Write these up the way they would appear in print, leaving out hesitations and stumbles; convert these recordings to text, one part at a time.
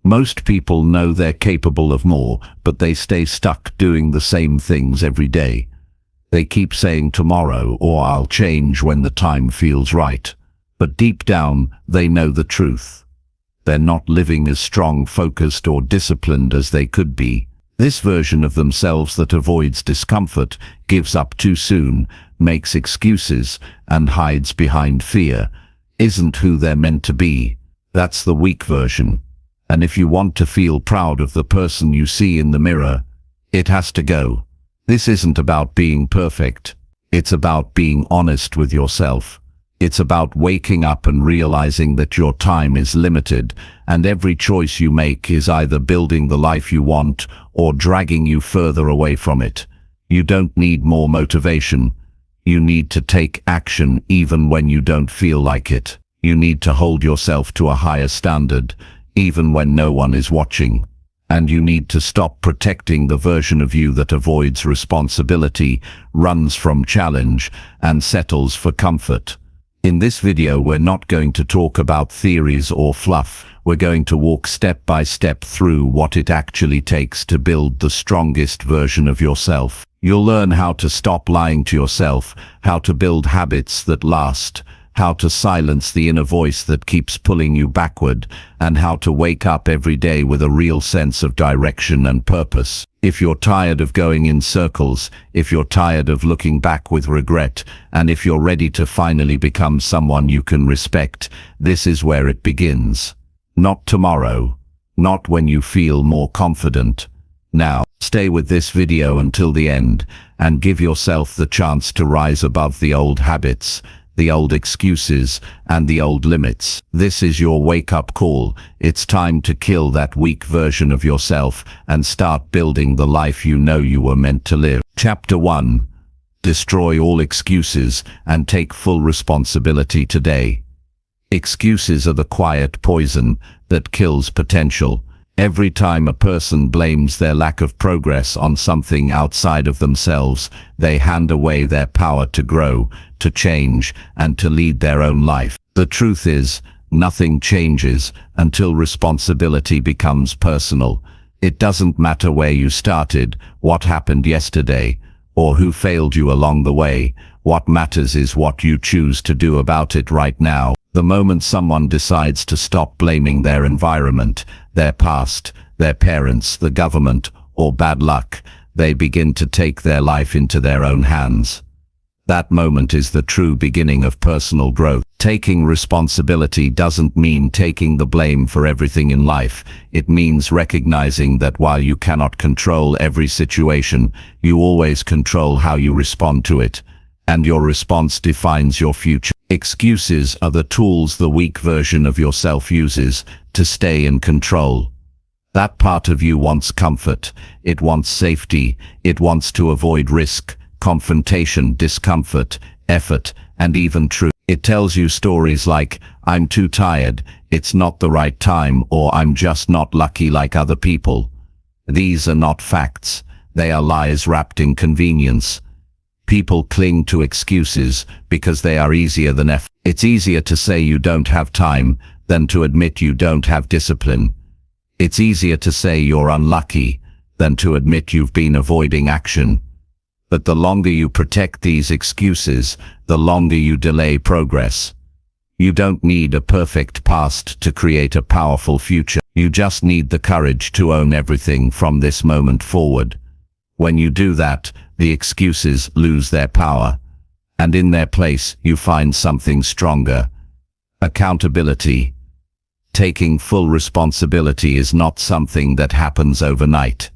Most people know they're capable of more, but they stay stuck doing the same things every day. They keep saying tomorrow or I'll change when the time feels right. But deep down, they know the truth. They're not living as strong, focused, or disciplined as they could be. This version of themselves that avoids discomfort, gives up too soon, makes excuses, and hides behind fear, isn't who they're meant to be. That's the weak version. And if you want to feel proud of the person you see in the mirror, it has to go. This isn't about being perfect. It's about being honest with yourself. It's about waking up and realizing that your time is limited, and every choice you make is either building the life you want or dragging you further away from it. You don't need more motivation. You need to take action even when you don't feel like it. You need to hold yourself to a higher standard, even when no one is watching. And you need to stop protecting the version of you that avoids responsibility, runs from challenge, and settles for comfort. In this video, we're not going to talk about theories or fluff. We're going to walk step by step through what it actually takes to build the strongest version of yourself. You'll learn how to stop lying to yourself, how to build habits that last, how to silence the inner voice that keeps pulling you backward, and how to wake up every day with a real sense of direction and purpose. If you're tired of going in circles, if you're tired of looking back with regret, and if you're ready to finally become someone you can respect, this is where it begins. Not tomorrow, not when you feel more confident. Now, stay with this video until the end, and give yourself the chance to rise above the old habits, the old excuses, and the old limits. This is your wake-up call. It's time to kill that weak version of yourself and start building the life you know you were meant to live. Chapter 1. Destroy all excuses and take full responsibility today. Excuses are the quiet poison that kills potential. Every time a person blames their lack of progress on something outside of themselves, they hand away their power to grow, to change, and to lead their own life. The truth is, nothing changes until responsibility becomes personal. It doesn't matter where you started, what happened yesterday, or who failed you along the way. What matters is what you choose to do about it right now. The moment someone decides to stop blaming their environment, their past, their parents, the government, or bad luck, they begin to take their life into their own hands. That moment is the true beginning of personal growth. Taking responsibility doesn't mean taking the blame for everything in life. It means recognizing that while you cannot control every situation, you always control how you respond to it. And your response defines your future. Excuses are the tools the weak version of yourself uses to stay in control. That part of you wants comfort, it wants safety, it wants to avoid risk, confrontation, discomfort, effort, and even truth. It tells you stories like, I'm too tired, it's not the right time, or I'm just not lucky like other people. These are not facts, they are lies wrapped in convenience. People cling to excuses because they are easier than effort. It's easier to say you don't have time than to admit you don't have discipline. It's easier to say you're unlucky than to admit you've been avoiding action. But the longer you protect these excuses, the longer you delay progress. You don't need a perfect past to create a powerful future. You just need the courage to own everything from this moment forward. When you do that, the excuses lose their power, and in their place you find something stronger. Accountability. Taking full responsibility is not something that happens overnight.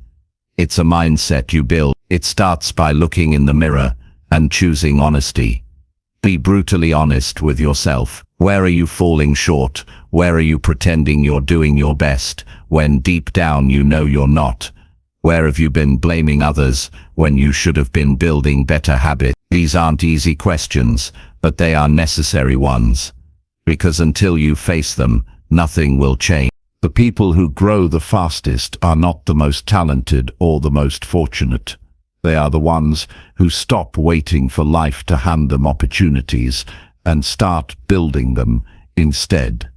It's a mindset you build. It starts by looking in the mirror and choosing honesty. Be brutally honest with yourself. Where are you falling short? Where are you pretending you're doing your best when deep down you know you're not? Where have you been blaming others when you should have been building better habits? These aren't easy questions, but they are necessary ones. Because until you face them, nothing will change. The people who grow the fastest are not the most talented or the most fortunate. They are the ones who stop waiting for life to hand them opportunities and start building them instead.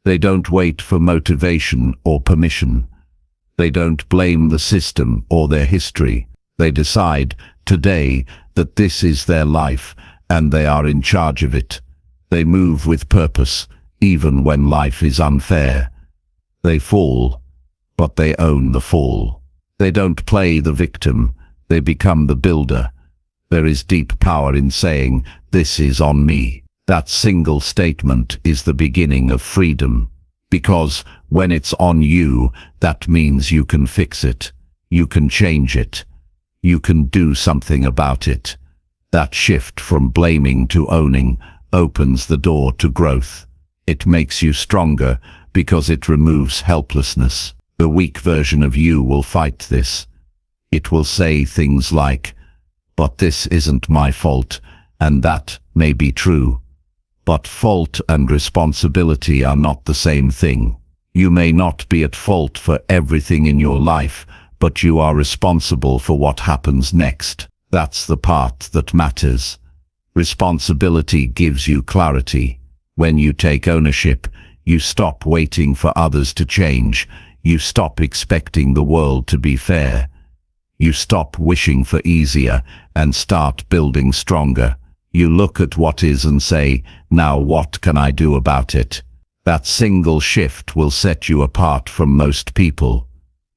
They don't wait for motivation or permission. They don't blame the system or their history. They decide today that this is their life and they are in charge of it. They move with purpose, even when life is unfair. They fall, but they own the fall. They don't play the victim, they become the builder. There is deep power in saying, "This is on me." That single statement is the beginning of freedom. Because when it's on you, that means you can fix it. You can change it. You can do something about it. That shift from blaming to owning opens the door to growth. It makes you stronger because it removes helplessness. The weak version of you will fight this. It will say things like, "But this isn't my fault," and that may be true. But fault and responsibility are not the same thing. You may not be at fault for everything in your life, but you are responsible for what happens next. That's the part that matters. Responsibility gives you clarity. When you take ownership, you stop waiting for others to change. You stop expecting the world to be fair. You stop wishing for easier and start building stronger. You look at what is and say, "Now what can I do about it?" That single shift will set you apart from most people.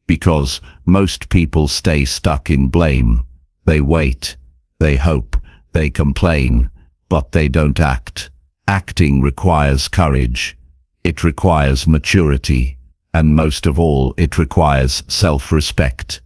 Because most people stay stuck in blame. They wait, they hope, they complain, but they don't act. Acting requires courage. It requires maturity. And most of all, it requires self-respect.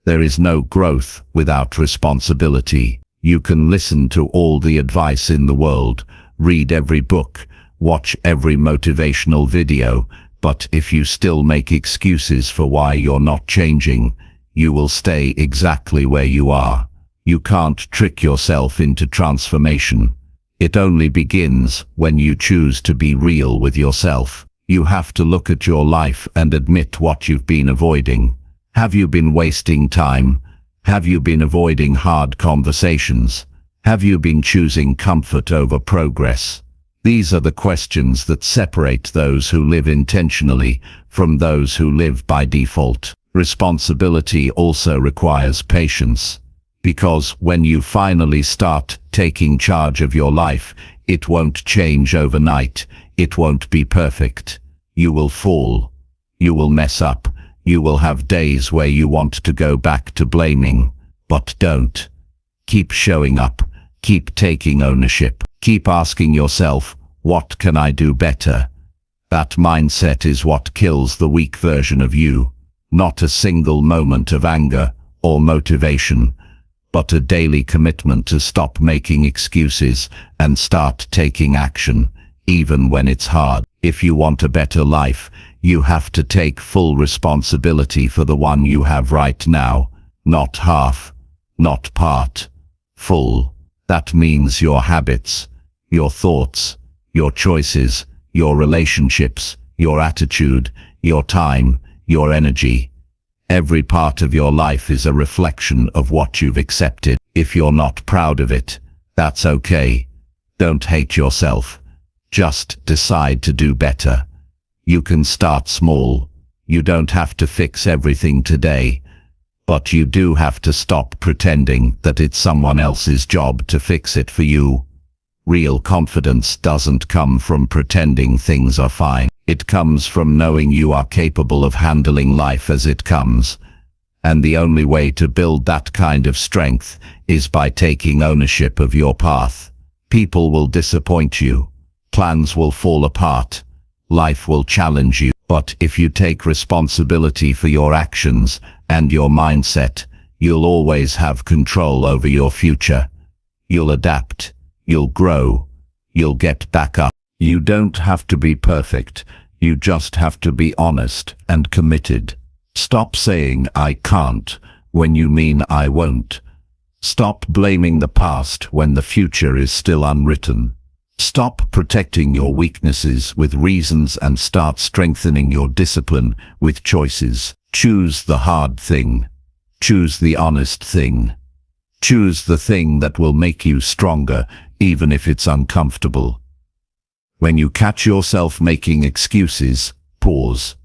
There is no growth without responsibility. You can listen to all the advice in the world, read every book, watch every motivational video, but if you still make excuses for why you're not changing, you will stay exactly where you are. You can't trick yourself into transformation. It only begins when you choose to be real with yourself. You have to look at your life and admit what you've been avoiding. Have you been wasting time? Have you been avoiding hard conversations? Have you been choosing comfort over progress? These are the questions that separate those who live intentionally from those who live by default. Responsibility also requires patience. Because when you finally start taking charge of your life, it won't change overnight. It won't be perfect. You will fall. You will mess up. You will have days where you want to go back to blaming, but don't. Keep showing up. Keep taking ownership. Keep asking yourself, what can I do better? That mindset is what kills the weak version of you. Not a single moment of anger or motivation, but a daily commitment to stop making excuses and start taking action, even when it's hard. If you want a better life, you have to take full responsibility for the one you have right now, not half, not part, full. That means your habits, your thoughts, your choices, your relationships, your attitude, your time, your energy. Every part of your life is a reflection of what you've accepted. If you're not proud of it, that's okay. Don't hate yourself. Just decide to do better. You can start small. You don't have to fix everything today. But you do have to stop pretending that it's someone else's job to fix it for you. Real confidence doesn't come from pretending things are fine. It comes from knowing you are capable of handling life as it comes. And the only way to build that kind of strength is by taking ownership of your path. People will disappoint you. Plans will fall apart. Life will challenge you. But if you take responsibility for your actions and your mindset, you'll always have control over your future. You'll adapt. You'll grow. You'll get back up. You don't have to be perfect. You just have to be honest and committed. Stop saying "I can't" when you mean "I won't." Stop blaming the past when the future is still unwritten. Stop protecting your weaknesses with reasons and start strengthening your discipline with choices. Choose the hard thing. Choose the honest thing. Choose the thing that will make you stronger, even if it's uncomfortable. When you catch yourself making excuses, pause.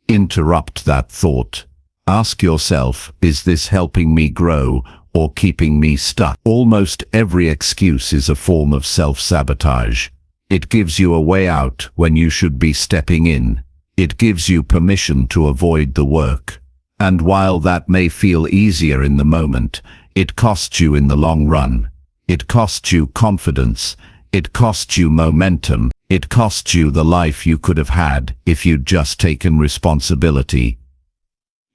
Interrupt that thought. Ask yourself, is this helping me grow or keeping me stuck? Almost every excuse is a form of self-sabotage. It gives you a way out when you should be stepping in. It gives you permission to avoid the work. And while that may feel easier in the moment, it costs you in the long run. It costs you confidence. It costs you momentum. It costs you the life you could have had if you'd just taken responsibility.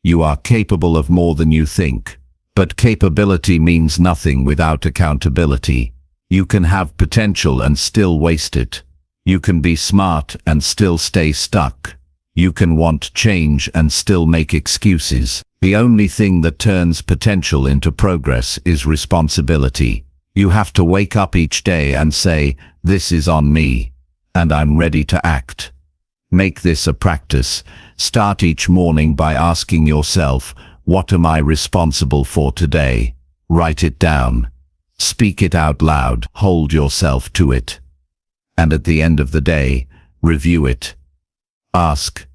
You are capable of more than you think. But capability means nothing without accountability. You can have potential and still waste it. You can be smart and still stay stuck. You can want change and still make excuses. The only thing that turns potential into progress is responsibility. You have to wake up each day and say, this is on me, and I'm ready to act. Make this a practice. Start each morning by asking yourself, what am I responsible for today? Write it down. Speak it out loud. Hold yourself to it. And at the end of the day, review it. Ask,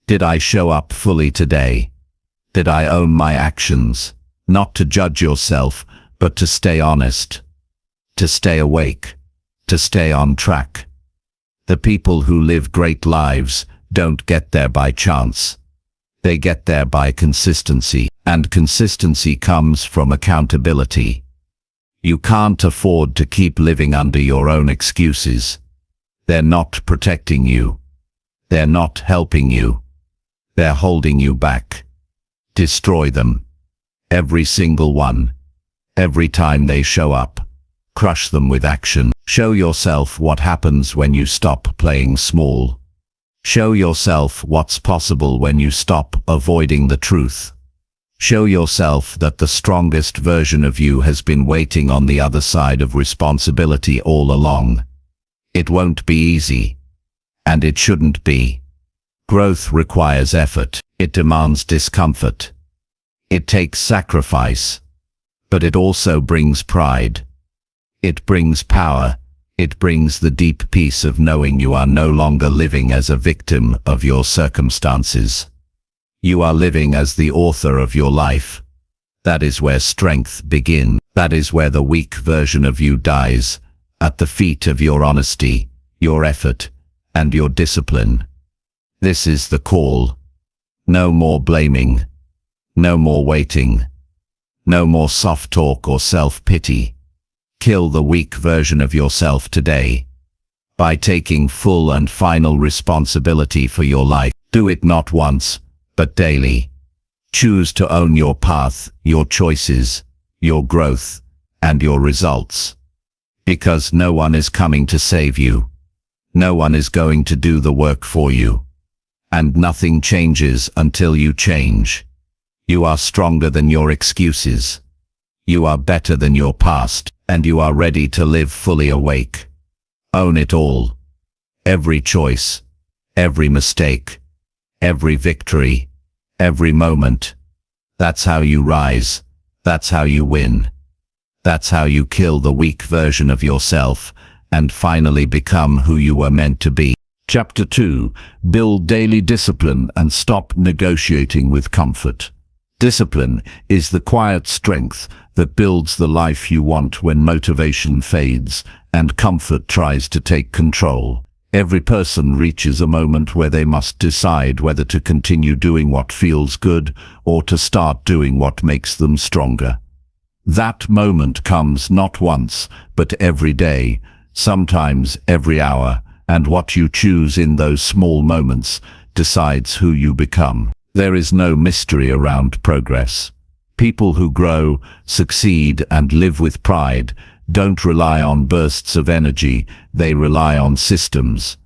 did I show up fully today? Did I own my actions? Not to judge yourself, but to stay honest. To stay awake. To stay on track. The people who live great lives don't get there by chance. They get there by consistency, and consistency comes from accountability. You can't afford to keep living under your own excuses. They're not protecting you. They're not helping you. They're holding you back. Destroy them. Every single one. Every time they show up. Crush them with action. Show yourself what happens when you stop playing small. Show yourself what's possible when you stop avoiding the truth. Show yourself that the strongest version of you has been waiting on the other side of responsibility all along. It won't be easy. And it shouldn't be. Growth requires effort. It demands discomfort. It takes sacrifice. But it also brings pride. It brings power. It brings the deep peace of knowing you are no longer living as a victim of your circumstances. You are living as the author of your life. That is where strength begins. That is where the weak version of you dies, at the feet of your honesty, your effort, and your discipline. This is the call. No more blaming. No more waiting. No more soft talk or self-pity. Kill the weak version of yourself today. By taking full and final responsibility for your life. Do it not once, but daily. Choose to own your path, your choices, your growth, and your results. Because no one is coming to save you. No one is going to do the work for you. And nothing changes until you change. You are stronger than your excuses. You are better than your past, and you are ready to live fully awake. Own it all. Every choice, every mistake, every victory, every moment. That's how you rise. That's how you win. That's how you kill the weak version of yourself and finally become who you were meant to be. Chapter 2. Build daily discipline and stop negotiating with comfort. Discipline is the quiet strength that builds the life you want when motivation fades and comfort tries to take control. Every person reaches a moment where they must decide whether to continue doing what feels good or to start doing what makes them stronger. That moment comes not once, but every day, sometimes every hour, and what you choose in those small moments decides who you become. There is no mystery around progress. People who grow, succeed, and live with pride don't rely on bursts of energy, they rely on systems.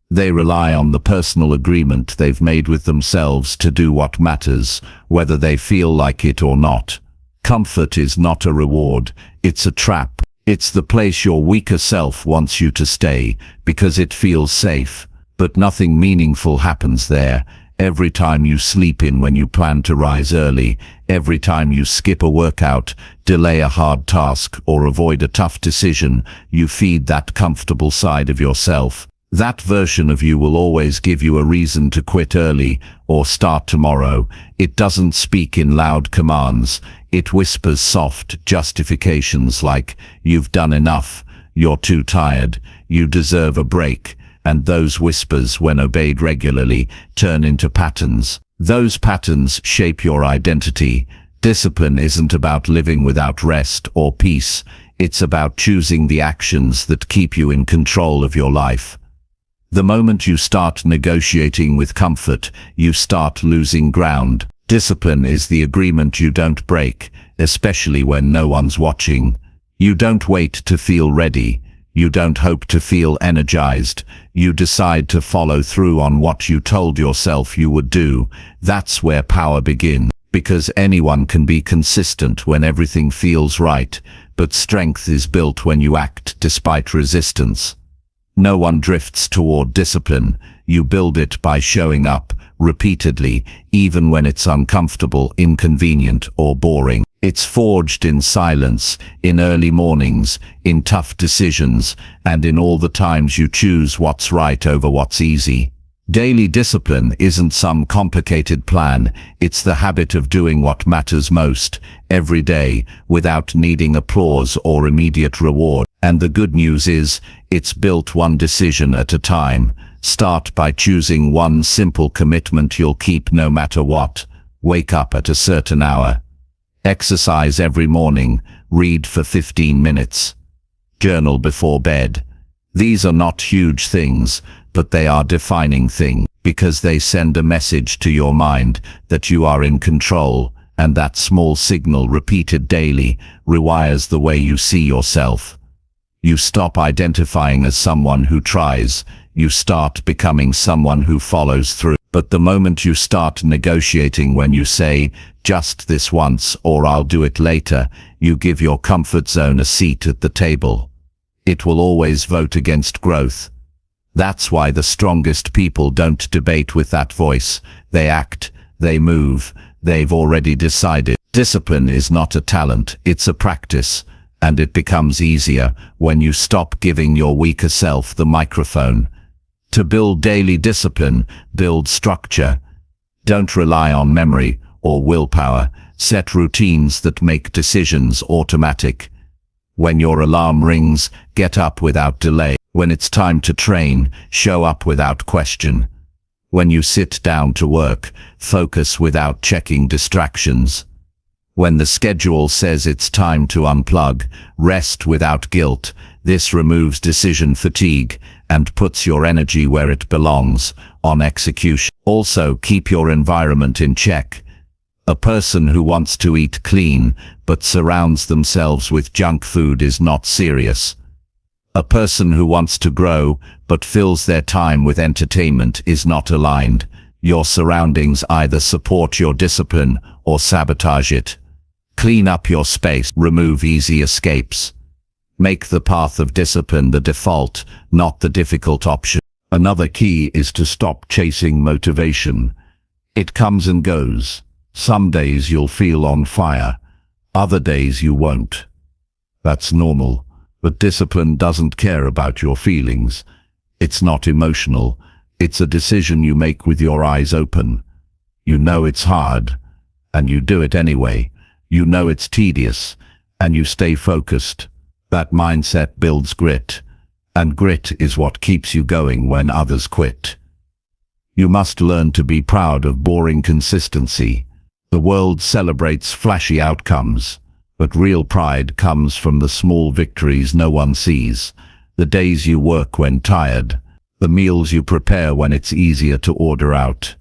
They rely on the personal agreement they've made with themselves to do what matters, whether they feel like it or not. Comfort is not a reward, it's a trap. It's the place your weaker self wants you to stay, because it feels safe, but nothing meaningful happens there. Every time you sleep in when you plan to rise early, every time you skip a workout, delay a hard task, or avoid a tough decision, you feed that comfortable side of yourself. That version of you will always give you a reason to quit early or start tomorrow. It doesn't speak in loud commands. It whispers soft justifications like, "You've done enough, you're too tired, you deserve a break." And those whispers, when obeyed regularly, turn into patterns. Those patterns shape your identity. Discipline isn't about living without rest or peace. It's about choosing the actions that keep you in control of your life. The moment you start negotiating with comfort, you start losing ground. Discipline is the agreement you don't break, especially when no one's watching. You don't wait to feel ready. You don't hope to feel energized. You decide to follow through on what you told yourself you would do. That's where power begins. Because anyone can be consistent when everything feels right, but strength is built when you act despite resistance. No one drifts toward discipline. You build it by showing up repeatedly, even when it's uncomfortable, inconvenient, or boring. It's forged in silence, in early mornings, in tough decisions, and in all the times you choose what's right over what's easy. Daily discipline isn't some complicated plan. It's the habit of doing what matters most, every day, without needing applause or immediate reward. And the good news is, it's built one decision at a time. Start by choosing one simple commitment you'll keep no matter what. Wake up at a certain hour. Exercise every morning. Read for 15 minutes. Journal before bed. These are not huge things, but they are defining things, because they send a message to your mind that you are in control, and that small signal repeated daily rewires the way you see yourself. You stop identifying as someone who tries. You start becoming someone who follows through. But the moment you start negotiating, when you say, "Just this once," or "I'll do it later," you give your comfort zone a seat at the table. It will always vote against growth. That's why the strongest people don't debate with that voice. They act, they move, they've already decided. Discipline is not a talent, it's a practice. And it becomes easier when you stop giving your weaker self the microphone. To build daily discipline, build structure. Don't rely on memory or willpower. Set routines that make decisions automatic. When your alarm rings, get up without delay. When it's time to train, show up without question. When you sit down to work, focus without checking distractions. When the schedule says it's time to unplug, rest without guilt. This removes decision fatigue and puts your energy where it belongs, on execution. Also, keep your environment in check. A person who wants to eat clean but surrounds themselves with junk food is not serious. A person who wants to grow but fills their time with entertainment is not aligned. Your surroundings either support your discipline or sabotage it. Clean up your space, remove easy escapes. Make the path of discipline the default, not the difficult option. Another key is to stop chasing motivation. It comes and goes. Some days you'll feel on fire, other days you won't. That's normal, but discipline doesn't care about your feelings. It's not emotional. It's a decision you make with your eyes open. You know it's hard, and you do it anyway. You know it's tedious, and you stay focused. That mindset builds grit, and grit is what keeps you going when others quit. You must learn to be proud of boring consistency. The world celebrates flashy outcomes, but real pride comes from the small victories no one sees. The days you work when tired, the meals you prepare when it's easier to order out,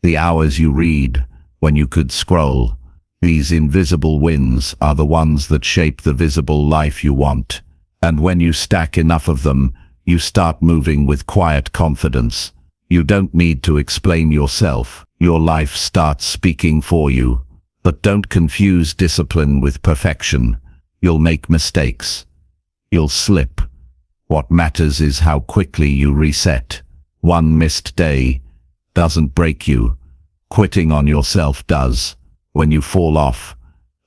the hours you read when you could scroll. These invisible wins are the ones that shape the visible life you want. And when you stack enough of them, you start moving with quiet confidence. You don't need to explain yourself. Your life starts speaking for you. But don't confuse discipline with perfection. You'll make mistakes. You'll slip. What matters is how quickly you reset. One missed day doesn't break you. Quitting on yourself does. When you fall off,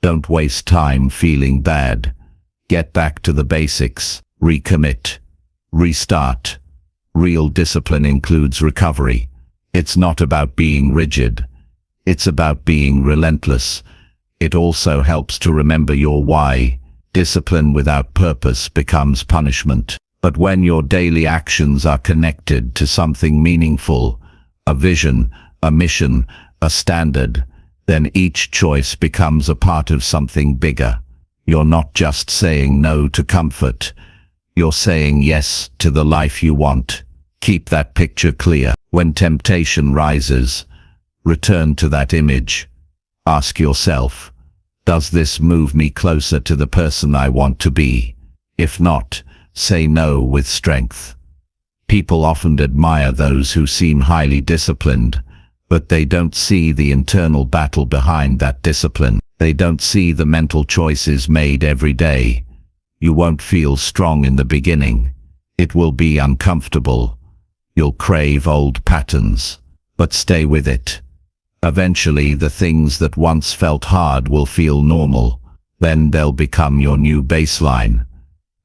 don't waste time feeling bad. Get back to the basics. Recommit. Restart. Real discipline includes recovery. It's not about being rigid. It's about being relentless. It also helps to remember your why. Discipline without purpose becomes punishment. But when your daily actions are connected to something meaningful, a vision, a mission, a standard, then each choice becomes a part of something bigger. You're not just saying no to comfort. You're saying yes to the life you want. Keep that picture clear. When temptation rises, return to that image. Ask yourself, does this move me closer to the person I want to be? If not, say no with strength. People often admire those who seem highly disciplined, but they don't see the internal battle behind that discipline. They don't see the mental choices made every day. You won't feel strong in the beginning. It will be uncomfortable. You'll crave old patterns, but stay with it. Eventually, the things that once felt hard will feel normal. Then they'll become your new baseline.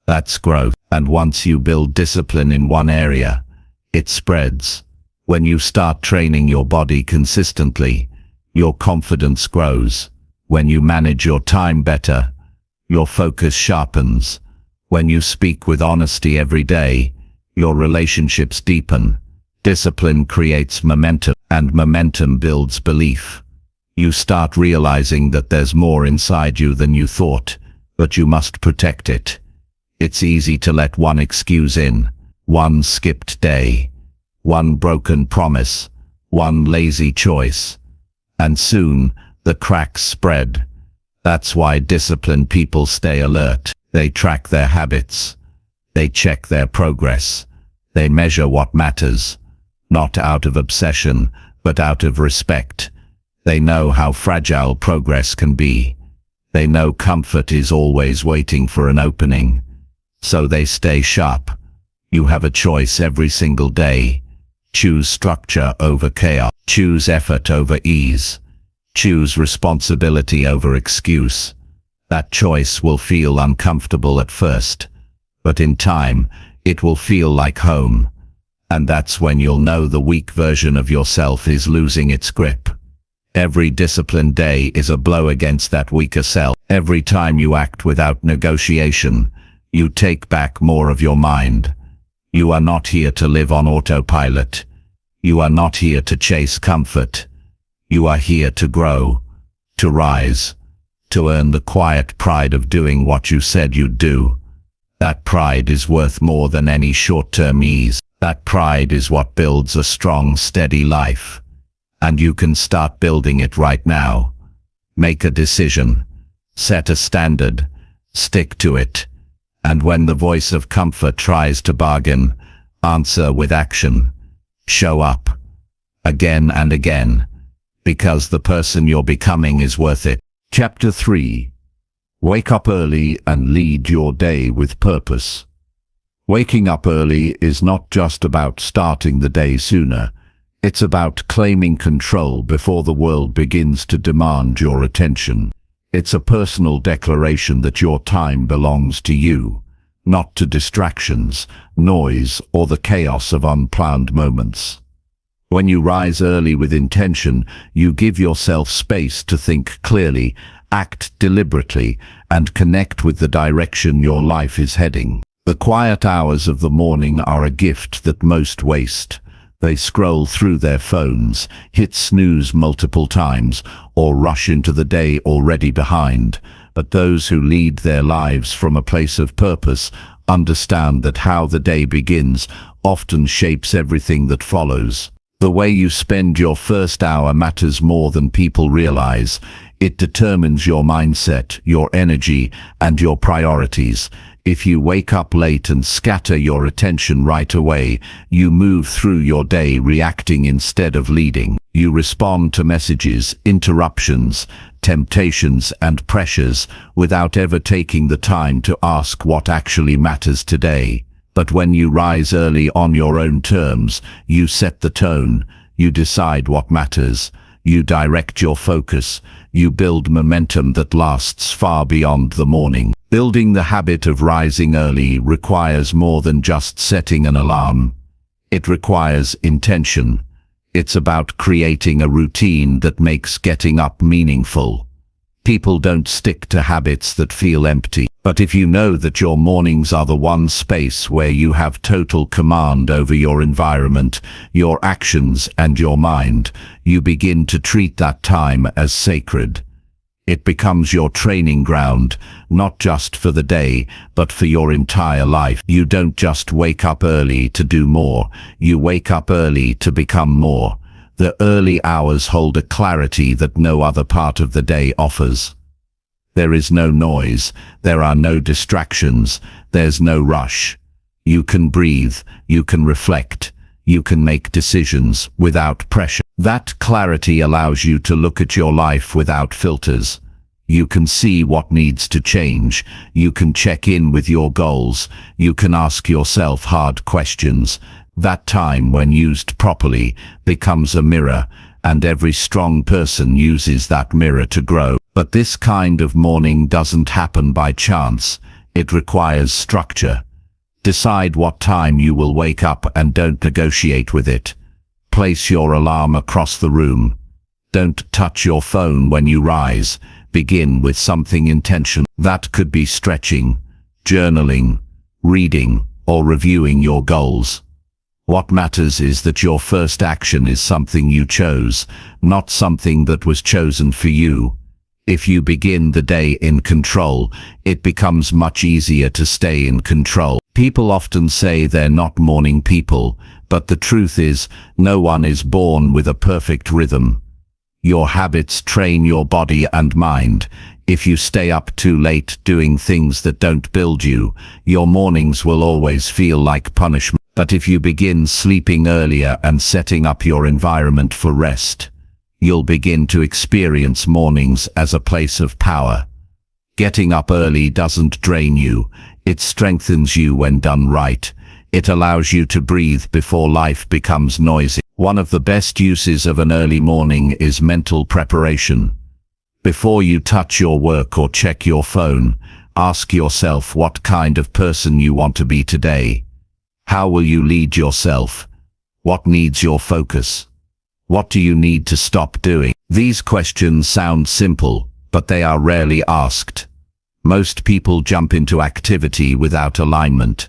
That's growth. And once you build discipline in one area, it spreads. When you start training your body consistently, your confidence grows. When you manage your time better, your focus sharpens. When you speak with honesty every day, your relationships deepen. Discipline creates momentum, and momentum builds belief. You start realizing that there's more inside you than you thought, but you must protect it. It's easy to let one excuse in, one skipped day, one broken promise, one lazy choice, and soon the cracks spread. That's why disciplined people stay alert. They track their habits. They check their progress. They measure what matters, not out of obsession, but out of respect. They know how fragile progress can be. They know comfort is always waiting for an opening. So they stay sharp. You have a choice every single day. Choose structure over chaos. Choose effort over ease. Choose responsibility over excuse. That choice will feel uncomfortable at first, but in time, it will feel like home. And that's when you'll know the weak version of yourself is losing its grip. Every disciplined day is a blow against that weaker self. Every time you act without negotiation, you take back more of your mind. You are not here to live on autopilot. You are not here to chase comfort. You are here to grow, to rise, to earn the quiet pride of doing what you said you'd do. That pride is worth more than any short-term ease. That pride is what builds a strong, steady life. And you can start building it right now. Make a decision. Set a standard. Stick to it. And when the voice of comfort tries to bargain, answer with action. Show up. Again and again. Because the person you're becoming is worth it. Chapter 3. Wake up early and lead your day with purpose. Waking up early is not just about starting the day sooner. It's about claiming control before the world begins to demand your attention. It's a personal declaration that your time belongs to you, not to distractions, noise, or the chaos of unplanned moments. When you rise early with intention, you give yourself space to think clearly, act deliberately, and connect with the direction your life is heading. The quiet hours of the morning are a gift that most waste. They scroll through their phones, hit snooze multiple times, or rush into the day already behind. But those who lead their lives from a place of purpose understand that how the day begins often shapes everything that follows. The way you spend your first hour matters more than people realize. It determines your mindset, your energy, and your priorities. If you wake up late and scatter your attention right away, you move through your day reacting instead of leading. You respond to messages, interruptions, temptations, and pressures without ever taking the time to ask what actually matters today. But when you rise early on your own terms, you set the tone, you decide what matters, you direct your focus, you build momentum that lasts far beyond the morning. Building the habit of rising early requires more than just setting an alarm. It requires intention. It's about creating a routine that makes getting up meaningful. People don't stick to habits that feel empty. But if you know that your mornings are the one space where you have total command over your environment, your actions and your mind, you begin to treat that time as sacred. It becomes your training ground, not just for the day, but for your entire life. You don't just wake up early to do more, you wake up early to become more. The early hours hold a clarity that no other part of the day offers. There is no noise, there are no distractions, there's no rush. You can breathe, you can reflect, you can make decisions without pressure. That clarity allows you to look at your life without filters. You can see what needs to change, you can check in with your goals, you can ask yourself hard questions. That time, when used properly, becomes a mirror, and every strong person uses that mirror to grow. But this kind of morning doesn't happen by chance. It requires structure. Decide what time you will wake up and don't negotiate with it. Place your alarm across the room. Don't touch your phone when you rise. Begin with something intentional. That could be stretching, journaling, reading, or reviewing your goals. What matters is that your first action is something you chose, not something that was chosen for you. If you begin the day in control, it becomes much easier to stay in control. People often say they're not morning people, but the truth is, no one is born with a perfect rhythm. Your habits train your body and mind. If you stay up too late doing things that don't build you, your mornings will always feel like punishment. But if you begin sleeping earlier and setting up your environment for rest, you'll begin to experience mornings as a place of power. Getting up early doesn't drain you, it strengthens you when done right. It allows you to breathe before life becomes noisy. One of the best uses of an early morning is mental preparation. Before you touch your work or check your phone, ask yourself what kind of person you want to be today. How will you lead yourself? What needs your focus? What do you need to stop doing? These questions sound simple, but they are rarely asked. Most people jump into activity without alignment.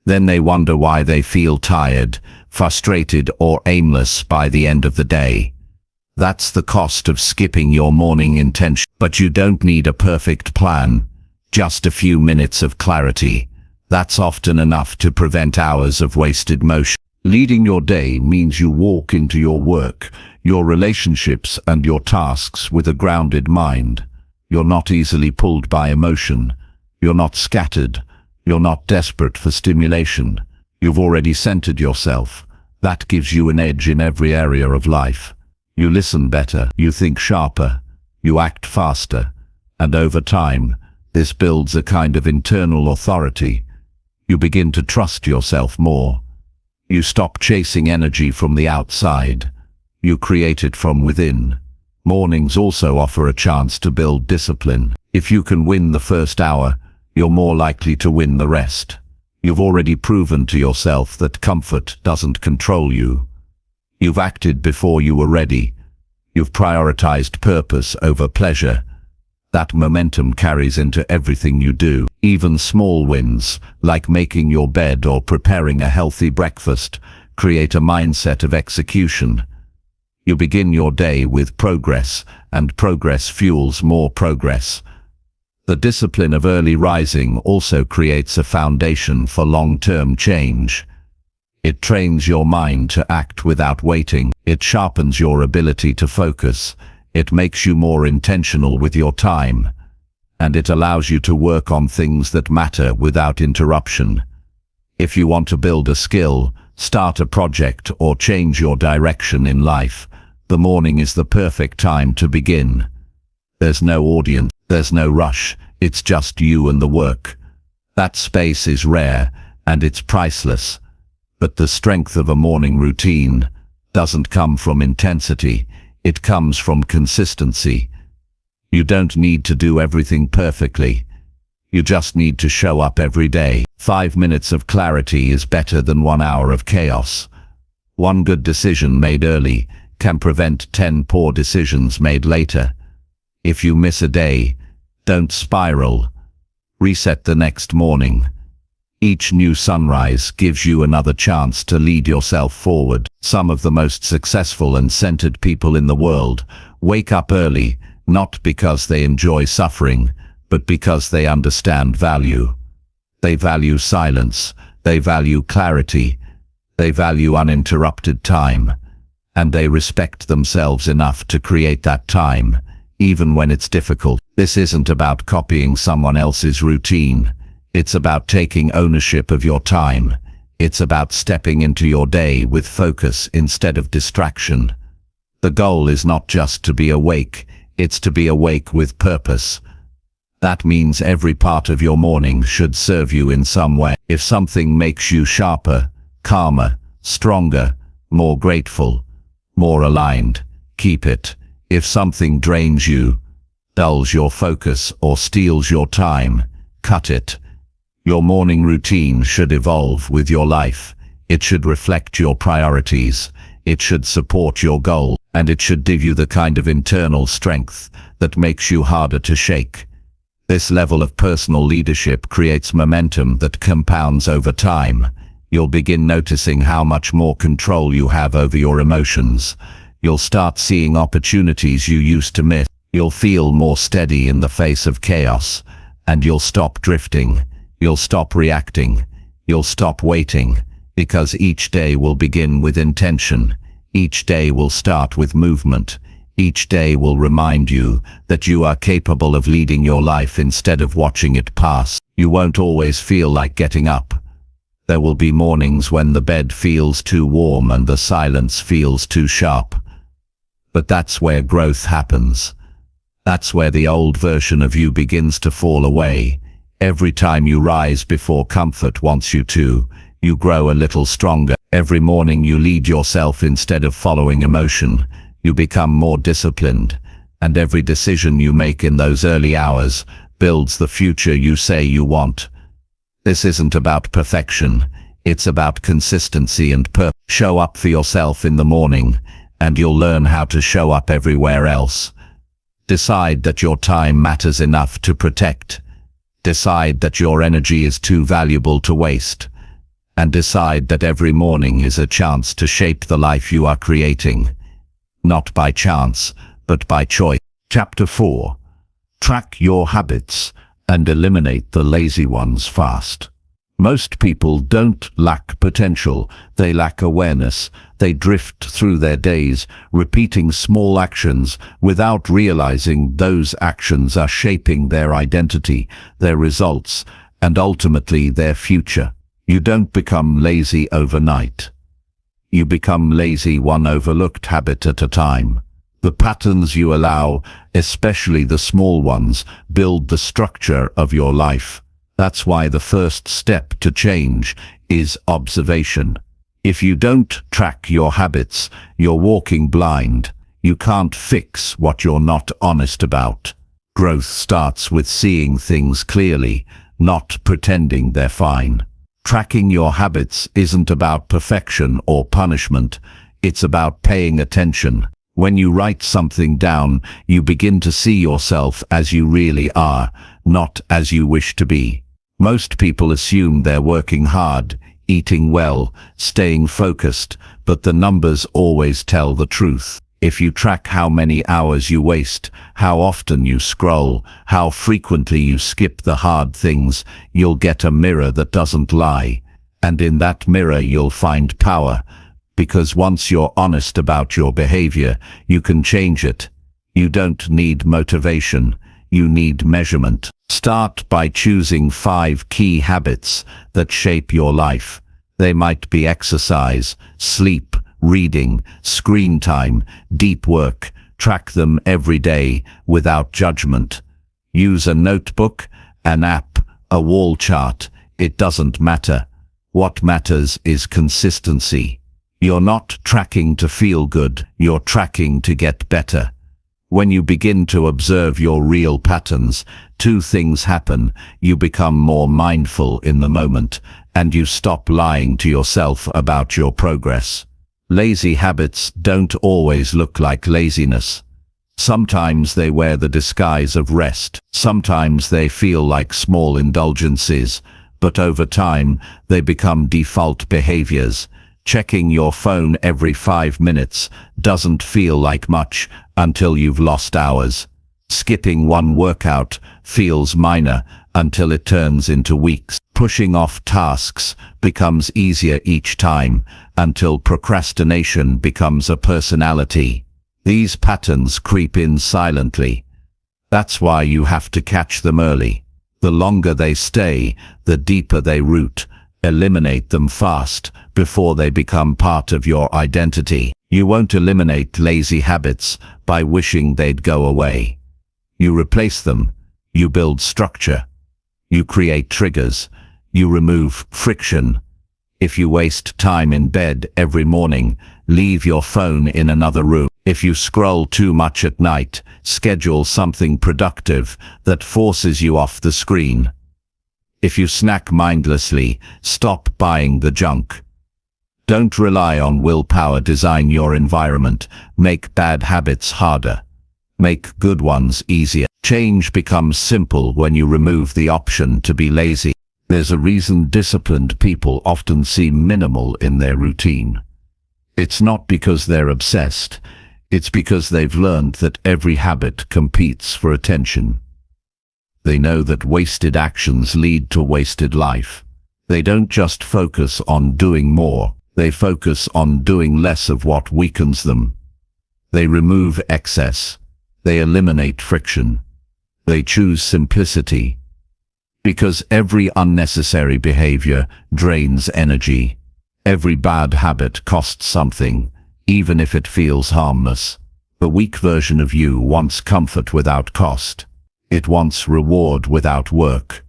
Then they wonder why they feel tired, frustrated, or aimless by the end of the day. That's the cost of skipping your morning intention. But you don't need a perfect plan, just a few minutes of clarity. That's often enough to prevent hours of wasted motion. Leading your day means you walk into your work, your relationships, and your tasks with a grounded mind. You're not easily pulled by emotion. You're not scattered. You're not desperate for stimulation. You've already centered yourself. That gives you an edge in every area of life. You listen better, you think sharper, you act faster, and over time, this builds a kind of internal authority. You begin to trust yourself more. You stop chasing energy from the outside. You create it from within. Mornings also offer a chance to build discipline. If you can win the first hour, you're more likely to win the rest. You've already proven to yourself that comfort doesn't control you. You've acted before you were ready. You've prioritized purpose over pleasure. That momentum carries into everything you do. Even small wins, like making your bed or preparing a healthy breakfast, create a mindset of execution. You begin your day with progress, and progress fuels more progress. The discipline of early rising also creates a foundation for long-term change. It trains your mind to act without waiting. It sharpens your ability to focus. It makes you more intentional with your time. And it allows you to work on things that matter without interruption. If you want to build a skill, start a project, or change your direction in life, the morning is the perfect time to begin. There's no audience, there's no rush, it's just you and the work. That space is rare, and it's priceless. But the strength of a morning routine doesn't come from intensity, it comes from consistency. You don't need to do everything perfectly. You just need to show up every day. 5 minutes of clarity is better than 1 hour of chaos. One good decision made early can prevent 10 poor decisions made later. If you miss a day, don't spiral. Reset the next morning. Each new sunrise gives you another chance to lead yourself forward. Some of the most successful and centered people in the world wake up early, not because they enjoy suffering, but because they understand value. They value silence, they value clarity, they value uninterrupted time, and they respect themselves enough to create that time, even when it's difficult. This isn't about copying someone else's routine. It's about taking ownership of your time. It's about stepping into your day with focus instead of distraction. The goal is not just to be awake, it's to be awake with purpose. That means every part of your morning should serve you in some way. If something makes you sharper, calmer, stronger, more grateful, more aligned, keep it. If something drains you, dulls your focus, or steals your time, cut it. Your morning routine should evolve with your life. It should reflect your priorities. It should support your goal, and it should give you the kind of internal strength that makes you harder to shake. This level of personal leadership creates momentum that compounds over time. You'll begin noticing how much more control you have over your emotions. You'll start seeing opportunities you used to miss. You'll feel more steady in the face of chaos, and you'll stop drifting. You'll stop reacting. You'll stop waiting, because each day will begin with intention. Each day will start with movement. Each day will remind you that you are capable of leading your life instead of watching it pass. You won't always feel like getting up. There will be mornings when the bed feels too warm and the silence feels too sharp. But that's where growth happens. That's where the old version of you begins to fall away. Every time you rise before comfort wants you to, you grow a little stronger. Every morning you lead yourself instead of following emotion. You become more disciplined, and every decision you make in those early hours builds the future you say you want. This isn't about perfection, it's about consistency and purpose. Show up for yourself in the morning, and you'll learn how to show up everywhere else. Decide that your time matters enough to protect. Decide that your energy is too valuable to waste. And decide that every morning is a chance to shape the life you are creating. Not by chance, but by choice. Chapter 4. Track your habits and eliminate the lazy ones fast. Most people don't lack potential, they lack awareness. They drift through their days, repeating small actions without realizing those actions are shaping their identity, their results, and ultimately their future. You don't become lazy overnight. You become lazy one overlooked habit at a time. The patterns you allow, especially the small ones, build the structure of your life. That's why the first step to change is observation. If you don't track your habits, you're walking blind. You can't fix what you're not honest about. Growth starts with seeing things clearly, not pretending they're fine. Tracking your habits isn't about perfection or punishment. It's about paying attention. When you write something down, you begin to see yourself as you really are, not as you wish to be. Most people assume they're working hard, eating well, staying focused, but the numbers always tell the truth. If you track how many hours you waste, how often you scroll, how frequently you skip the hard things, you'll get a mirror that doesn't lie. And in that mirror you'll find power, because once you're honest about your behavior, you can change it. You don't need motivation, you need measurement. Start by choosing 5 key habits that shape your life. They might be exercise, sleep, reading, screen time, deep work. Track them every day without judgment. Use a notebook, an app, a wall chart. It doesn't matter. What matters is consistency. You're not tracking to feel good, you're tracking to get better. When you begin to observe your real patterns, 2 things happen. You become more mindful in the moment, and you stop lying to yourself about your progress. Lazy habits don't always look like laziness. Sometimes they wear the disguise of rest. Sometimes they feel like small indulgences, but over time they become default behaviors. Checking your phone every 5 minutes doesn't feel like much until you've lost hours. Skipping one workout feels minor until it turns into weeks. Pushing off tasks becomes easier each time until procrastination becomes a personality. These patterns creep in silently. That's why you have to catch them early. The longer they stay, the deeper they root. Eliminate them fast before they become part of your identity. You won't eliminate lazy habits by wishing they'd go away. You replace them. You build structure. You create triggers. You remove friction. If you waste time in bed every morning, leave your phone in another room. If you scroll too much at night, schedule something productive that forces you off the screen. If you snack mindlessly, stop buying the junk. Don't rely on willpower. Design your environment. Make bad habits harder. Make good ones easier. Change becomes simple when you remove the option to be lazy. There's a reason disciplined people often seem minimal in their routine. It's not because they're obsessed. It's because they've learned that every habit competes for attention. They know that wasted actions lead to wasted life. They don't just focus on doing more. They focus on doing less of what weakens them. They remove excess. They eliminate friction. They choose simplicity. Because every unnecessary behavior drains energy. Every bad habit costs something, even if it feels harmless. The weak version of you wants comfort without cost. It wants reward without work.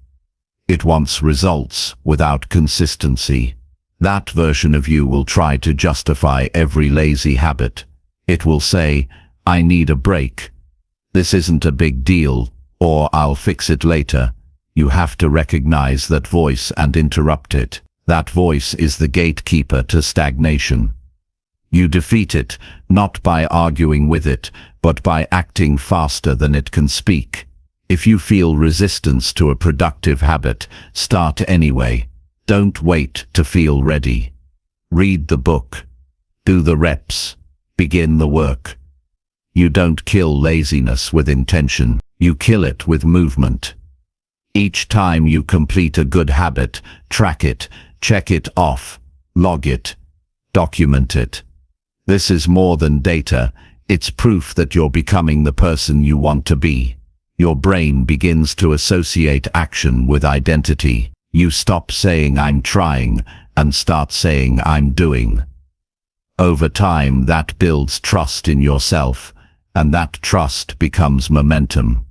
It wants results without consistency. That version of you will try to justify every lazy habit. It will say, "I need a break. This isn't a big deal," or "I'll fix it later." You have to recognize that voice and interrupt it. That voice is the gatekeeper to stagnation. You defeat it, not by arguing with it, but by acting faster than it can speak. If you feel resistance to a productive habit, start anyway. Don't wait to feel ready. Read the book. Do the reps. Begin the work. You don't kill laziness with intention. You kill it with movement. Each time you complete a good habit, track it, check it off, log it, document it. This is more than data. It's proof that you're becoming the person you want to be. Your brain begins to associate action with identity. You stop saying "I'm trying" and start saying "I'm doing." Over time, that builds trust in yourself, and that trust becomes momentum.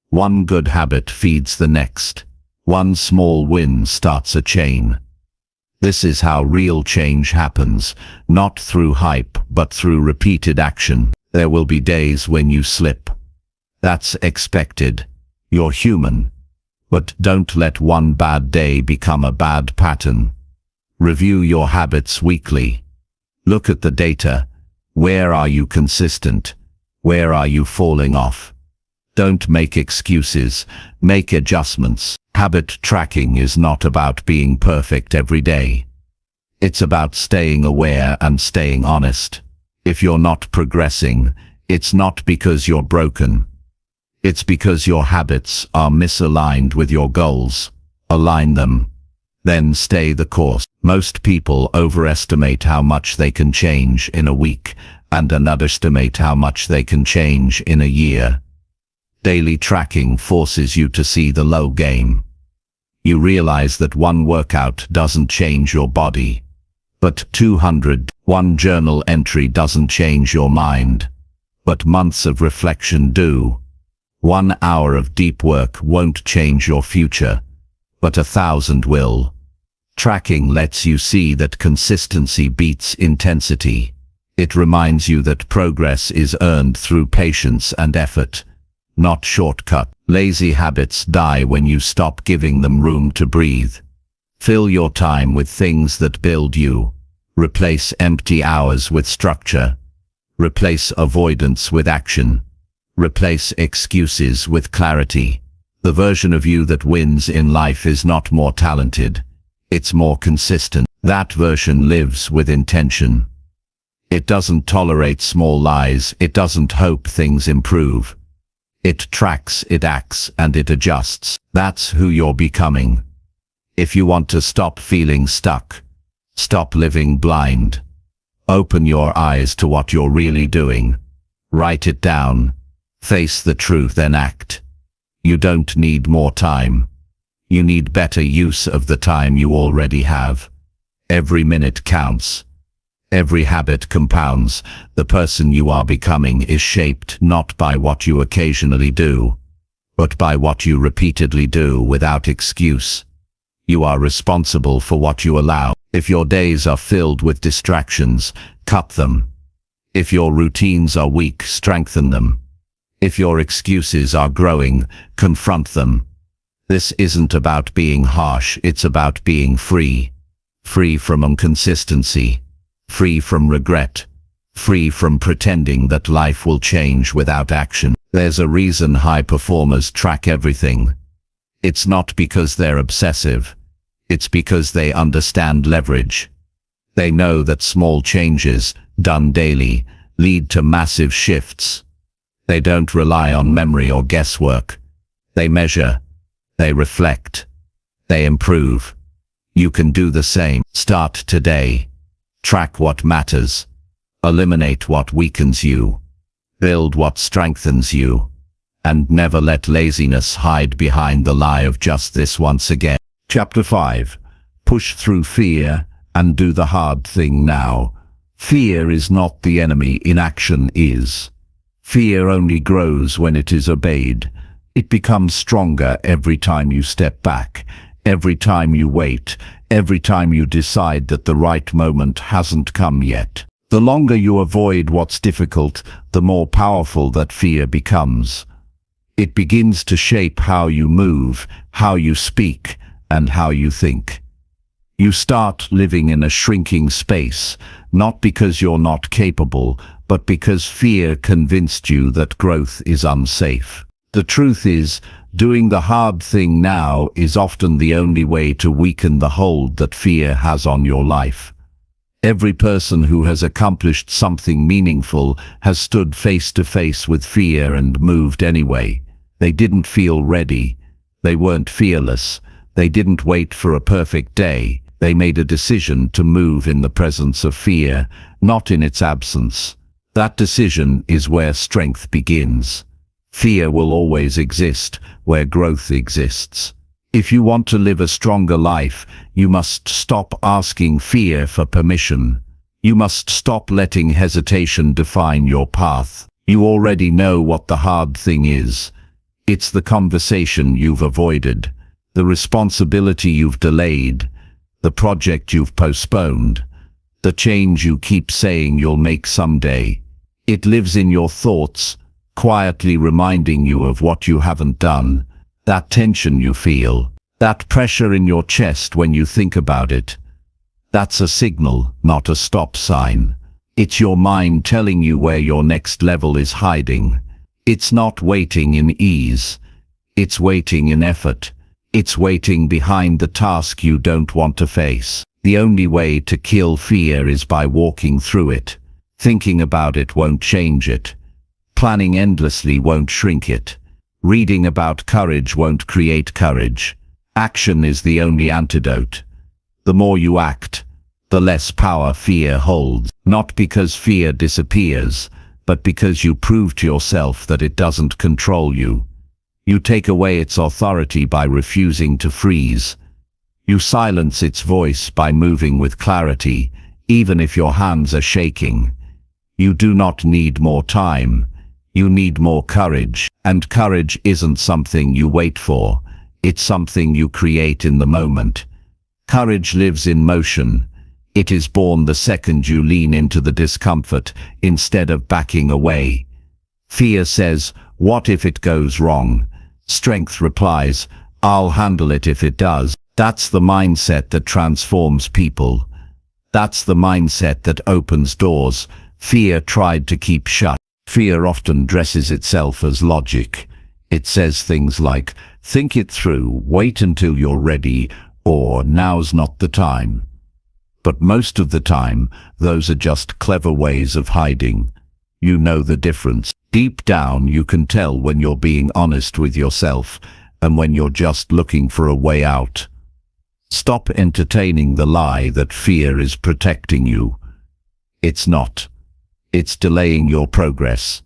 One good habit feeds the next. One small win starts a chain. This is how real change happens, not through hype, but through repeated action. There will be days when you slip. That's expected. You're human. But don't let one bad day become a bad pattern. Review your habits weekly. Look at the data. Where are you consistent? Where are you falling off? Don't make excuses, make adjustments. Habit tracking is not about being perfect every day. It's about staying aware and staying honest. If you're not progressing, it's not because you're broken. It's because your habits are misaligned with your goals. Align them. Then stay the course. Most people overestimate how much they can change in a week and underestimate how much they can change in a year. Daily tracking forces you to see the low game. You realize that one workout doesn't change your body, but 200. One journal entry doesn't change your mind, but months of reflection do. 1 hour of deep work won't change your future, but 1,000 will. Tracking lets you see that consistency beats intensity. It reminds you that progress is earned through patience and effort, not shortcut. Lazy habits die when you stop giving them room to breathe. Fill your time with things that build you. Replace empty hours with structure. Replace avoidance with action. Replace excuses with clarity. The version of you that wins in life is not more talented. It's more consistent. That version lives with intention. It doesn't tolerate small lies. It doesn't hope things improve. It tracks, it acts, and it adjusts. That's who you're becoming. If you want to stop feeling stuck, stop living blind, open your eyes to what you're really doing. Write it down. Face the truth and act. You don't need more time. You need better use of the time you already have. Every minute counts. Every habit compounds. The person you are becoming is shaped not by what you occasionally do, but by what you repeatedly do without excuse. You are responsible for what you allow. If your days are filled with distractions, cut them. If your routines are weak, strengthen them. If your excuses are growing, confront them. This isn't about being harsh, it's about being free. Free from inconsistency. Free from regret. Free from pretending that life will change without action. There's a reason high performers track everything. It's not because they're obsessive. It's because they understand leverage. They know that small changes, done daily, lead to massive shifts. They don't rely on memory or guesswork. They measure. They reflect. They improve. You can do the same. Start today. Track what matters. Eliminate what weakens you. Build what strengthens you. And never let laziness hide behind the lie of just this once again. Chapter 5. Push through fear and do the hard thing now. Fear is not the enemy, inaction is. Fear only grows when it is obeyed. It becomes stronger every time you step back, every time you wait, every time you decide that the right moment hasn't come yet. The longer you avoid what's difficult, the more powerful that fear becomes. It begins to shape how you move, how you speak, and how you think. You start living in a shrinking space, not because you're not capable, but because fear convinced you that growth is unsafe. The truth is, doing the hard thing now is often the only way to weaken the hold that fear has on your life. Every person who has accomplished something meaningful has stood face to face with fear and moved anyway. They didn't feel ready. They weren't fearless. They didn't wait for a perfect day. They made a decision to move in the presence of fear, not in its absence. That decision is where strength begins. Fear will always exist where growth exists. If you want to live a stronger life, you must stop asking fear for permission. You must stop letting hesitation define your path. You already know what the hard thing is. It's the conversation you've avoided, the responsibility you've delayed, the project you've postponed, the change you keep saying you'll make someday. It lives in your thoughts, quietly reminding you of what you haven't done, that tension you feel, that pressure in your chest when you think about it. That's a signal, not a stop sign. It's your mind telling you where your next level is hiding. It's not waiting in ease. It's waiting in effort. It's waiting behind the task you don't want to face. The only way to kill fear is by walking through it. Thinking about it won't change it. Planning endlessly won't shrink it. Reading about courage won't create courage. Action is the only antidote. The more you act, the less power fear holds. Not because fear disappears, but because you prove to yourself that it doesn't control you. You take away its authority by refusing to freeze. You silence its voice by moving with clarity, even if your hands are shaking. You do not need more time. You need more courage. And courage isn't something you wait for. It's something you create in the moment. Courage lives in motion. It is born the second you lean into the discomfort instead of backing away. Fear says, "What if it goes wrong?" Strength replies, "I'll handle it if it does." That's the mindset that transforms people. That's the mindset that opens doors fear tried to keep shut. Fear often dresses itself as logic. It says things like, think it through, wait until you're ready, or now's not the time. But most of the time, those are just clever ways of hiding. You know the difference. Deep down, you can tell when you're being honest with yourself and when you're just looking for a way out. Stop entertaining the lie that fear is protecting you. It's not. It's delaying your progress.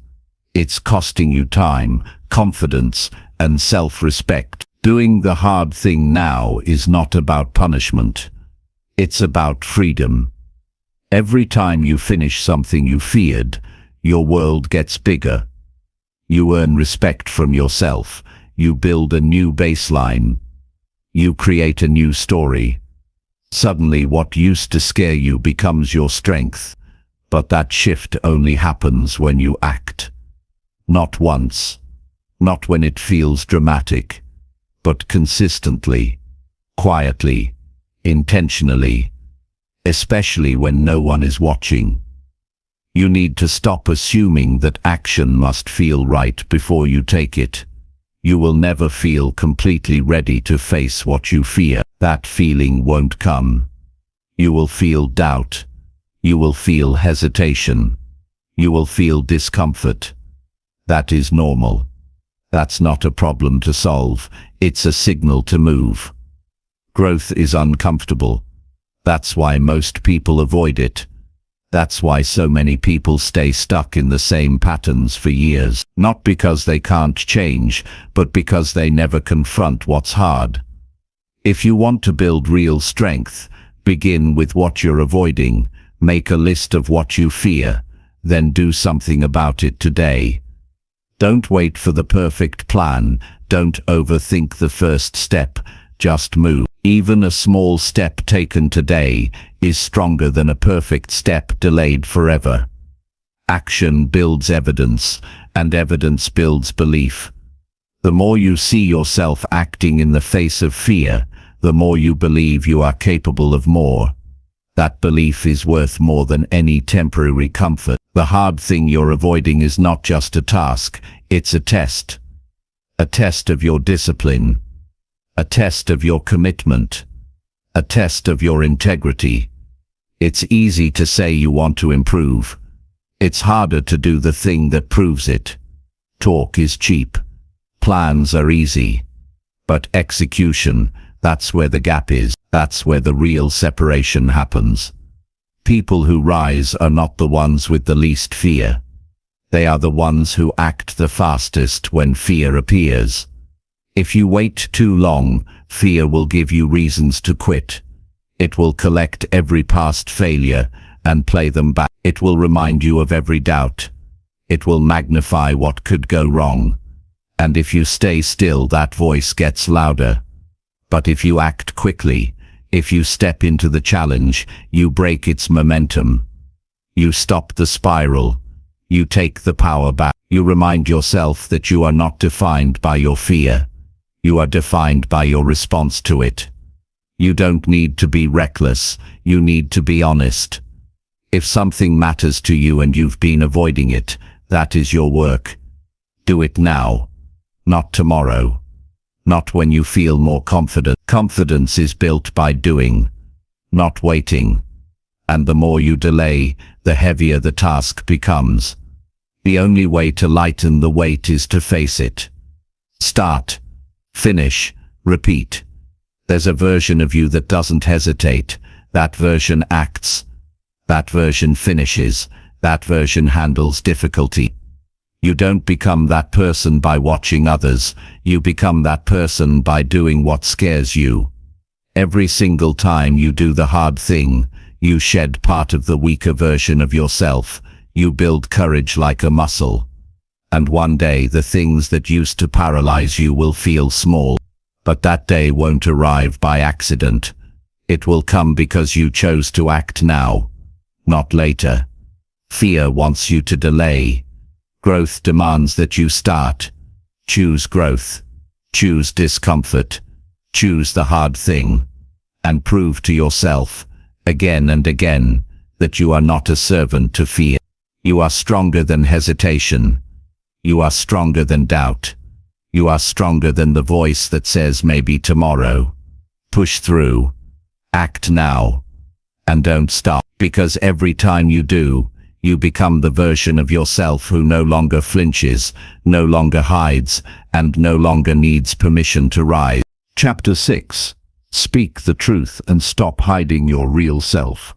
It's costing you time, confidence, and self-respect. Doing the hard thing now is not about punishment. It's about freedom. Every time you finish something you feared, your world gets bigger. You earn respect from yourself. You build a new baseline. You create a new story. Suddenly what used to scare you becomes your strength. But that shift only happens when you act. Not once. Not when it feels dramatic. But consistently. Quietly. Intentionally. Especially when no one is watching. You need to stop assuming that action must feel right before you take it. You will never feel completely ready to face what you fear. That feeling won't come. You will feel doubt. You will feel hesitation. You will feel discomfort. That is normal. That's not a problem to solve. It's a signal to move. Growth is uncomfortable. That's why most people avoid it. That's why so many people stay stuck in the same patterns for years. Not because they can't change, but because they never confront what's hard. If you want to build real strength, begin with what you're avoiding. Make a list of what you fear, then do something about it today. Don't wait for the perfect plan. Don't overthink the first step. Just move. Even a small step taken today is stronger than a perfect step delayed forever. Action builds evidence, and evidence builds belief. The more you see yourself acting in the face of fear, the more you believe you are capable of more. That belief is worth more than any temporary comfort. The hard thing you're avoiding is not just a task, it's a test. A test of your discipline. A test of your commitment. A test of your integrity. It's easy to say you want to improve. It's harder to do the thing that proves it. Talk is cheap. Plans are easy. But execution, that's where the gap is. That's where the real separation happens. People who rise are not the ones with the least fear. They are the ones who act the fastest when fear appears. If you wait too long, fear will give you reasons to quit. It will collect every past failure and play them back. It will remind you of every doubt. It will magnify what could go wrong. And if you stay still, that voice gets louder. But if you act quickly, if you step into the challenge, you break its momentum. You stop the spiral. You take the power back. You remind yourself that you are not defined by your fear. You are defined by your response to it. You don't need to be reckless, you need to be honest. If something matters to you and you've been avoiding it, that is your work. Do it now, not tomorrow. Not when you feel more confident. Confidence is built by doing, not waiting. And the more you delay, the heavier the task becomes. The only way to lighten the weight is to face it. Start. Finish, repeat. There's a version of you that doesn't hesitate. That version acts. That version finishes. That version handles difficulty. You don't become that person by watching others. You become that person by doing what scares you. Every single time you do the hard thing, you shed part of the weaker version of yourself. You build courage like a muscle. And one day the things that used to paralyze you will feel small. But that day won't arrive by accident. It will come because you chose to act now, not later. Fear wants you to delay. Growth demands that you start. Choose growth. Choose discomfort. Choose the hard thing. And prove to yourself, again and again, that you are not a servant to fear. You are stronger than hesitation. You are stronger than doubt. You are stronger than the voice that says maybe tomorrow. Push through. Act now. And don't stop, because every time you do, you become the version of yourself who no longer flinches, no longer hides, and no longer needs permission to rise. Chapter 6. Speak the truth and stop hiding your real self.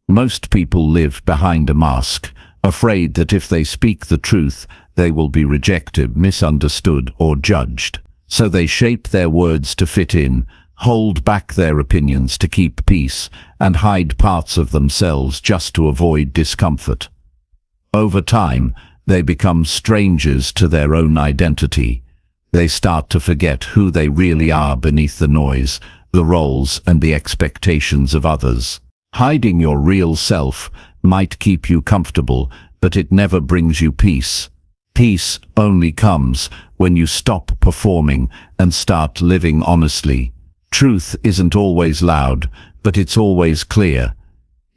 Most people live behind a mask, afraid that if they speak the truth, they will be rejected, misunderstood, or judged. So they shape their words to fit in, hold back their opinions to keep peace, and hide parts of themselves just to avoid discomfort. Over time, they become strangers to their own identity. They start to forget who they really are beneath the noise, the roles, and the expectations of others. Hiding your real self might keep you comfortable, but it never brings you peace. Peace only comes when you stop performing and start living honestly. Truth isn't always loud, but it's always clear.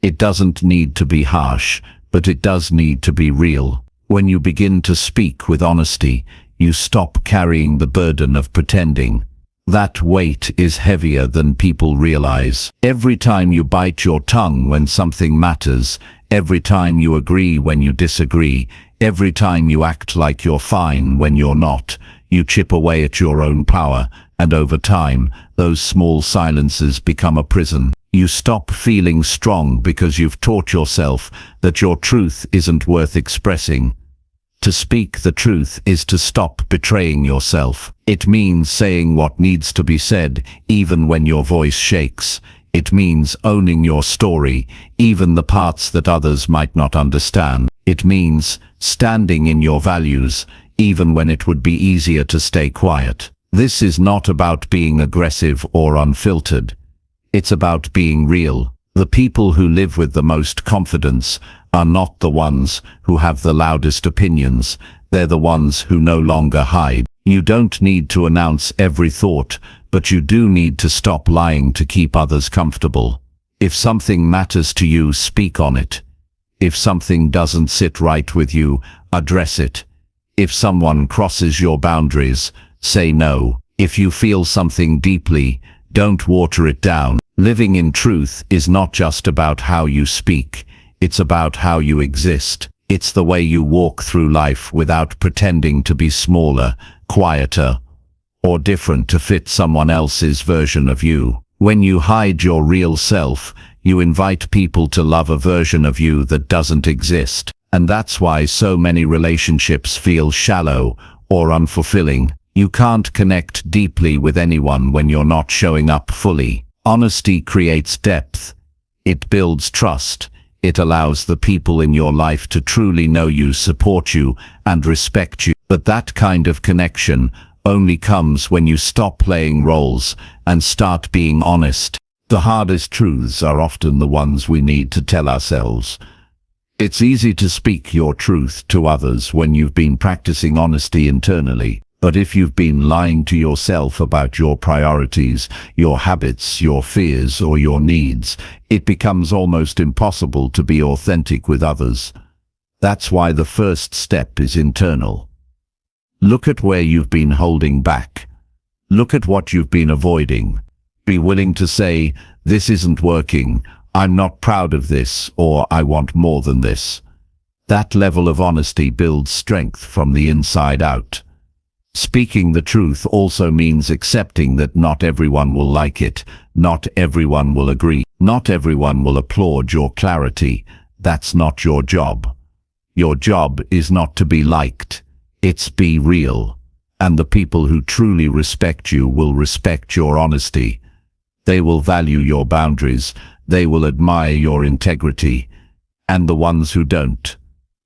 It doesn't need to be harsh, but it does need to be real. When you begin to speak with honesty, you stop carrying the burden of pretending. That weight is heavier than people realize. Every time you bite your tongue when something matters, every time you agree when you disagree, every time you act like you're fine when you're not, you chip away at your own power, and over time, those small silences become a prison. You stop feeling strong because you've taught yourself that your truth isn't worth expressing. To speak the truth is to stop betraying yourself. It means saying what needs to be said, even when your voice shakes. It means owning your story, even the parts that others might not understand. It means standing in your values, even when it would be easier to stay quiet. This is not about being aggressive or unfiltered. It's about being real. The people who live with the most confidence are not the ones who have the loudest opinions. They're the ones who no longer hide. You don't need to announce every thought, but you do need to stop lying to keep others comfortable. If something matters to you, speak on it. If something doesn't sit right with you, address it. If someone crosses your boundaries, say no. If you feel something deeply, don't water it down. Living in truth is not just about how you speak. It's about how you exist. It's the way you walk through life without pretending to be smaller, quieter, or different to fit someone else's version of you. When you hide your real self, you invite people to love a version of you that doesn't exist. And that's why so many relationships feel shallow or unfulfilling. You can't connect deeply with anyone when you're not showing up fully. Honesty creates depth. It builds trust. It allows the people in your life to truly know you, support you, and respect you. But that kind of connection only comes when you stop playing roles and start being honest. The hardest truths are often the ones we need to tell ourselves. It's easy to speak your truth to others when you've been practicing honesty internally. But if you've been lying to yourself about your priorities, your habits, your fears, or your needs, it becomes almost impossible to be authentic with others. That's why the first step is internal. Look at where you've been holding back. Look at what you've been avoiding. Be willing to say, "This isn't working, I'm not proud of this," or "I want more than this." That level of honesty builds strength from the inside out. Speaking the truth also means accepting that not everyone will like it, not everyone will agree, not everyone will applaud your clarity. That's not your job. Your job is not to be liked, it's be real. And the people who truly respect you will respect your honesty. They will value your boundaries, they will admire your integrity. And the ones who don't,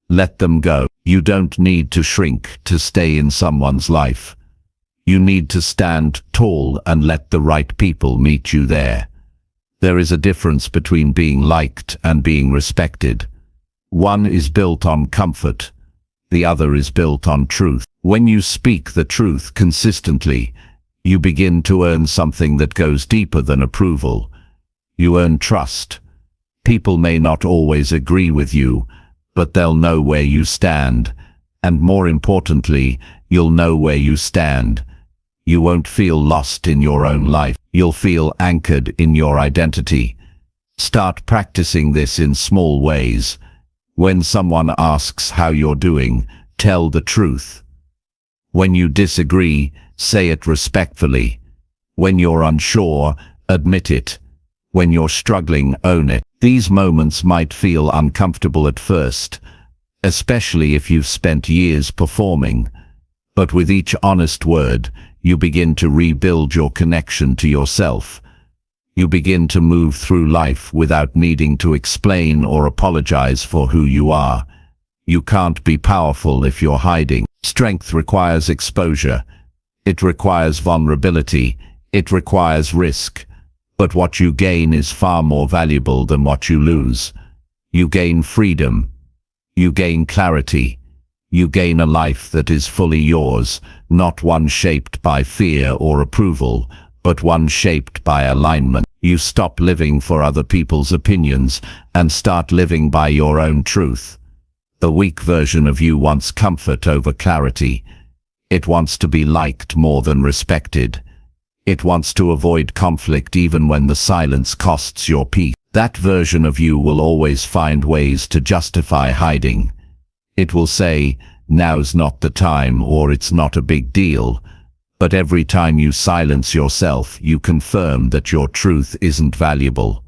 let them go. You don't need to shrink to stay in someone's life. You need to stand tall and let the right people meet you there. There is a difference between being liked and being respected. One is built on comfort, the other is built on truth. When you speak the truth consistently, you begin to earn something that goes deeper than approval. You earn trust. People may not always agree with you, but they'll know where you stand. And more importantly, you'll know where you stand. You won't feel lost in your own life. You'll feel anchored in your identity. Start practicing this in small ways. When someone asks how you're doing, tell the truth. When you disagree, say it respectfully. When you're unsure, admit it. When you're struggling, own it. These moments might feel uncomfortable at first, especially if you've spent years performing. But with each honest word, you begin to rebuild your connection to yourself. You begin to move through life without needing to explain or apologize for who you are. You can't be powerful if you're hiding. Strength requires exposure. It requires vulnerability. It requires risk. But what you gain is far more valuable than what you lose. You gain freedom. You gain clarity. You gain a life that is fully yours, not one shaped by fear or approval, but one shaped by alignment. You stop living for other people's opinions and start living by your own truth. The weak version of you wants comfort over clarity. It wants to be liked more than respected. It wants to avoid conflict even when the silence costs your peace. That version of you will always find ways to justify hiding. It will say, "Now's not the time," or "It's not a big deal." But every time you silence yourself, you confirm that your truth isn't valuable.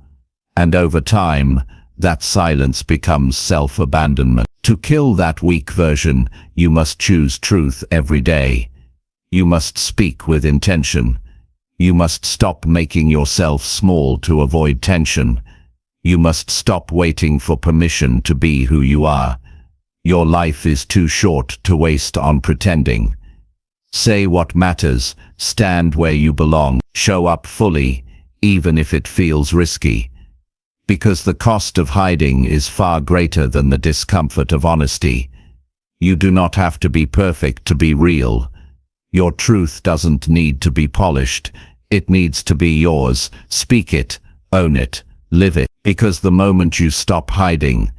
And over time, that silence becomes self-abandonment. To kill that weak version, you must choose truth every day. You must speak with intention. You must stop making yourself small to avoid tension. You must stop waiting for permission to be who you are. Your life is too short to waste on pretending. Say what matters, stand where you belong, show up fully, even if it feels risky. Because the cost of hiding is far greater than the discomfort of honesty. You do not have to be perfect to be real. Your truth doesn't need to be polished. It needs to be yours. Speak it, own it, live it. Because the moment you stop hiding,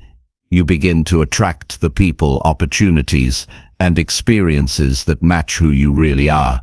you begin to attract the people, opportunities, and experiences that match who you really are.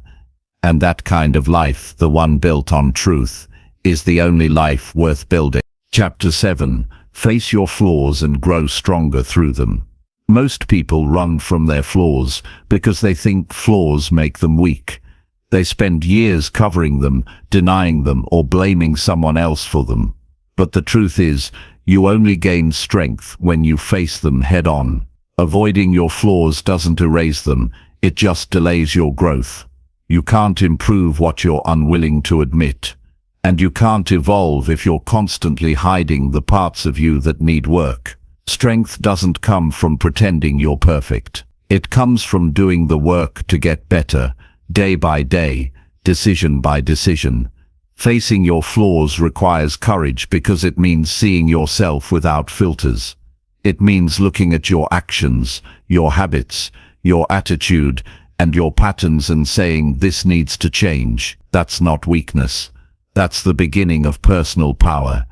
And that kind of life, the one built on truth, is the only life worth building. Chapter 7. Face your flaws and grow stronger through them. Most people run from their flaws because they think flaws make them weak. They spend years covering them, denying them, or blaming someone else for them. But the truth is, you only gain strength when you face them head-on. Avoiding your flaws doesn't erase them, it just delays your growth. You can't improve what you're unwilling to admit. And you can't evolve if you're constantly hiding the parts of you that need work. Strength doesn't come from pretending you're perfect. It comes from doing the work to get better, day by day, decision by decision. Facing your flaws requires courage because it means seeing yourself without filters. It means looking at your actions, your habits, your attitude, and your patterns and saying, "This needs to change." That's not weakness. That's the beginning of personal power.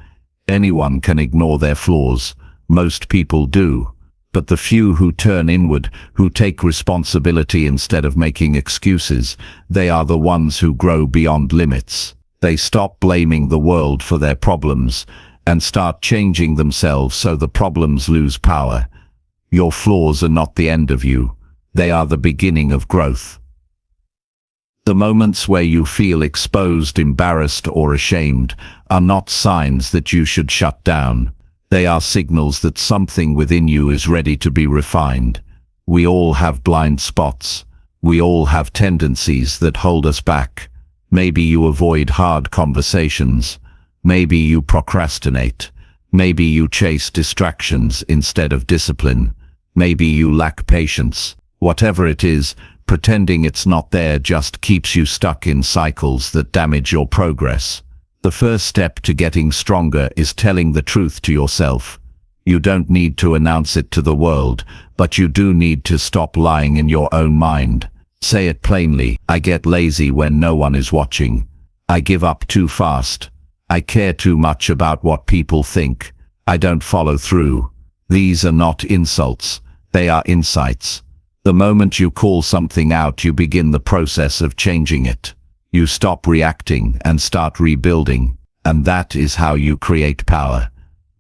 Anyone can ignore their flaws. Most people do. But the few who turn inward, who take responsibility instead of making excuses, they are the ones who grow beyond limits. They stop blaming the world for their problems and start changing themselves so the problems lose power. Your flaws are not the end of you. They are the beginning of growth. The moments where you feel exposed, embarrassed, or ashamed are not signs that you should shut down. They are signals that something within you is ready to be refined. We all have blind spots. We all have tendencies that hold us back. Maybe you avoid hard conversations. Maybe you procrastinate. Maybe you chase distractions instead of discipline. Maybe you lack patience. Whatever it is, pretending it's not there just keeps you stuck in cycles that damage your progress. The first step to getting stronger is telling the truth to yourself. You don't need to announce it to the world, but you do need to stop lying in your own mind. Say it plainly. I get lazy when no one is watching. I give up too fast. I care too much about what people think. I don't follow through. These are not insults. They are insights. The moment you call something out, you begin the process of changing it. You stop reacting and start rebuilding. And that is how you create power.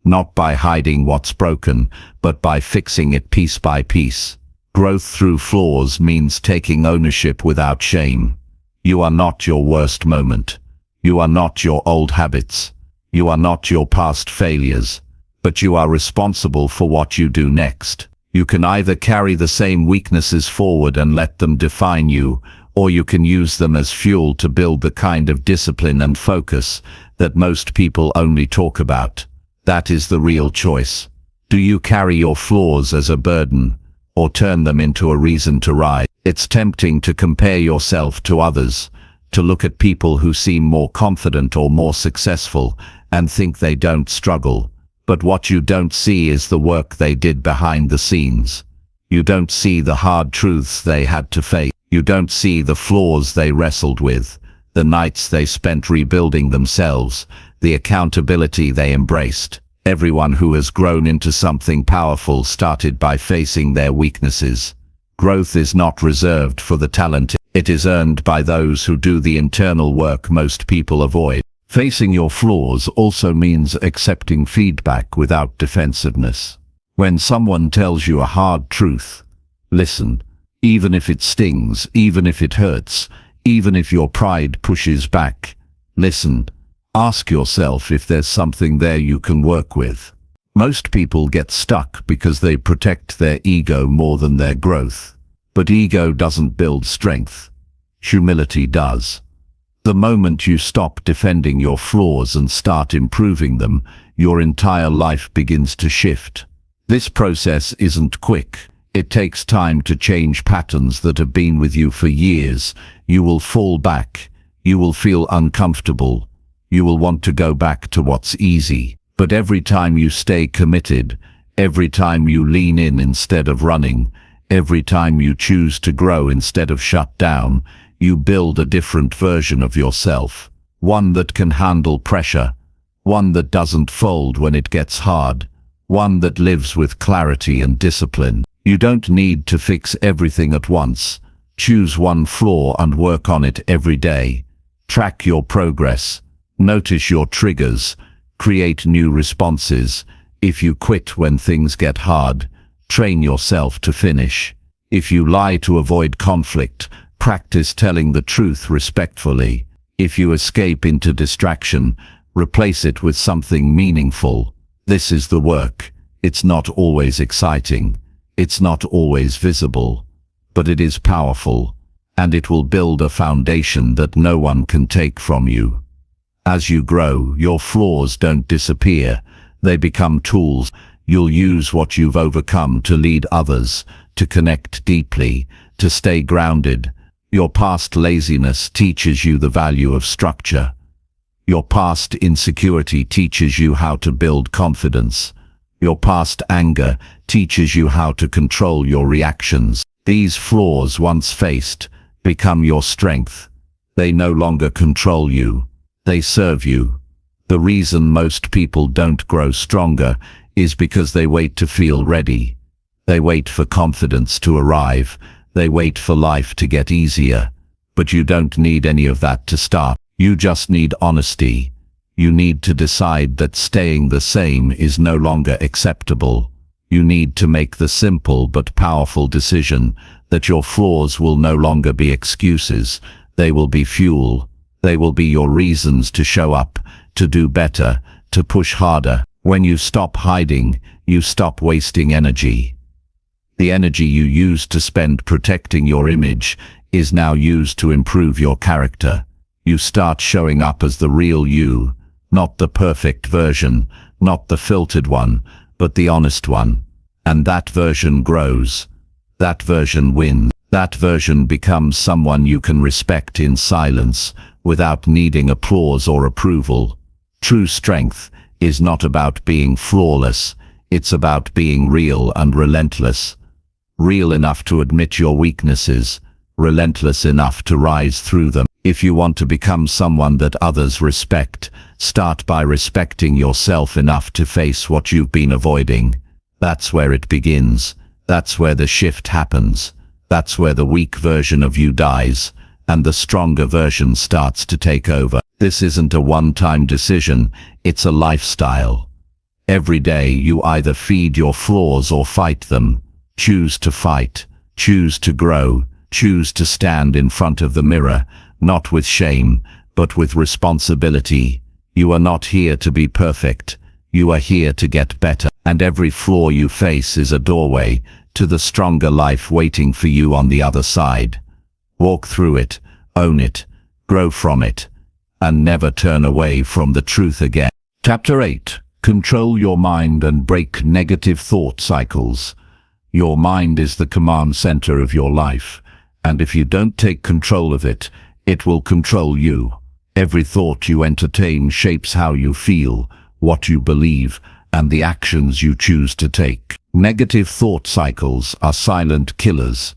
Not by hiding what's broken, but by fixing it piece by piece. Growth through flaws means taking ownership without shame. You are not your worst moment. You are not your old habits. You are not your past failures. But you are responsible for what you do next. You can either carry the same weaknesses forward and let them define you, or you can use them as fuel to build the kind of discipline and focus that most people only talk about. That is the real choice. Do you carry your flaws as a burden, or turn them into a reason to rise? It's tempting to compare yourself to others, to look at people who seem more confident or more successful and think they don't struggle. But what you don't see is the work they did behind the scenes. You don't see the hard truths they had to face. You don't see the flaws they wrestled with, the nights they spent rebuilding themselves, the accountability they embraced. Everyone who has grown into something powerful started by facing their weaknesses. Growth is not reserved for the talented. It is earned by those who do the internal work most people avoid. Facing your flaws also means accepting feedback without defensiveness. When someone tells you a hard truth, listen. Even if it stings, even if it hurts, even if your pride pushes back, listen. Ask yourself if there's something there you can work with. Most people get stuck because they protect their ego more than their growth. But ego doesn't build strength. Humility does. The moment you stop defending your flaws and start improving them, your entire life begins to shift. This process isn't quick. It takes time to change patterns that have been with you for years. You will fall back. You will feel uncomfortable. You will want to go back to what's easy. But every time you stay committed, every time you lean in instead of running, every time you choose to grow instead of shut down, you build a different version of yourself. One that can handle pressure. One that doesn't fold when it gets hard. One that lives with clarity and discipline. You don't need to fix everything at once. Choose one flaw and work on it every day. Track your progress. Notice your triggers. Create new responses. If you quit when things get hard, train yourself to finish. If you lie to avoid conflict, practice telling the truth respectfully. If you escape into distraction, replace it with something meaningful. This is the work. It's not always exciting. It's not always visible. But it is powerful, and it will build a foundation that no one can take from you. As you grow, your flaws don't disappear. They become tools. You'll use what you've overcome to lead others, to connect deeply, to stay grounded. Your past laziness teaches you the value of structure. Your past insecurity teaches you how to build confidence. Your past anger teaches you how to control your reactions. These flaws, once faced, become your strength. They no longer control you. They serve you. The reason most people don't grow stronger is because they wait to feel ready. They wait for confidence to arrive. They wait for life to get easier. But you don't need any of that to start. You just need honesty. You need to decide that staying the same is no longer acceptable. You need to make the simple but powerful decision that your flaws will no longer be excuses. They will be fuel. They will be your reasons to show up, to do better, to push harder. When you stop hiding, you stop wasting energy. The energy you used to spend protecting your image is now used to improve your character. You start showing up as the real you, not the perfect version, not the filtered one, but the honest one. And that version grows. That version wins. That version becomes someone you can respect in silence, without needing applause or approval. True strength is not about being flawless. It's about being real and relentless. Real enough to admit your weaknesses, relentless enough to rise through them. If you want to become someone that others respect, start by respecting yourself enough to face what you've been avoiding. That's where it begins. That's where the shift happens. That's where the weak version of you dies, and the stronger version starts to take over. This isn't a one-time decision, it's a lifestyle. Every day you either feed your flaws or fight them. Choose to fight, choose to grow, choose to stand in front of the mirror, not with shame, but with responsibility. You are not here to be perfect. You are here to get better. And every flaw you face is a doorway to the stronger life waiting for you on the other side. Walk through it, own it, grow from it, and never turn away from the truth again. Chapter 8. Control your mind and break negative thought cycles. Your mind is the command center of your life, and if you don't take control of it, it will control you. Every thought you entertain shapes how you feel, what you believe, and the actions you choose to take. Negative thought cycles are silent killers.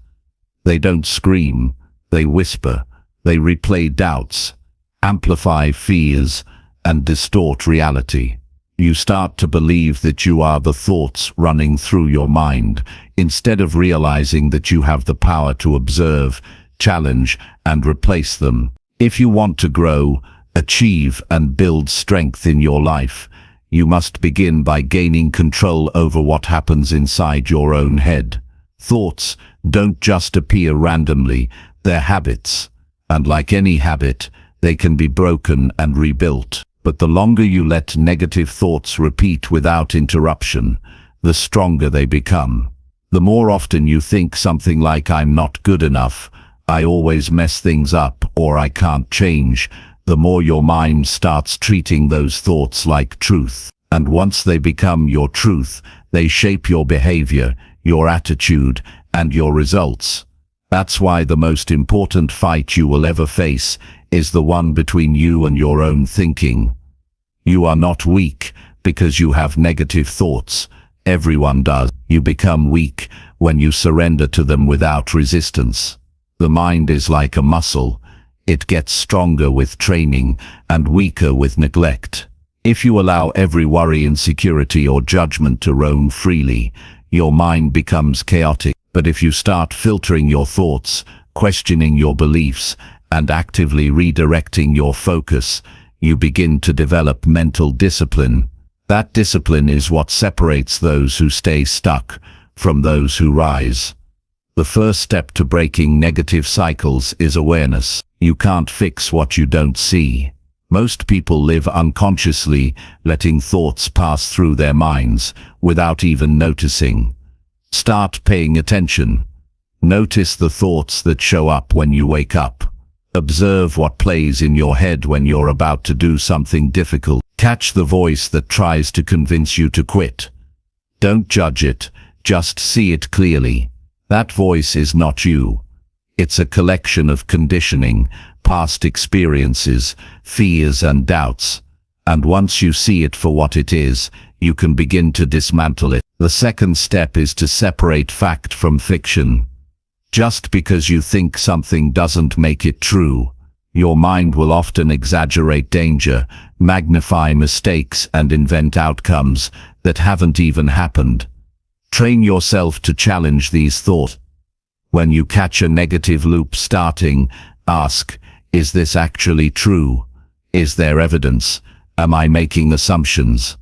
They don't scream, they whisper, they replay doubts, amplify fears, and distort reality. You start to believe that you are the thoughts running through your mind, instead of realizing that you have the power to observe, challenge, and replace them. If you want to grow, achieve, and build strength in your life, you must begin by gaining control over what happens inside your own head. Thoughts don't just appear randomly, they're habits. And like any habit, they can be broken and rebuilt. But the longer you let negative thoughts repeat without interruption, the stronger they become. The more often you think something like "I'm not good enough," "I always mess things up," or "I can't change," the more your mind starts treating those thoughts like truth. And once they become your truth, they shape your behavior, your attitude, and your results. That's why the most important fight you will ever face is the one between you and your own thinking. You are not weak because you have negative thoughts. Everyone does. You become weak when you surrender to them without resistance. The mind is like a muscle. It gets stronger with training and weaker with neglect. If you allow every worry, insecurity, or judgment to roam freely, your mind becomes chaotic. But if you start filtering your thoughts, questioning your beliefs, and actively redirecting your focus, you begin to develop mental discipline. That discipline is what separates those who stay stuck from those who rise. The first step to breaking negative cycles is awareness. You can't fix what you don't see. Most people live unconsciously, letting thoughts pass through their minds without even noticing. Start paying attention. Notice the thoughts that show up when you wake up. Observe what plays in your head when you're about to do something difficult. Catch the voice that tries to convince you to quit. Don't judge it, just see it clearly. That voice is not you. It's a collection of conditioning, past experiences, fears, and doubts. And once you see it for what it is, you can begin to dismantle it. The second step is to separate fact from fiction. Just because you think something doesn't make it true. Your mind will often exaggerate danger, magnify mistakes, and invent outcomes that haven't even happened. Train yourself to challenge these thoughts. When you catch a negative loop starting, ask, is this actually true? Is there evidence? Am I making assumptions?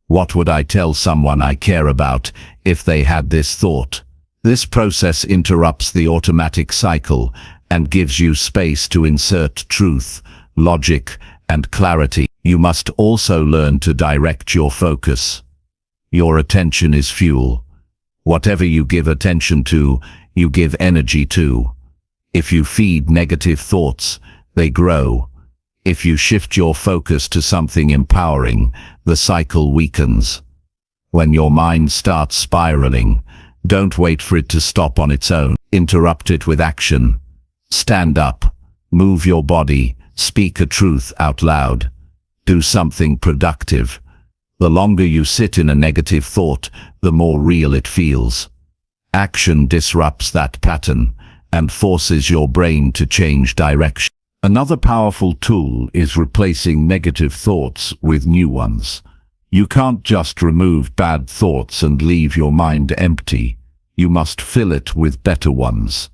What would I tell someone I care about if they had this thought? This process interrupts the automatic cycle and gives you space to insert truth, logic, and clarity. You must also learn to direct your focus. Your attention is fuel. Whatever you give attention to, you give energy to. If you feed negative thoughts, they grow. If you shift your focus to something empowering, the cycle weakens. When your mind starts spiraling, don't wait for it to stop on its own. Interrupt it with action. Stand up, move your body, speak a truth out loud. Do something productive. The longer you sit in a negative thought, the more real it feels. Action disrupts that pattern and forces your brain to change direction. Another powerful tool is replacing negative thoughts with new ones. You can't just remove bad thoughts and leave your mind empty. You must fill it with better ones.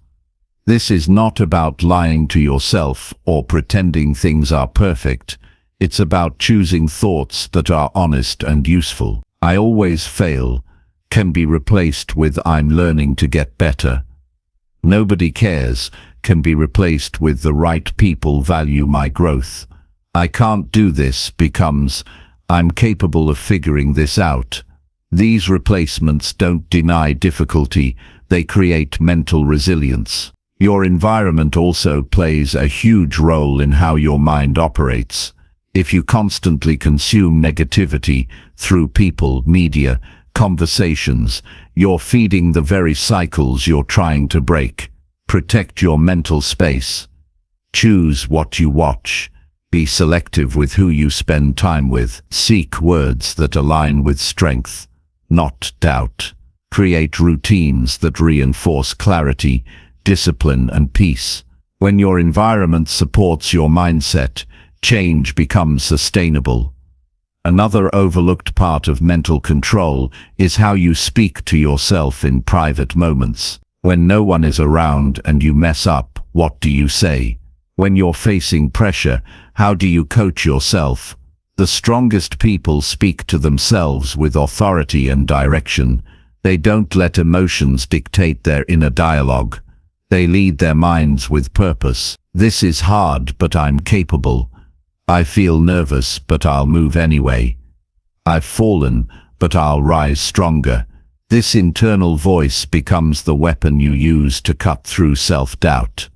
This is not about lying to yourself or pretending things are perfect. It's about choosing thoughts that are honest and useful. "I always fail" can be replaced with "I'm learning to get better." "Nobody cares" can be replaced with "the right people value my growth." "I can't do this" becomes "I'm capable of figuring this out." These replacements don't deny difficulty, they create mental resilience. Your environment also plays a huge role in how your mind operates. If you constantly consume negativity through people, media, conversations, you're feeding the very cycles you're trying to break. Protect your mental space. Choose what you watch. Be selective with who you spend time with. Seek words that align with strength, not doubt. Create routines that reinforce clarity, discipline, and peace. When your environment supports your mindset, change becomes sustainable. Another overlooked part of mental control is how you speak to yourself in private moments. When no one is around and you mess up, what do you say? When you're facing pressure, how do you coach yourself? The strongest people speak to themselves with authority and direction. They don't let emotions dictate their inner dialogue. They lead their minds with purpose. "This is hard, but I'm capable. I feel nervous, but I'll move anyway. I've fallen, but I'll rise stronger." This internal voice becomes the weapon you use to cut through self-doubt.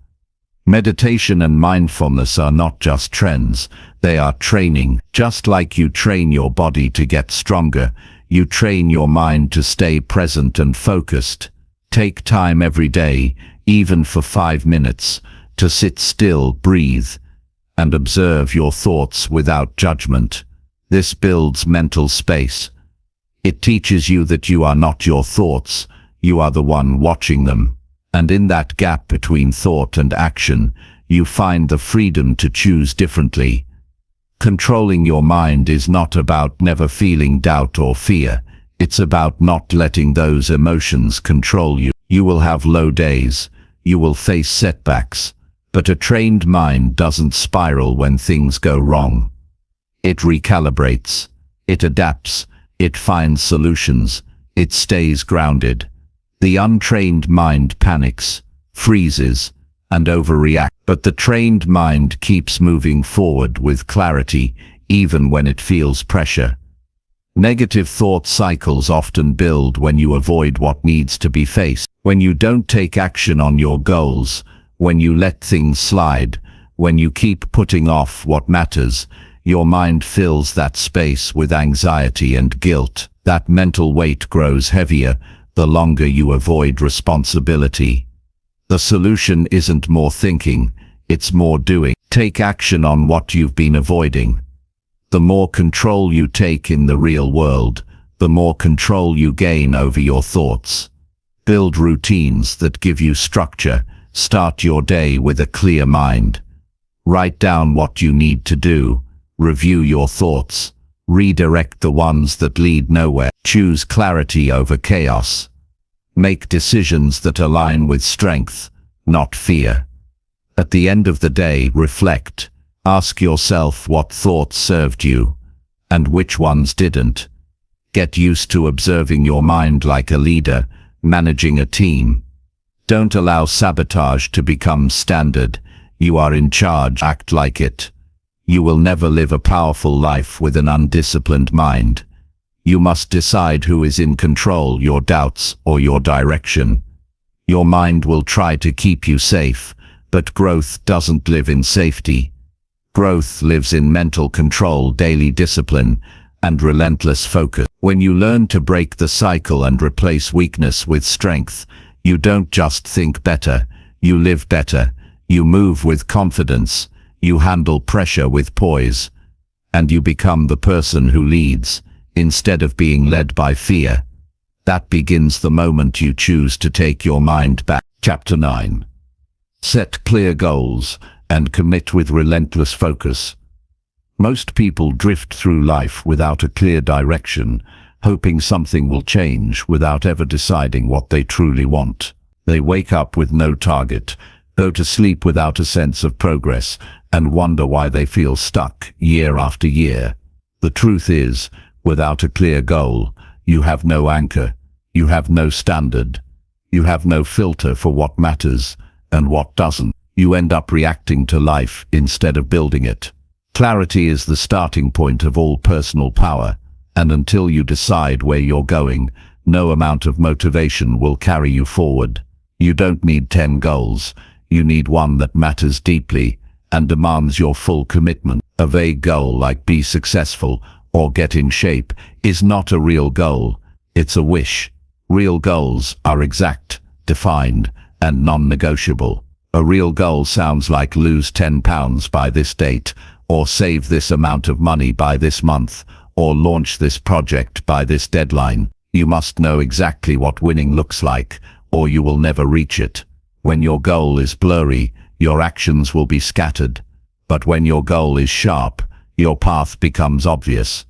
Meditation and mindfulness are not just trends, they are training. Just like you train your body to get stronger, you train your mind to stay present and focused. Take time every day, even for 5 minutes, to sit still, breathe, and observe your thoughts without judgment. This builds mental space. It teaches you that you are not your thoughts, you are the one watching them. And in that gap between thought and action, you find the freedom to choose differently. Controlling your mind is not about never feeling doubt or fear. It's about not letting those emotions control you. You will have low days, you will face setbacks, but a trained mind doesn't spiral when things go wrong. It recalibrates, it adapts, it finds solutions, it stays grounded. The untrained mind panics, freezes, and overreacts, but the trained mind keeps moving forward with clarity, even when it feels pressure. Negative thought cycles often build when you avoid what needs to be faced, when you don't take action on your goals, when you let things slide, when you keep putting off what matters. Your mind fills that space with anxiety and guilt. That mental weight grows heavier the longer you avoid responsibility. The solution isn't more thinking, it's more doing. Take action on what you've been avoiding. The more control you take in the real world, the more control you gain over your thoughts. Build routines that give you structure. Start your day with a clear mind. Write down what you need to do. Review your thoughts. Redirect the ones that lead nowhere. Choose clarity over chaos. Make decisions that align with strength, not fear. At the end of the day, reflect. Ask yourself what thoughts served you, and which ones didn't. Get used to observing your mind like a leader, managing a team. Don't allow sabotage to become standard. You are in charge. Act like it. You will never live a powerful life with an undisciplined mind. You must decide who is in control, your doubts or your direction. Your mind will try to keep you safe, but growth doesn't live in safety. Growth lives in mental control, daily discipline, and relentless focus. When you learn to break the cycle and replace weakness with strength, you don't just think better, you live better. You move with confidence, you handle pressure with poise, and you become the person who leads, instead of being led by fear. That begins the moment you choose to take your mind back. Chapter 9. Set clear goals and commit with relentless focus. Most people drift through life without a clear direction, hoping something will change without ever deciding what they truly want. They wake up with no target, go to sleep without a sense of progress, and wonder why they feel stuck year after year. The truth is, without a clear goal, you have no anchor, you have no standard, you have no filter for what matters and what doesn't. You end up reacting to life instead of building it. Clarity is the starting point of all personal power, and until you decide where you're going, no amount of motivation will carry you forward. You don't need 10 goals, you need one that matters deeply and demands your full commitment. A vague goal like be successful or get in shape is not a real goal, it's a wish. Real goals are exact, defined, and non-negotiable. A real goal sounds like lose 10 pounds by this date, or save this amount of money by this month, or launch this project by this deadline. You must know exactly what winning looks like, or you will never reach it. When your goal is blurry, your actions will be scattered. But when your goal is sharp, your path becomes obvious.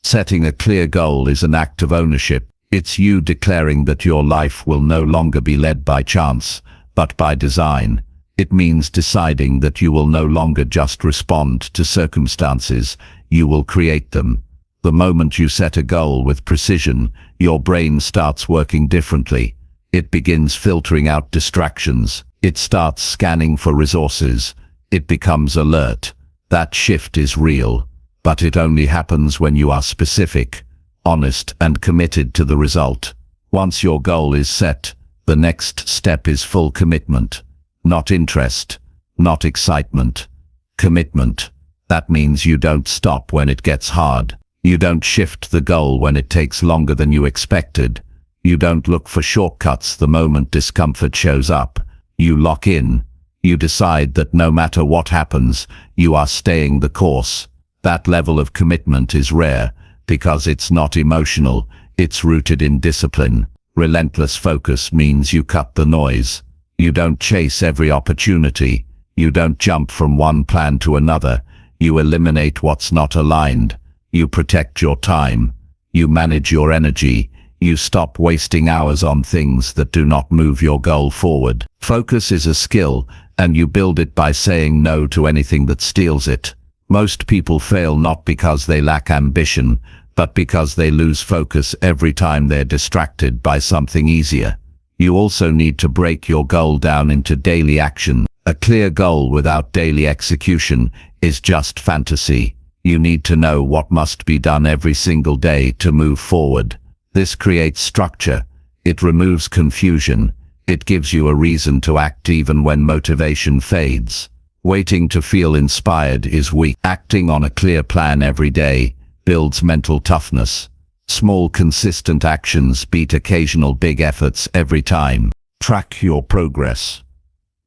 Setting a clear goal is an act of ownership. It's you declaring that your life will no longer be led by chance, but by design. It means deciding that you will no longer just respond to circumstances, you will create them. The moment you set a goal with precision, your brain starts working differently. It begins filtering out distractions. It starts scanning for resources. It becomes alert. That shift is real, but it only happens when you are specific, honest, and committed to the result. Once your goal is set, the next step is full commitment. Not interest, not excitement. Commitment. That means you don't stop when it gets hard. You don't shift the goal when it takes longer than you expected. You don't look for shortcuts the moment discomfort shows up. You lock in. You decide that no matter what happens, you are staying the course. That level of commitment is rare, because it's not emotional, it's rooted in discipline. Relentless focus means you cut the noise. You don't chase every opportunity. You don't jump from one plan to another. You eliminate what's not aligned. You protect your time. You manage your energy. You stop wasting hours on things that do not move your goal forward. Focus is a skill, and you build it by saying no to anything that steals it. Most people fail not because they lack ambition, but because they lose focus every time they're distracted by something easier. You also need to break your goal down into daily action. A clear goal without daily execution is just fantasy. You need to know what must be done every single day to move forward. This creates structure. It removes confusion. It gives you a reason to act even when motivation fades. Waiting to feel inspired is weak. Acting on a clear plan every day builds mental toughness. Small, consistent actions beat occasional big efforts every time. Track your progress.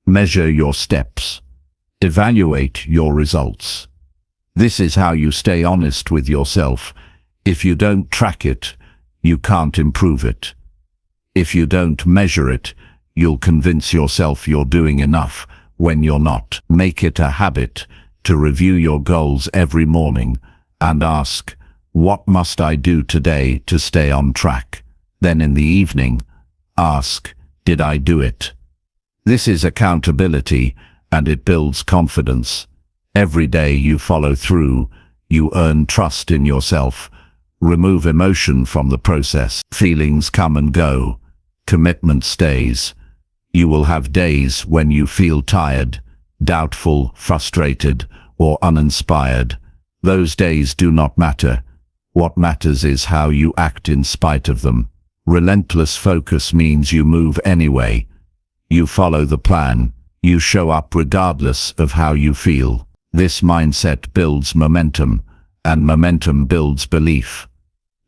Measure your steps. Evaluate your results. This is how you stay honest with yourself. If you don't track it, you can't improve it. If you don't measure it, you'll convince yourself you're doing enough when you're not. Make it a habit to review your goals every morning and ask, what must I do today to stay on track? Then in the evening, ask, did I do it? This is accountability, and it builds confidence. Every day you follow through, you earn trust in yourself. Remove emotion from the process. Feelings come and go. Commitment stays. You will have days when you feel tired, doubtful, frustrated, or uninspired. Those days do not matter. What matters is how you act in spite of them. Relentless focus means you move anyway. You follow the plan. You show up regardless of how you feel. This mindset builds momentum, and momentum builds belief.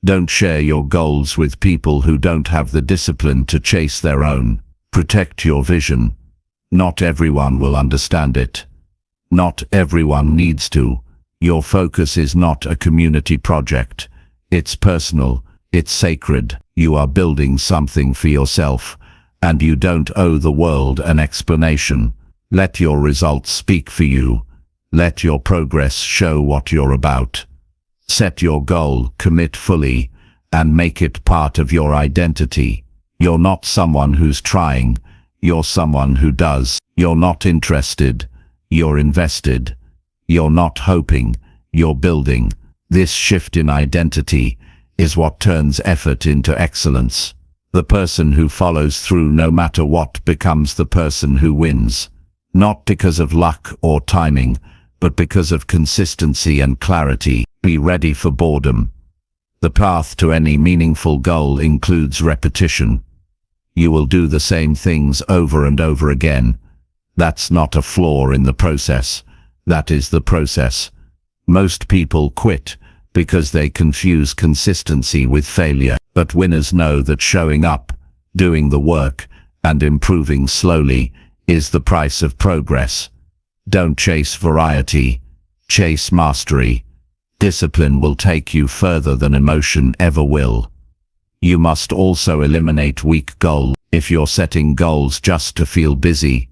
Don't share your goals with people who don't have the discipline to chase their own. Protect your vision. Not everyone will understand it. Not everyone needs to. Your focus is not a community project. It's personal. It's sacred. You are building something for yourself, and you don't owe the world an explanation. Let your results speak for you. Let your progress show what you're about. Set your goal, commit fully, and make it part of your identity. You're not someone who's trying, you're someone who does. You're not interested, you're invested. You're not hoping, you're building. This shift in identity is what turns effort into excellence. The person who follows through no matter what becomes the person who wins. Not because of luck or timing, but because of consistency and clarity. Be ready for boredom. The path to any meaningful goal includes repetition. You will do the same things over and over again. That's not a flaw in the process. That is the process. Most people quit because they confuse consistency with failure. But winners know that showing up, doing the work, and improving slowly is the price of progress. Don't chase variety, chase mastery. Discipline will take you further than emotion ever will. You must also eliminate weak goals. If you're setting goals just to feel busy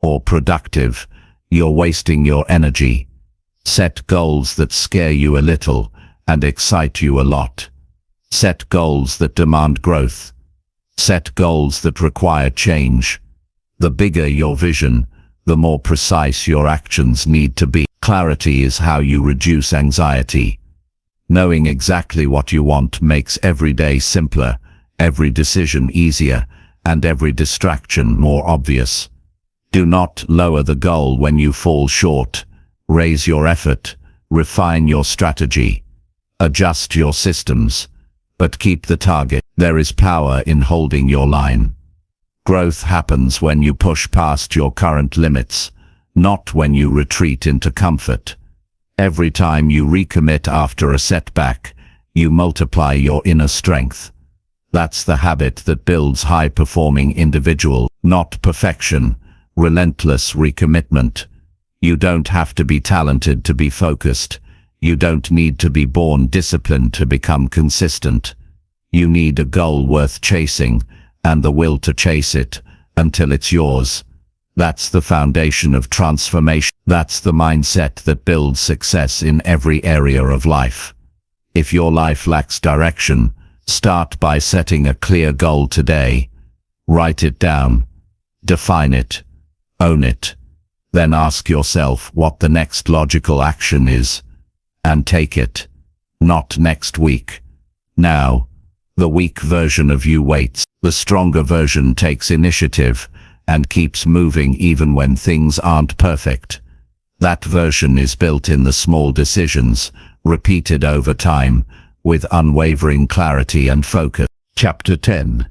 or productive, you're wasting your energy. Set goals that scare you a little and excite you a lot. Set goals that demand growth. Set goals that require change. The bigger your vision, the more precise your actions need to be. Clarity is how you reduce anxiety. Knowing exactly what you want makes every day simpler, every decision easier, and every distraction more obvious. Do not lower the goal when you fall short. Raise your effort, refine your strategy, adjust your systems, but keep the target. There is power in holding your line. Growth happens when you push past your current limits, not when you retreat into comfort. Every time you recommit after a setback, you multiply your inner strength. That's the habit that builds high-performing individuals, not perfection, relentless recommitment. You don't have to be talented to be focused. You don't need to be born disciplined to become consistent. You need a goal worth chasing, and the will to chase it, until it's yours. That's the foundation of transformation. That's the mindset that builds success in every area of life. If your life lacks direction, start by setting a clear goal today. Write it down. Define it. Own it. Then ask yourself what the next logical action is, and take it. Not next week. Now. The weak version of you waits. The stronger version takes initiative and keeps moving even when things aren't perfect. That version is built in the small decisions, repeated over time, with unwavering clarity and focus. Chapter 10.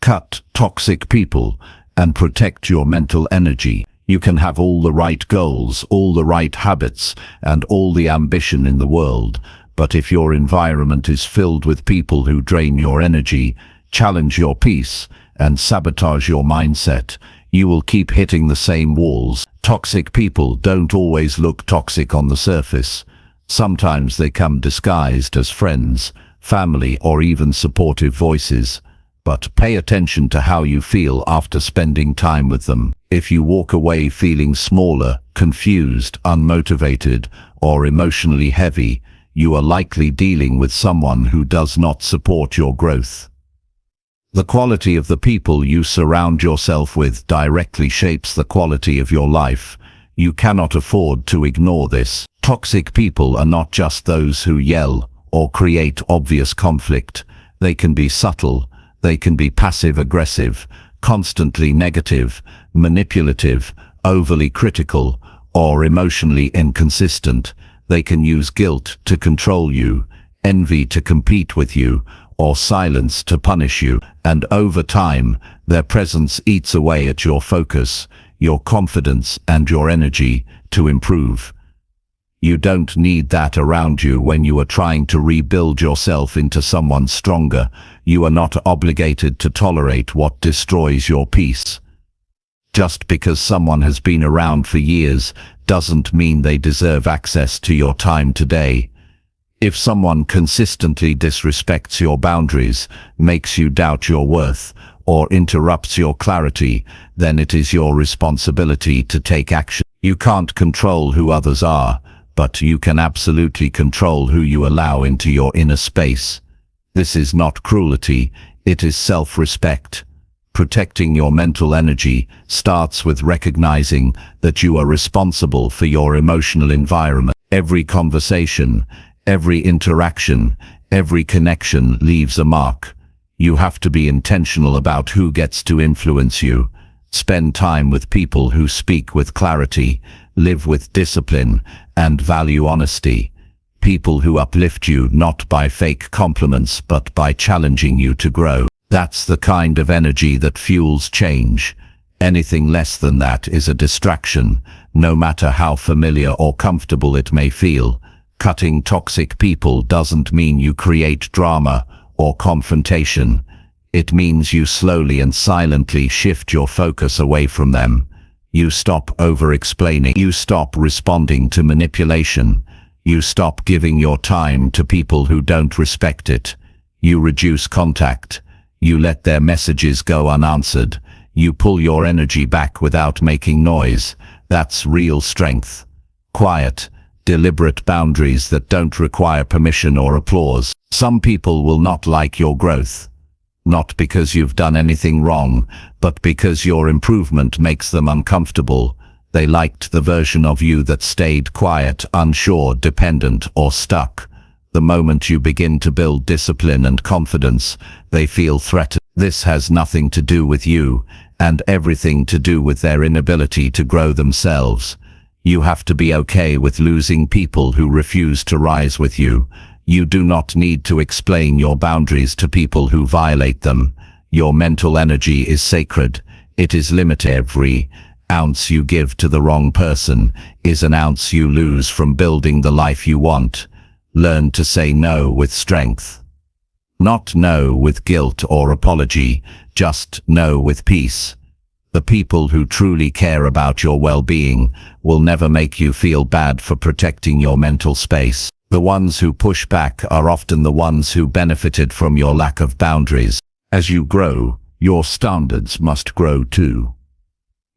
Cut toxic people and protect your mental energy. You can have all the right goals, all the right habits, and all the ambition in the world, but if your environment is filled with people who drain your energy, challenge your peace, and sabotage your mindset, you will keep hitting the same walls. Toxic people don't always look toxic on the surface. Sometimes they come disguised as friends, family, or even supportive voices. But pay attention to how you feel after spending time with them. If you walk away feeling smaller, confused, unmotivated, or emotionally heavy, you are likely dealing with someone who does not support your growth. The quality of the people you surround yourself with directly shapes the quality of your life. You cannot afford to ignore this. Toxic people are not just those who yell or create obvious conflict. They can be subtle. They can be passive-aggressive, constantly negative, manipulative, overly critical, or emotionally inconsistent. They can use guilt to control you, envy to compete with you, or silence to punish you. And over time, their presence eats away at your focus, your confidence, and your energy to improve. You don't need that around you when you are trying to rebuild yourself into someone stronger. You are not obligated to tolerate what destroys your peace. Just because someone has been around for years doesn't mean they deserve access to your time today. If someone consistently disrespects your boundaries, makes you doubt your worth, or interrupts your clarity, then it is your responsibility to take action. You can't control who others are, but you can absolutely control who you allow into your inner space. This is not cruelty, it is self-respect. Protecting your mental energy starts with recognizing that you are responsible for your emotional environment. Every conversation, every interaction, every connection leaves a mark. You have to be intentional about who gets to influence you. Spend time with people who speak with clarity, live with discipline, and value honesty. People who uplift you not by fake compliments but by challenging you to grow. That's the kind of energy that fuels change. Anything less than that is a distraction, no matter how familiar or comfortable it may feel. Cutting toxic people doesn't mean you create drama or confrontation. It means you slowly and silently shift your focus away from them. You stop over-explaining. You stop responding to manipulation. You stop giving your time to people who don't respect it. You reduce contact. You let their messages go unanswered. You pull your energy back without making noise. That's real strength. Quiet, deliberate boundaries that don't require permission or applause. Some people will not like your growth. Not because you've done anything wrong, but because your improvement makes them uncomfortable. They liked the version of you that stayed quiet, unsure, dependent, or stuck. The moment you begin to build discipline and confidence, they feel threatened. This has nothing to do with you, and everything to do with their inability to grow themselves. You have to be okay with losing people who refuse to rise with you. You do not need to explain your boundaries to people who violate them. Your mental energy is sacred. It is limited. Every ounce you give to the wrong person is an ounce you lose from building the life you want. Learn to say no with strength. Not no with guilt or apology, just no with peace. The people who truly care about your well-being will never make you feel bad for protecting your mental space. The ones who push back are often the ones who benefited from your lack of boundaries. As you grow, your standards must grow too.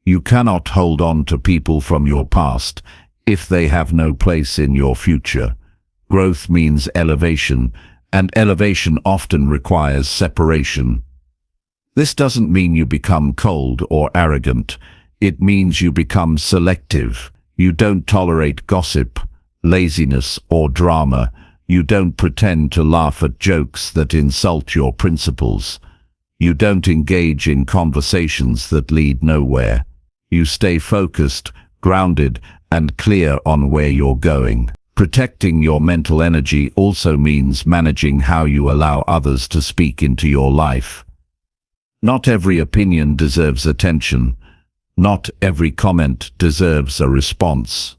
You cannot hold on to people from your past if they have no place in your future. Growth means elevation, and elevation often requires separation. This doesn't mean you become cold or arrogant. It means you become selective. You don't tolerate gossip, laziness, or drama. You don't pretend to laugh at jokes that insult your principles. You don't engage in conversations that lead nowhere. You stay focused, grounded, and clear on where you're going. Protecting your mental energy also means managing how you allow others to speak into your life. Not every opinion deserves attention. Not every comment deserves a response.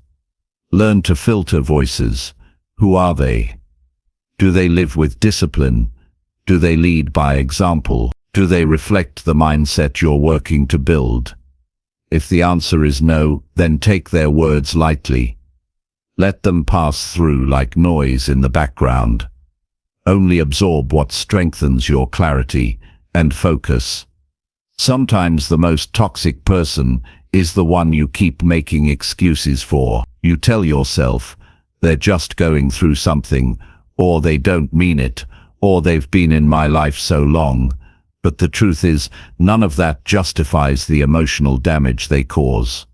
Learn to filter voices. Who are they? Do they live with discipline? Do they lead by example? Do they reflect the mindset you're working to build? If the answer is no, then take their words lightly. Let them pass through like noise in the background. Only absorb what strengthens your clarity and focus. Sometimes the most toxic person is the one you keep making excuses for. You tell yourself, they're just going through something, or they don't mean it, or they've been in my life so long. But the truth is, none of that justifies the emotional damage they cause.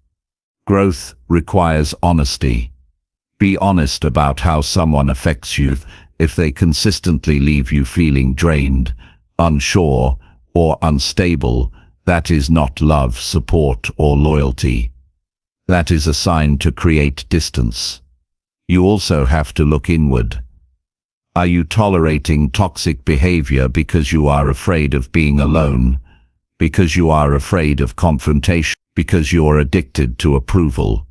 Growth requires honesty. Be honest about how someone affects you. If they consistently leave you feeling drained, unsure, or unstable, that is not love, support, or loyalty. That is a sign to create distance. You also have to look inward. Are you tolerating toxic behavior because you are afraid of being alone? Because you are afraid of confrontation? Because you are addicted to approval?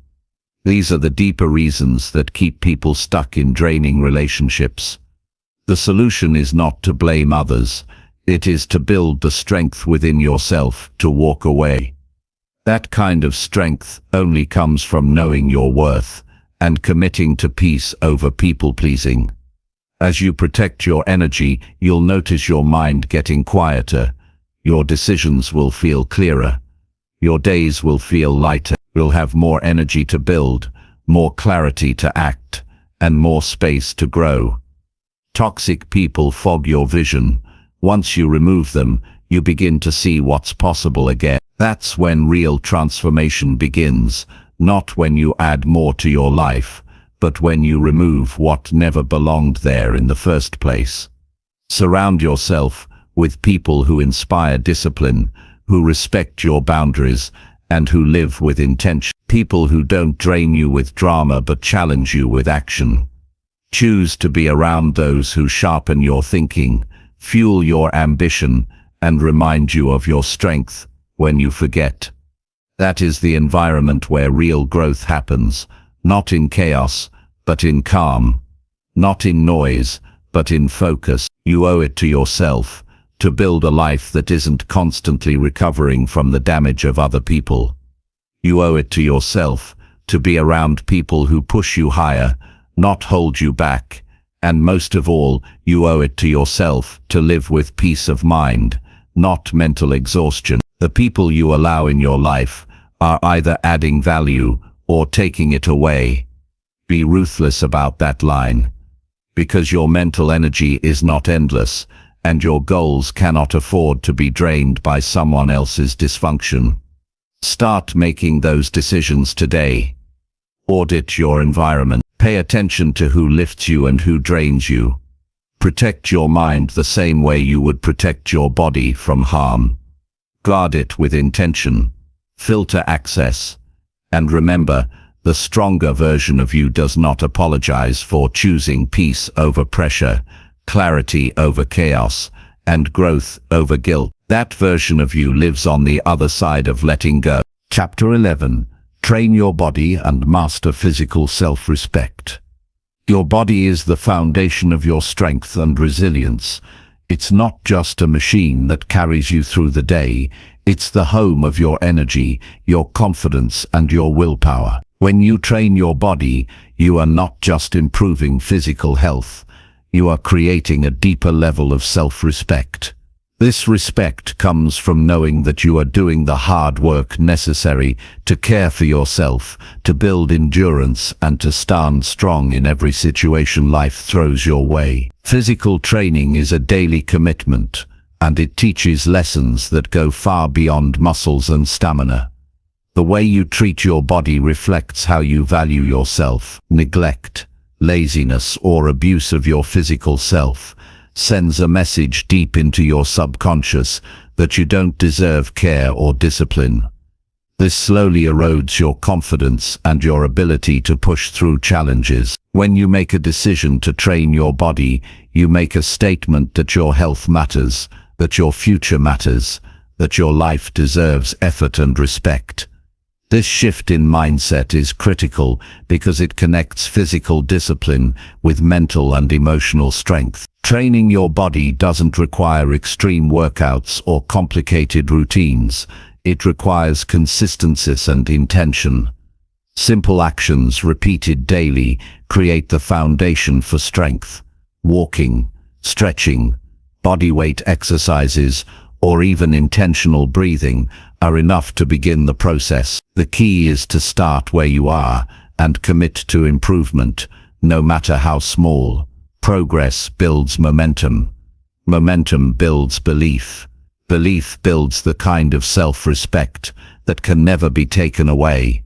These are the deeper reasons that keep people stuck in draining relationships. The solution is not to blame others. It is to build the strength within yourself to walk away. That kind of strength only comes from knowing your worth and committing to peace over people-pleasing. As you protect your energy, you'll notice your mind getting quieter. Your decisions will feel clearer. Your days will feel lighter. You'll have more energy to build, more clarity to act, and more space to grow. Toxic people fog your vision. Once you remove them, you begin to see what's possible again. That's when real transformation begins, not when you add more to your life, but when you remove what never belonged there in the first place. Surround yourself with people who inspire discipline, who respect your boundaries, and who live with intention. People who don't drain you with drama but challenge you with action. Choose to be around those who sharpen your thinking, fuel your ambition, and remind you of your strength when you forget. That is the environment where real growth happens, not in chaos, but in calm. Not in noise, but in focus. You owe it to yourself to build a life that isn't constantly recovering from the damage of other people. You owe it to yourself to be around people who push you higher, not hold you back. And most of all, you owe it to yourself to live with peace of mind, not mental exhaustion. The people you allow in your life are either adding value or taking it away. Be ruthless about that line, because your mental energy is not endless, and your goals cannot afford to be drained by someone else's dysfunction. Start making those decisions today. Audit your environment. Pay attention to who lifts you and who drains you. Protect your mind the same way you would protect your body from harm. Guard it with intention. Filter access. And remember, the stronger version of you does not apologize for choosing peace over pressure, clarity over chaos, and growth over guilt. That version of you lives on the other side of letting go. Chapter 11. Train your body and master physical self-respect. Your body is the foundation of your strength and resilience. It's not just a machine that carries you through the day. It's the home of your energy, your confidence, and your willpower. When you train your body, you are not just improving physical health. You are creating a deeper level of self-respect. This respect comes from knowing that you are doing the hard work necessary to care for yourself, to build endurance, and to stand strong in every situation life throws your way. Physical training is a daily commitment, and it teaches lessons that go far beyond muscles and stamina. The way you treat your body reflects how you value yourself. Neglect, laziness, or abuse of your physical self sends a message deep into your subconscious that you don't deserve care or discipline. This slowly erodes your confidence and your ability to push through challenges. When you make a decision to train your body, you make a statement that your health matters, that your future matters, that your life deserves effort and respect. This shift in mindset is critical because it connects physical discipline with mental and emotional strength. Training your body doesn't require extreme workouts or complicated routines. It requires consistency and intention. Simple actions repeated daily create the foundation for strength. Walking, stretching, body weight exercises, or even intentional breathing are enough to begin the process. The key is to start where you are and commit to improvement, no matter how small. Progress builds momentum. Momentum builds belief. Belief builds the kind of self-respect that can never be taken away.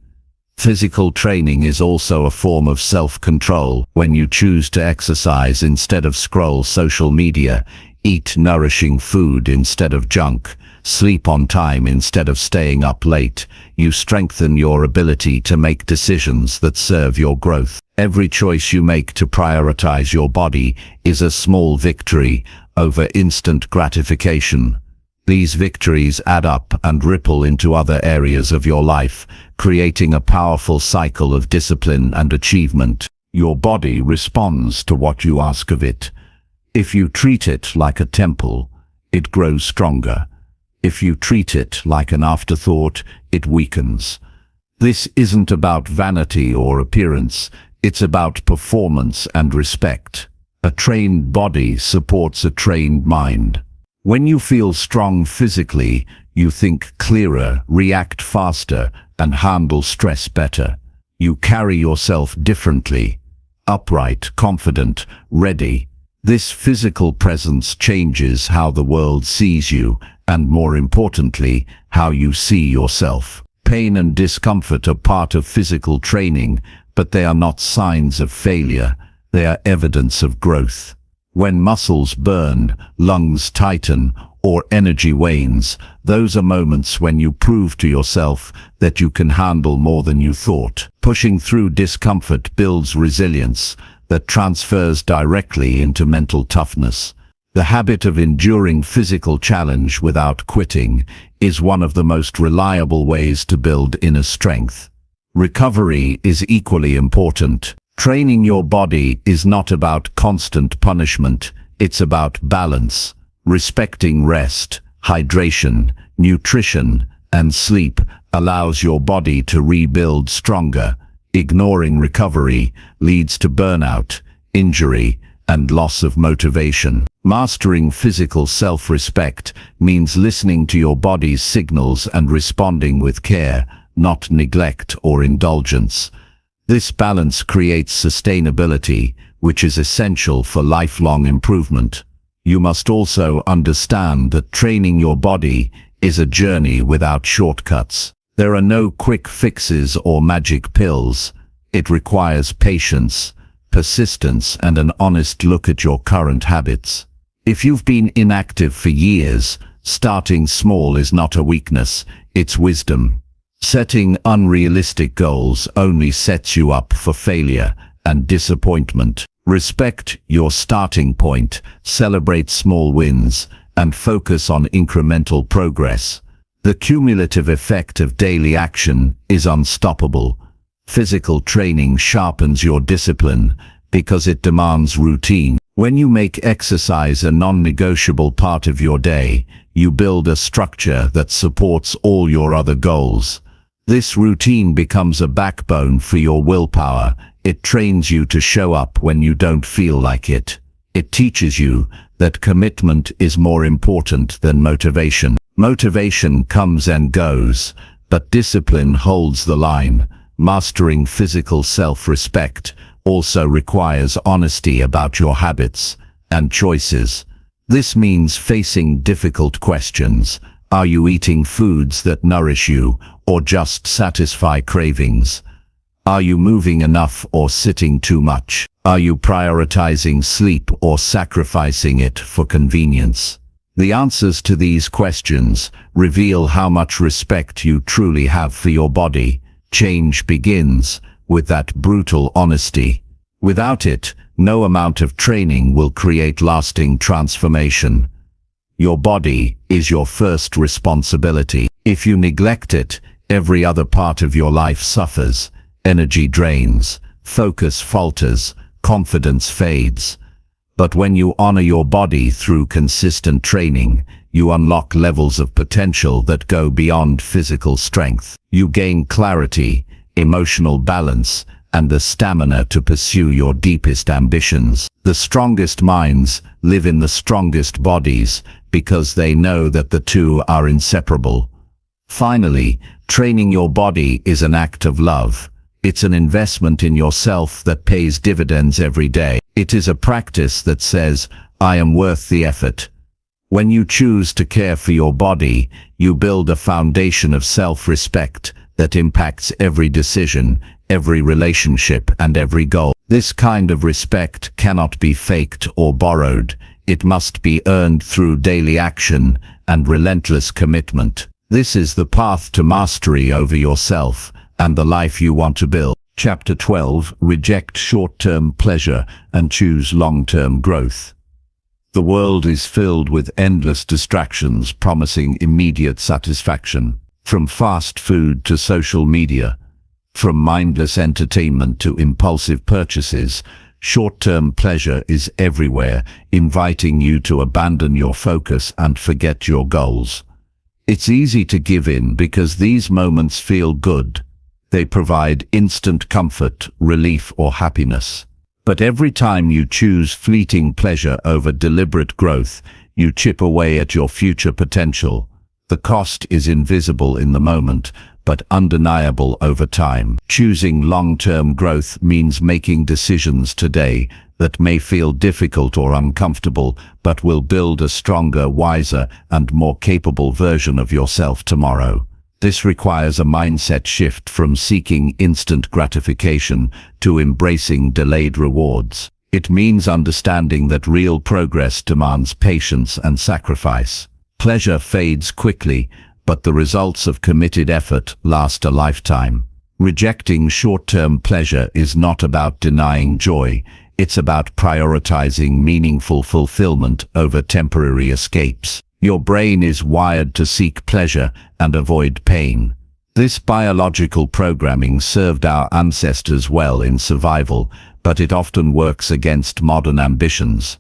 Physical training is also a form of self-control. When you choose to exercise instead of scroll social media, eat nourishing food instead of junk, sleep on time instead of staying up late, you strengthen your ability to make decisions that serve your growth. Every choice you make to prioritize your body is a small victory over instant gratification. These victories add up and ripple into other areas of your life, creating a powerful cycle of discipline and achievement. Your body responds to what you ask of it. If you treat it like a temple, it grows stronger. If you treat it like an afterthought, it weakens. This isn't about vanity or appearance, it's about performance and respect. A trained body supports a trained mind. When you feel strong physically, you think clearer, react faster, and handle stress better. You carry yourself differently, upright, confident, ready. This physical presence changes how the world sees you, and more importantly, how you see yourself. Pain and discomfort are part of physical training, but they are not signs of failure. They are evidence of growth. When muscles burn, lungs tighten, or energy wanes, those are moments when you prove to yourself that you can handle more than you thought. Pushing through discomfort builds resilience that transfers directly into mental toughness. The habit of enduring physical challenge without quitting is one of the most reliable ways to build inner strength. Recovery is equally important. Training your body is not about constant punishment, it's about balance. Respecting rest, hydration, nutrition, and sleep allows your body to rebuild stronger. Ignoring recovery leads to burnout, injury, and loss of motivation. Mastering physical self-respect means listening to your body's signals and responding with care, not neglect or indulgence. This balance creates sustainability, which is essential for lifelong improvement. You must also understand that training your body is a journey without shortcuts. There are no quick fixes or magic pills. It requires patience, persistence, and an honest look at your current habits. If you've been inactive for years, starting small is not a weakness, it's wisdom. Setting unrealistic goals only sets you up for failure and disappointment. Respect your starting point, celebrate small wins, and focus on incremental progress. The cumulative effect of daily action is unstoppable. Physical training sharpens your discipline because it demands routine. When you make exercise a non-negotiable part of your day, you build a structure that supports all your other goals. This routine becomes a backbone for your willpower. It trains you to show up when you don't feel like it. It teaches you that commitment is more important than motivation. Motivation comes and goes, but discipline holds the line. Mastering physical self-respect also requires honesty about your habits and choices. This means facing difficult questions. Are you eating foods that nourish you or just satisfy cravings? Are you moving enough or sitting too much? Are you prioritizing sleep or sacrificing it for convenience? The answers to these questions reveal how much respect you truly have for your body. Change begins with that brutal honesty. Without it, no amount of training will create lasting transformation. Your body is your first responsibility. If you neglect it, every other part of your life suffers. Energy drains, focus falters, confidence fades. But when you honor your body through consistent training, you unlock levels of potential that go beyond physical strength. You gain clarity, emotional balance, and the stamina to pursue your deepest ambitions. The strongest minds live in the strongest bodies because they know that the two are inseparable. Finally, training your body is an act of love. It's an investment in yourself that pays dividends every day. It is a practice that says, I am worth the effort. When you choose to care for your body, you build a foundation of self-respect that impacts every decision, every relationship, and every goal. This kind of respect cannot be faked or borrowed. It must be earned through daily action and relentless commitment. This is the path to mastery over yourself and the life you want to build. Chapter 12. Reject short-term pleasure and choose long-term growth. The world is filled with endless distractions promising immediate satisfaction. From fast food to social media, from mindless entertainment to impulsive purchases, short-term pleasure is everywhere, inviting you to abandon your focus and forget your goals. It's easy to give in because these moments feel good. They provide instant comfort, relief, or happiness. But every time you choose fleeting pleasure over deliberate growth, you chip away at your future potential. The cost is invisible in the moment, but undeniable over time. Choosing long-term growth means making decisions today that may feel difficult or uncomfortable, but will build a stronger, wiser, and more capable version of yourself tomorrow. This requires a mindset shift from seeking instant gratification to embracing delayed rewards. It means understanding that real progress demands patience and sacrifice. Pleasure fades quickly, but the results of committed effort last a lifetime. Rejecting short-term pleasure is not about denying joy, it's about prioritizing meaningful fulfillment over temporary escapes. Your brain is wired to seek pleasure and avoid pain. This biological programming served our ancestors well in survival, but it often works against modern ambitions.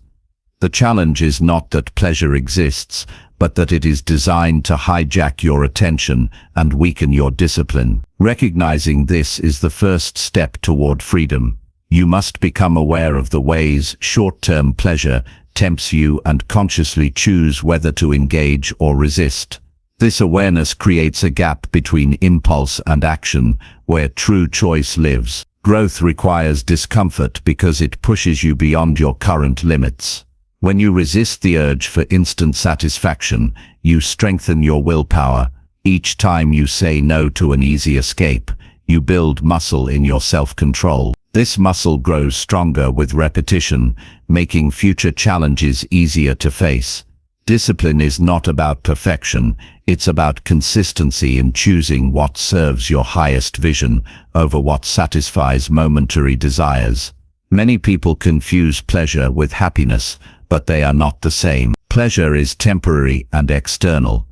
The challenge is not that pleasure exists, but that it is designed to hijack your attention and weaken your discipline. Recognizing this is the first step toward freedom. You must become aware of the ways short-term pleasure tempts you and consciously choose whether to engage or resist. This awareness creates a gap between impulse and action, where true choice lives. Growth requires discomfort because it pushes you beyond your current limits. When you resist the urge for instant satisfaction, you strengthen your willpower. Each time you say no to an easy escape, you build muscle in your self-control. This muscle grows stronger with repetition, making future challenges easier to face. Discipline is not about perfection, it's about consistency in choosing what serves your highest vision over what satisfies momentary desires. Many people confuse pleasure with happiness, but they are not the same. Pleasure is temporary and external.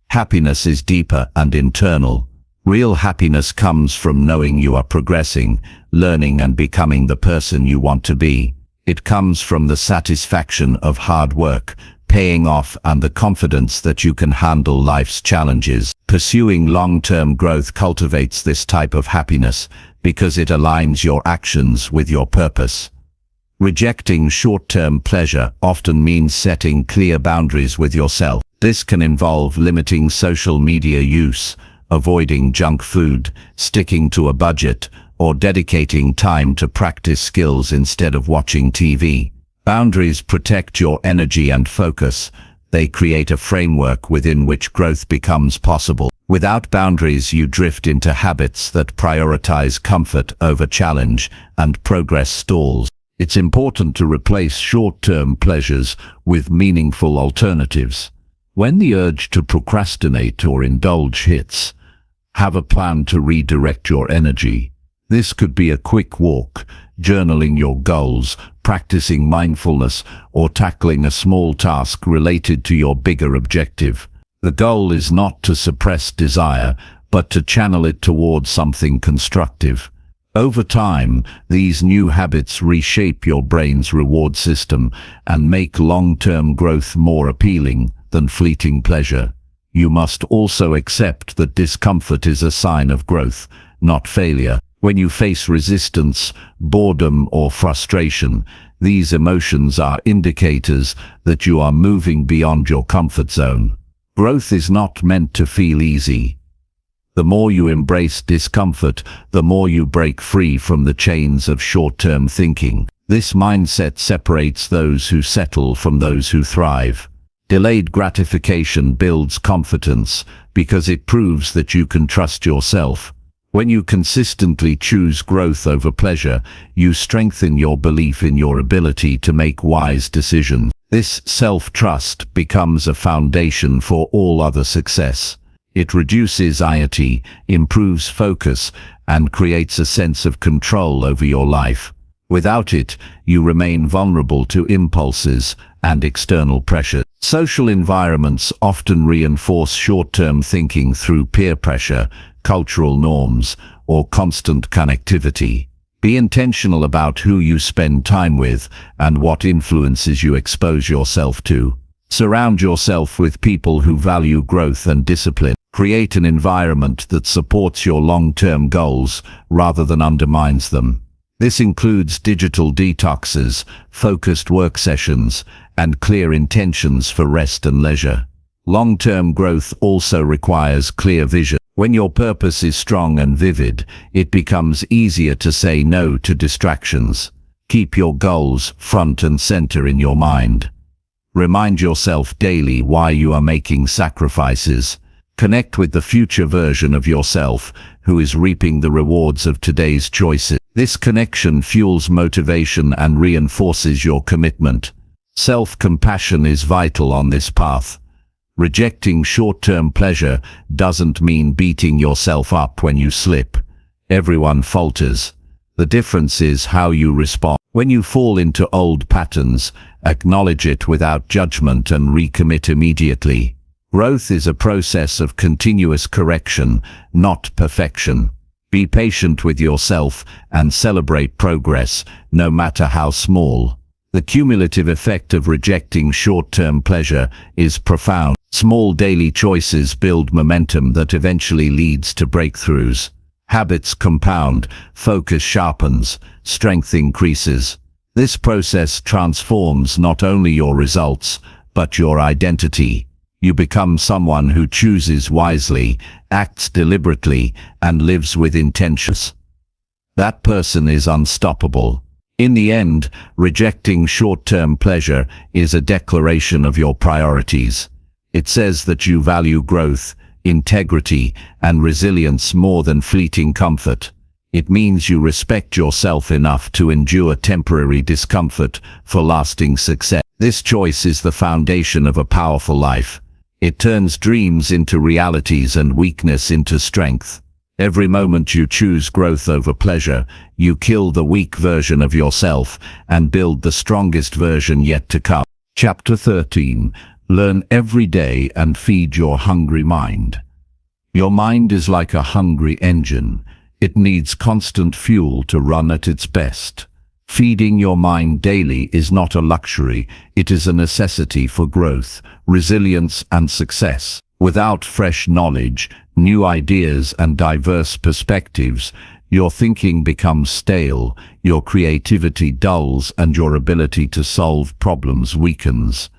Happiness is deeper and internal. Real happiness comes from knowing you are progressing, learning and becoming the person you want to be. It comes from the satisfaction of hard work, paying off, and the confidence that you can handle life's challenges. Pursuing long-term growth cultivates this type of happiness because it aligns your actions with your purpose. Rejecting short-term pleasure often means setting clear boundaries with yourself. This can involve limiting social media use, avoiding junk food, sticking to a budget, or dedicating time to practice skills instead of watching TV. Boundaries protect your energy and focus. They create a framework within which growth becomes possible. Without boundaries, you drift into habits that prioritize comfort over challenge, and progress stalls. It's important to replace short-term pleasures with meaningful alternatives. When the urge to procrastinate or indulge hits, have a plan to redirect your energy. This could be a quick walk, journaling your goals, practicing mindfulness, or tackling a small task related to your bigger objective. The goal is not to suppress desire, but to channel it towards something constructive. Over time, these new habits reshape your brain's reward system and make long-term growth more appealing than fleeting pleasure. You must also accept that discomfort is a sign of growth, not failure. When you face resistance, boredom, or frustration, these emotions are indicators that you are moving beyond your comfort zone. Growth is not meant to feel easy. The more you embrace discomfort, the more you break free from the chains of short-term thinking. This mindset separates those who settle from those who thrive. Delayed gratification builds confidence because it proves that you can trust yourself. When you consistently choose growth over pleasure, you strengthen your belief in your ability to make wise decisions. This self-trust becomes a foundation for all other success. It reduces anxiety, improves focus, and creates a sense of control over your life. Without it, you remain vulnerable to impulses and external pressure. Social environments often reinforce short-term thinking through peer pressure, cultural norms, or constant connectivity. Be intentional about who you spend time with and what influences you expose yourself to. Surround yourself with people who value growth and discipline. Create an environment that supports your long-term goals rather than undermines them. This includes digital detoxes, focused work sessions, and clear intentions for rest and leisure. Long-term growth also requires clear vision. When your purpose is strong and vivid, it becomes easier to say no to distractions. Keep your goals front and center in your mind. Remind yourself daily why you are making sacrifices. Connect with the future version of yourself who is reaping the rewards of today's choices. This connection fuels motivation and reinforces your commitment. Self-compassion is vital on this path. Rejecting short-term pleasure doesn't mean beating yourself up when you slip. Everyone falters. The difference is how you respond. When you fall into old patterns, acknowledge it without judgment and recommit immediately. Growth is a process of continuous correction, not perfection. Be patient with yourself and celebrate progress, no matter how small. The cumulative effect of rejecting short-term pleasure is profound. Small daily choices build momentum that eventually leads to breakthroughs. Habits compound, focus sharpens, strength increases. This process transforms not only your results, but your identity. You become someone who chooses wisely, acts deliberately, and lives with intentions. That person is unstoppable. In the end, rejecting short-term pleasure is a declaration of your priorities. It says that you value growth, integrity, and resilience more than fleeting comfort. It means you respect yourself enough to endure temporary discomfort for lasting success. This choice is the foundation of a powerful life. It turns dreams into realities and weakness into strength. Every moment you choose growth over pleasure, you kill the weak version of yourself and build the strongest version yet to come. Chapter 13. Learn every day and feed your hungry mind. Your mind is like a hungry engine. It needs constant fuel to run at its best. Feeding your mind daily is not a luxury, it is a necessity for growth, resilience, and success. Without fresh knowledge, new ideas, and diverse perspectives, your thinking becomes stale, your creativity dulls, and your ability to solve problems weakens.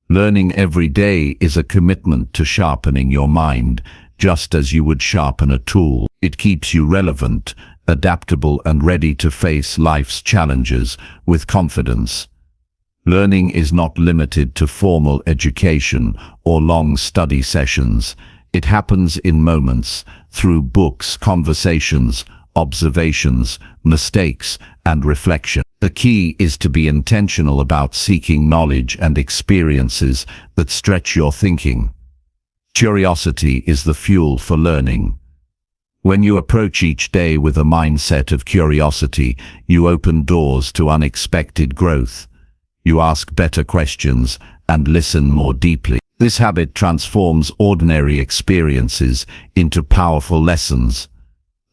Learning every day is a commitment to sharpening your mind, just as you would sharpen a tool. It keeps you relevant, adaptable, and ready to face life's challenges with confidence. Learning is not limited to formal education or long study sessions. It happens in moments, through books, conversations, observations, mistakes, and reflection. The key is to be intentional about seeking knowledge and experiences that stretch your thinking. Curiosity is the fuel for learning. When you approach each day with a mindset of curiosity, you open doors to unexpected growth. You ask better questions and listen more deeply. This habit transforms ordinary experiences into powerful lessons.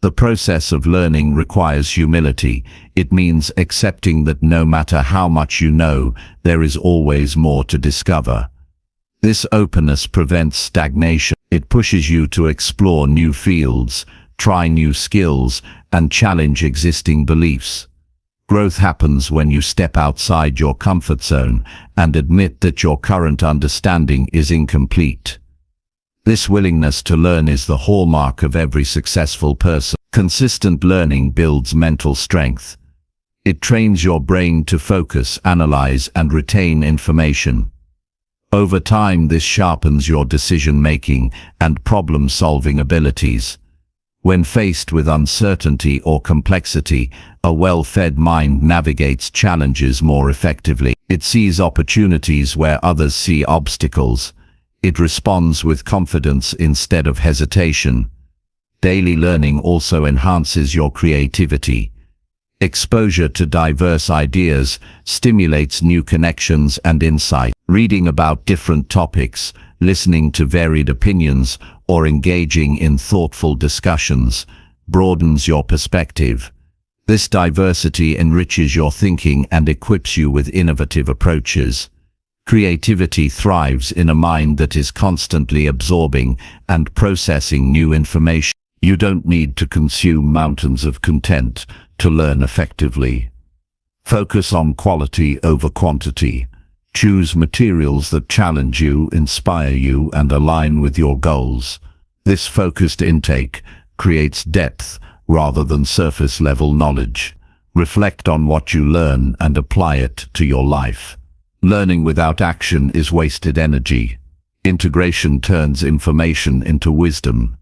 The process of learning requires humility. It means accepting that no matter how much you know, there is always more to discover. This openness prevents stagnation. It pushes you to explore new fields, try new skills, and challenge existing beliefs. Growth happens when you step outside your comfort zone and admit that your current understanding is incomplete. This willingness to learn is the hallmark of every successful person. Consistent learning builds mental strength. It trains your brain to focus, analyze, and retain information. Over time, this sharpens your decision-making and problem-solving abilities. When faced with uncertainty or complexity, a well-fed mind navigates challenges more effectively. It sees opportunities where others see obstacles. It responds with confidence instead of hesitation. Daily learning also enhances your creativity. Exposure to diverse ideas stimulates new connections and insight. Reading about different topics, listening to varied opinions, or engaging in thoughtful discussions broadens your perspective. This diversity enriches your thinking and equips you with innovative approaches. Creativity thrives in a mind that is constantly absorbing and processing new information. You don't need to consume mountains of content to learn effectively. Focus on quality over quantity. Choose materials that challenge you, inspire you, and align with your goals. This focused intake creates depth rather than surface-level knowledge. Reflect on what you learn and apply it to your life. Learning without action is wasted energy. Integration turns information into wisdom.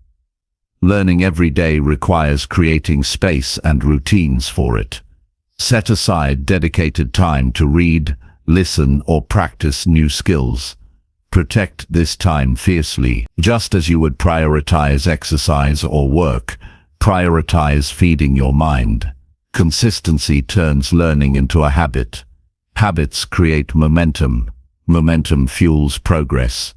Learning every day requires creating space and routines for it. Set aside dedicated time to read, listen, or practice new skills. Protect this time fiercely. Just as you would prioritize exercise or work, prioritize feeding your mind. Consistency turns learning into a habit. Habits create momentum. Momentum fuels progress.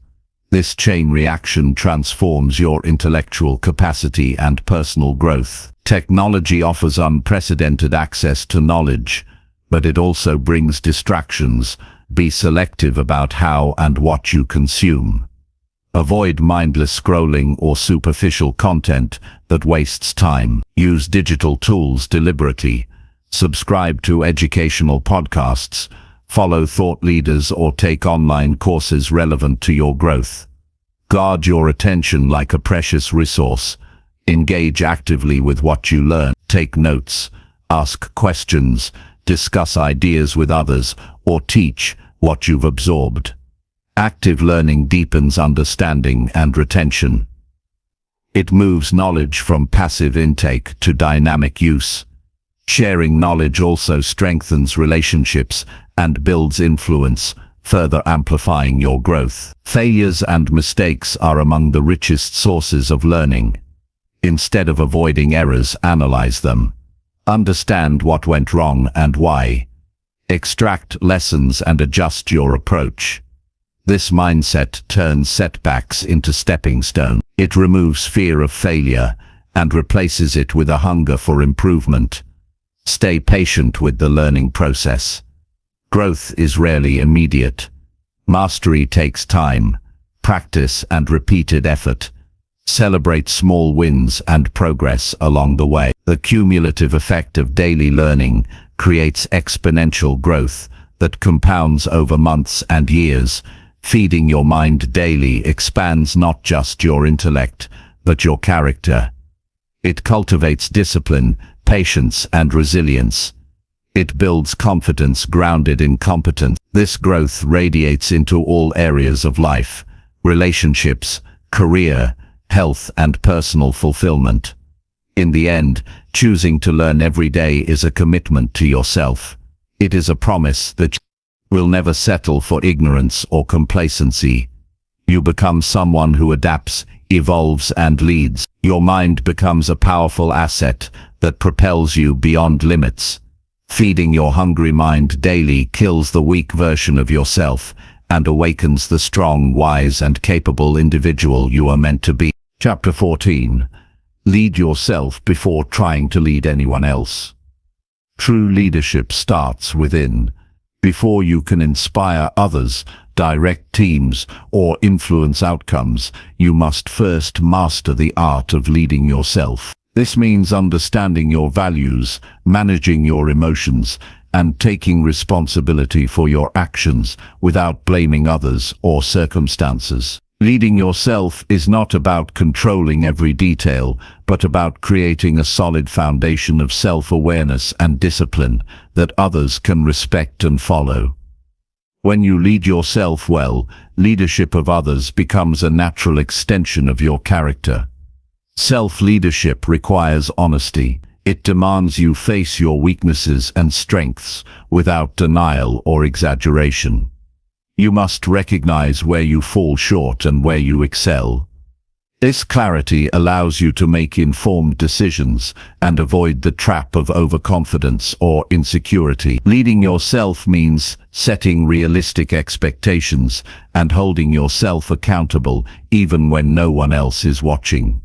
This chain reaction transforms your intellectual capacity and personal growth. Technology offers unprecedented access to knowledge, but it also brings distractions. Be selective about how and what you consume. Avoid mindless scrolling or superficial content that wastes time. Use digital tools deliberately. Subscribe to educational podcasts, follow thought leaders, or take online courses relevant to your growth. Guard your attention like a precious resource. Engage actively with what you learn. Take notes, ask questions, discuss ideas with others, or teach what you've absorbed. Active learning deepens understanding and retention. It moves knowledge from passive intake to dynamic use. Sharing knowledge also strengthens relationships and builds influence, further amplifying your growth. Failures and mistakes are among the richest sources of learning. Instead of avoiding errors, analyze them. Understand what went wrong and why. Extract lessons and adjust your approach. This mindset turns setbacks into stepping stones. It removes fear of failure and replaces it with a hunger for improvement. Stay patient with the learning process. Growth is rarely immediate. Mastery takes time, practice, and repeated effort. Celebrate small wins and progress along the way. The cumulative effect of daily learning creates exponential growth that compounds over months and years. Feeding your mind daily expands not just your intellect, but your character. It cultivates discipline, patience, and resilience. It builds confidence grounded in competence. This growth radiates into all areas of life: relationships, career, health, and personal fulfillment. In the end, choosing to learn every day is a commitment to yourself. It is a promise that you will never settle for ignorance or complacency. You become someone who adapts, evolves, and leads. Your mind becomes a powerful asset that propels you beyond limits. Feeding your hungry mind daily kills the weak version of yourself and awakens the strong, wise, and capable individual you are meant to be. Chapter 14. Lead yourself before trying to lead anyone else. True leadership starts within. Before you can inspire others, direct teams, or influence outcomes, you must first master the art of leading yourself. This means understanding your values, managing your emotions, and taking responsibility for your actions without blaming others or circumstances. Leading yourself is not about controlling every detail, but about creating a solid foundation of self-awareness and discipline that others can respect and follow. When you lead yourself well, leadership of others becomes a natural extension of your character. Self-leadership requires honesty. It demands you face your weaknesses and strengths without denial or exaggeration. You must recognize where you fall short and where you excel. This clarity allows you to make informed decisions and avoid the trap of overconfidence or insecurity. Leading yourself means setting realistic expectations and holding yourself accountable even when no one else is watching.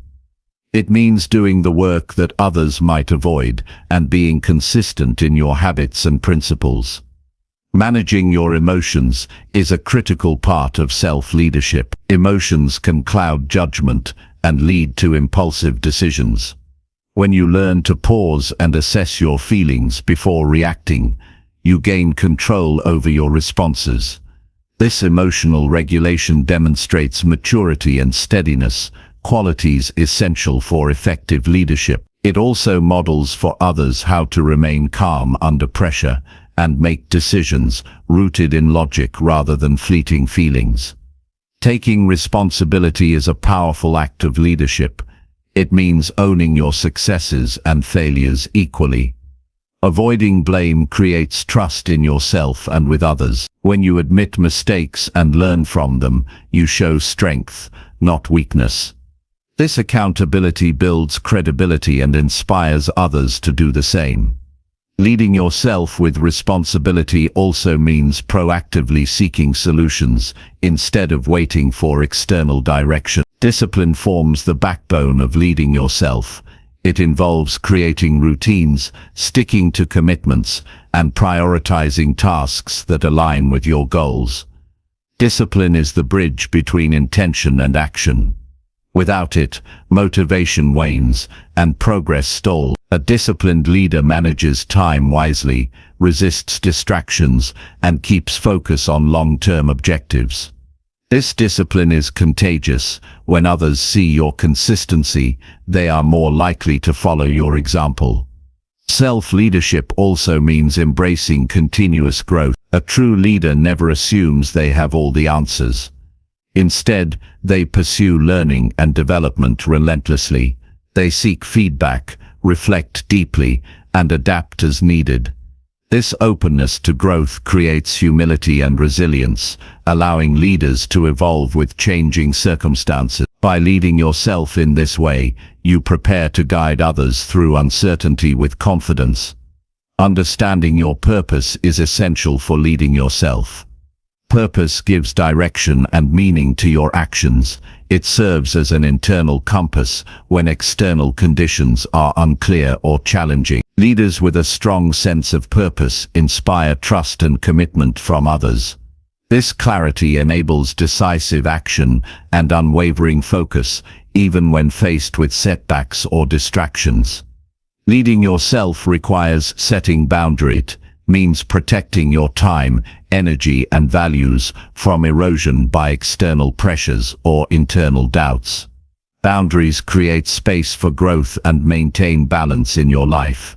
It means doing the work that others might avoid and being consistent in your habits and principles. Managing your emotions is a critical part of self-leadership. Emotions can cloud judgment and lead to impulsive decisions. When you learn to pause and assess your feelings before reacting, you gain control over your responses. This emotional regulation demonstrates maturity and steadiness, qualities essential for effective leadership. It also models for others how to remain calm under pressure and make decisions rooted in logic rather than fleeting feelings. Taking responsibility is a powerful act of leadership. It means owning your successes and failures equally. Avoiding blame creates trust in yourself and with others. When you admit mistakes and learn from them, you show strength, not weakness. This accountability builds credibility and inspires others to do the same. Leading yourself with responsibility also means proactively seeking solutions instead of waiting for external direction. Discipline forms the backbone of leading yourself. It involves creating routines, sticking to commitments, and prioritizing tasks that align with your goals. Discipline is the bridge between intention and action. Without it, motivation wanes and progress stalls. A disciplined leader manages time wisely, resists distractions, and keeps focus on long-term objectives. This discipline is contagious. When others see your consistency, they are more likely to follow your example. Self-leadership also means embracing continuous growth. A true leader never assumes they have all the answers. Instead, they pursue learning and development relentlessly. They seek feedback, reflect deeply, and adapt as needed. This openness to growth creates humility and resilience, allowing leaders to evolve with changing circumstances. By leading yourself in this way, you prepare to guide others through uncertainty with confidence. Understanding your purpose is essential for leading yourself. Purpose gives direction and meaning to your actions. It serves as an internal compass when external conditions are unclear or challenging. Leaders with a strong sense of purpose inspire trust and commitment from others. This clarity enables decisive action and unwavering focus, even when faced with setbacks or distractions. Leading yourself requires setting boundaries. It means protecting your time, energy, and values from erosion by external pressures or internal doubts. Boundaries create space for growth and maintain balance in your life.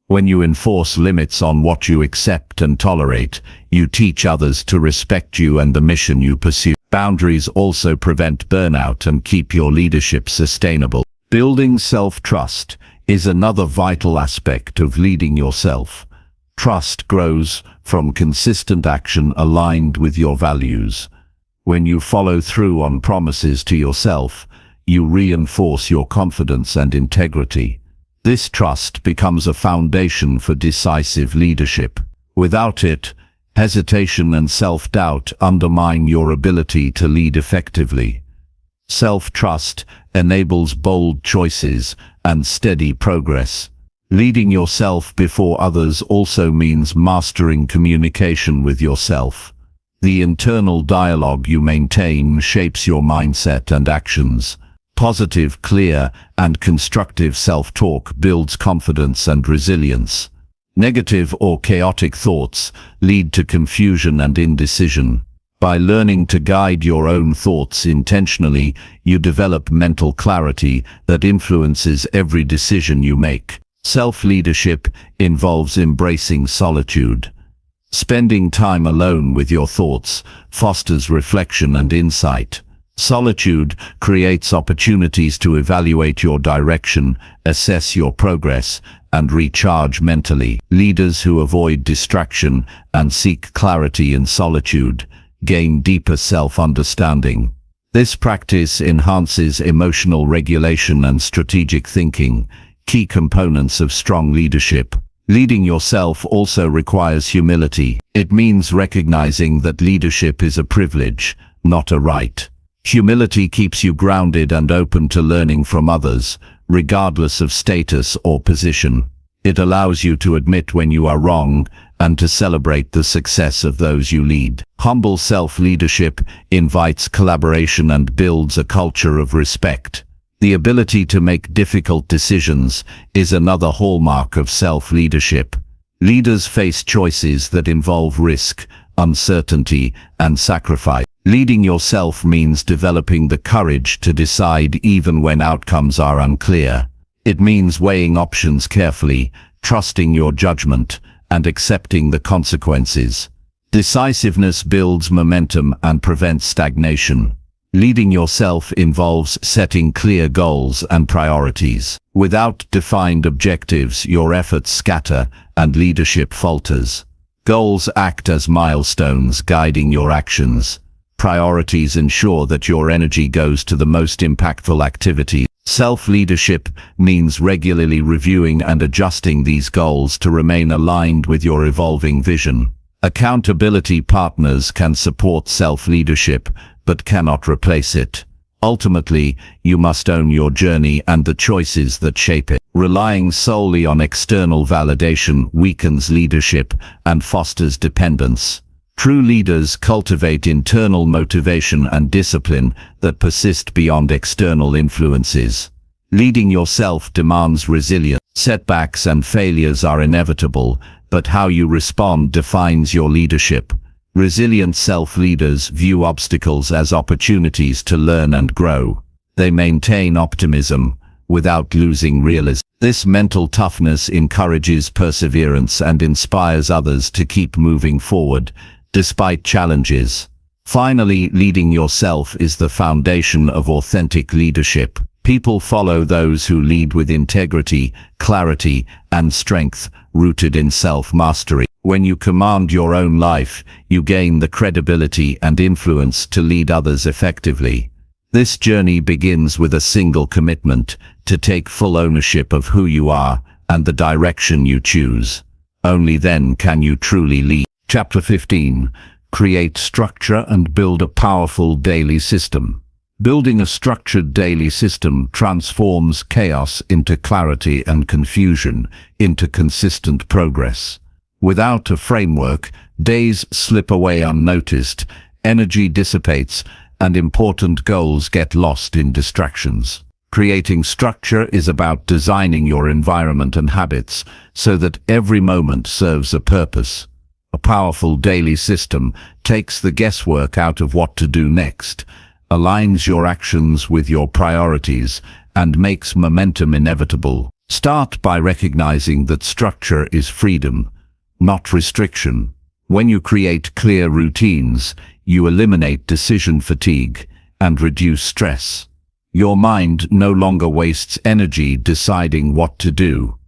When you enforce limits on what you accept and tolerate, you teach others to respect you and the mission you pursue. Boundaries also prevent burnout and keep your leadership sustainable. Building self-trust is another vital aspect of leading yourself. Trust grows from consistent action aligned with your values. When you follow through on promises to yourself, you reinforce your confidence and integrity. This trust becomes a foundation for decisive leadership. Without it, hesitation and self-doubt undermine your ability to lead effectively. Self-trust enables bold choices and steady progress. Leading yourself before others also means mastering communication with yourself. The internal dialogue you maintain shapes your mindset and actions. Positive, clear, and constructive self-talk builds confidence and resilience. Negative or chaotic thoughts lead to confusion and indecision. By learning to guide your own thoughts intentionally, you develop mental clarity that influences every decision you make. Self-leadership involves embracing solitude. Spending time alone with your thoughts fosters reflection and insight. Solitude creates opportunities to evaluate your direction, assess your progress, and recharge mentally. Leaders who avoid distraction and seek clarity in solitude gain deeper self-understanding. This practice enhances emotional regulation and strategic thinking, key components of strong leadership. Leading yourself also requires humility. It means recognizing that leadership is a privilege, not a right. Humility keeps you grounded and open to learning from others, regardless of status or position. It allows you to admit when you are wrong and to celebrate the success of those you lead. Humble self-leadership invites collaboration and builds a culture of respect. The ability to make difficult decisions is another hallmark of self-leadership. Leaders face choices that involve risk, uncertainty, and sacrifice. Leading yourself means developing the courage to decide even when outcomes are unclear. It means weighing options carefully, trusting your judgment, and accepting the consequences. Decisiveness builds momentum and prevents stagnation. Leading yourself involves setting clear goals and priorities. Without defined objectives, your efforts scatter and leadership falters. Goals act as milestones guiding your actions. Priorities ensure that your energy goes to the most impactful activities. Self-leadership means regularly reviewing and adjusting these goals to remain aligned with your evolving vision. Accountability partners can support self-leadership, but cannot replace it. Ultimately, you must own your journey and the choices that shape it. Relying solely on external validation weakens leadership and fosters dependence. True leaders cultivate internal motivation and discipline that persist beyond external influences. Leading yourself demands resilience. Setbacks and failures are inevitable, but how you respond defines your leadership. Resilient self-leaders view obstacles as opportunities to learn and grow. They maintain optimism without losing realism. This mental toughness encourages perseverance and inspires others to keep moving forward, despite challenges. Finally, leading yourself is the foundation of authentic leadership. People follow those who lead with integrity, clarity, and strength, rooted in self-mastery. When you command your own life, you gain the credibility and influence to lead others effectively. This journey begins with a single commitment: to take full ownership of who you are and the direction you choose. Only then can you truly lead. Chapter 15. Create structure and build a powerful daily system. Building a structured daily system transforms chaos into clarity and confusion into consistent progress. Without a framework, days slip away unnoticed, energy dissipates, and important goals get lost in distractions. Creating structure is about designing your environment and habits so that every moment serves a purpose. A powerful daily system takes the guesswork out of what to do next, aligns your actions with your priorities, and makes momentum inevitable. Start by recognizing that structure is freedom, not restriction. When you create clear routines, you eliminate decision fatigue and reduce stress. Your mind no longer wastes energy deciding what to do.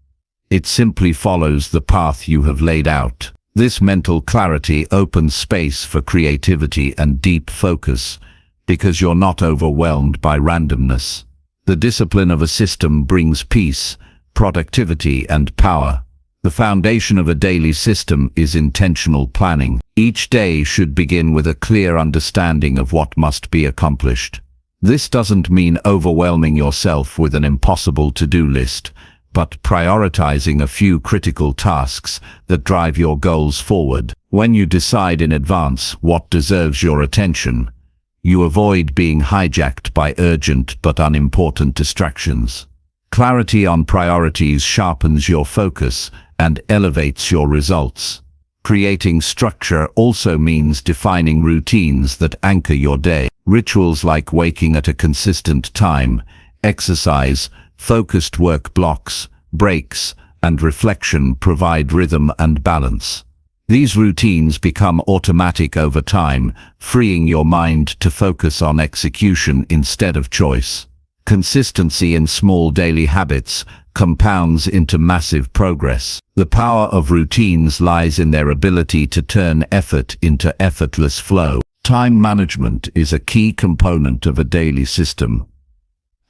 It simply follows the path you have laid out. This mental clarity opens space for creativity and deep focus, because you're not overwhelmed by randomness. The discipline of a system brings peace, productivity, and power. The foundation of a daily system is intentional planning. Each day should begin with a clear understanding of what must be accomplished. This doesn't mean overwhelming yourself with an impossible to-do list, but prioritizing a few critical tasks that drive your goals forward. When you decide in advance what deserves your attention, you avoid being hijacked by urgent but unimportant distractions. Clarity on priorities sharpens your focus and elevates your results. Creating structure also means defining routines that anchor your day. Rituals like waking at a consistent time, exercise, focused work blocks, breaks, and reflection provide rhythm and balance. These routines become automatic over time, freeing your mind to focus on execution instead of choice. Consistency in small daily habits compounds into massive progress. The power of routines lies in their ability to turn effort into effortless flow. Time management is a key component of a daily system.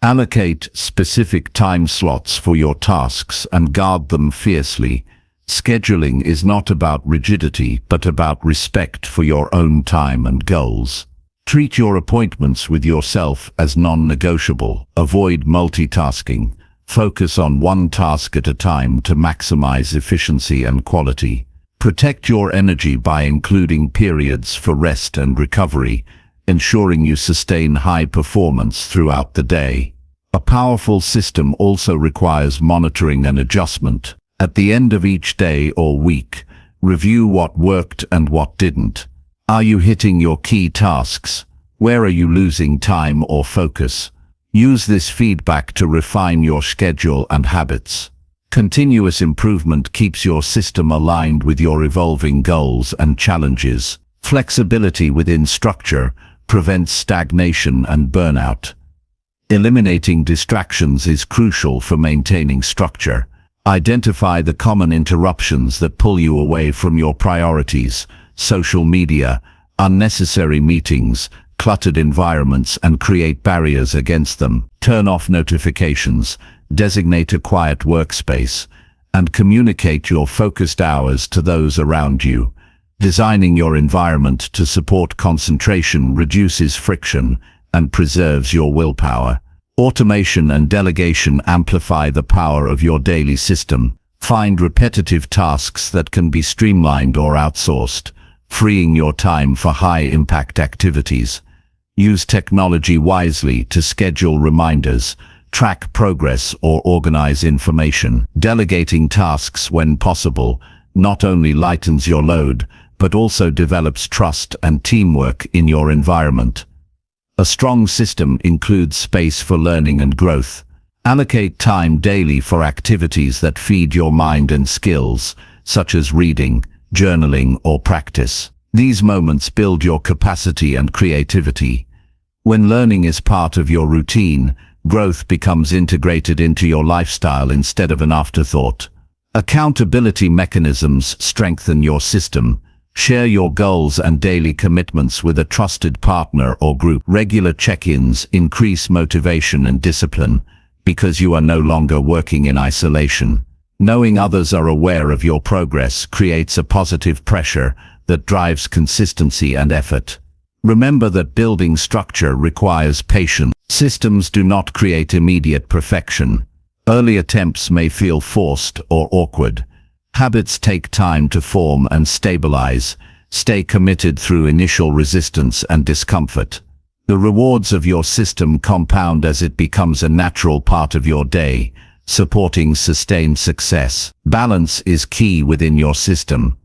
Allocate specific time slots for your tasks and guard them fiercely. Scheduling is not about rigidity, but about respect for your own time and goals. Treat your appointments with yourself as non-negotiable. Avoid multitasking. Focus on one task at a time to maximize efficiency and quality. Protect your energy by including periods for rest and recovery, ensuring you sustain high performance throughout the day. A powerful system also requires monitoring and adjustment. At the end of each day or week, review what worked and what didn't. Are you hitting your key tasks? Where are you losing time or focus? Use this feedback to refine your schedule and habits. Continuous improvement keeps your system aligned with your evolving goals and challenges. Flexibility within structure prevents stagnation and burnout. Eliminating distractions is crucial for maintaining structure. Identify the common interruptions that pull you away from your priorities: social media, unnecessary meetings, cluttered environments, and create barriers against them. Turn off notifications, designate a quiet workspace, and communicate your focused hours to those around you. Designing your environment to support concentration reduces friction and preserves your willpower. Automation and delegation amplify the power of your daily system. Find repetitive tasks that can be streamlined or outsourced, freeing your time for high-impact activities. Use technology wisely to schedule reminders, track progress, or organize information. Delegating tasks when possible not only lightens your load, but also develops trust and teamwork in your environment. A strong system includes space for learning and growth. Allocate time daily for activities that feed your mind and skills, such as reading, journaling, or practice. These moments build your capacity and creativity. When learning is part of your routine, growth becomes integrated into your lifestyle instead of an afterthought. Accountability mechanisms strengthen your system. Share your goals and daily commitments with a trusted partner or group. Regular check-ins increase motivation and discipline because you are no longer working in isolation. Knowing others are aware of your progress creates a positive pressure that drives consistency and effort. Remember that building structure requires patience. Systems do not create immediate perfection. Early attempts may feel forced or awkward. Habits take time to form and stabilize. Stay committed through initial resistance and discomfort. The rewards of your system compound as it becomes a natural part of your day, supporting sustained success. Balance is key within your system.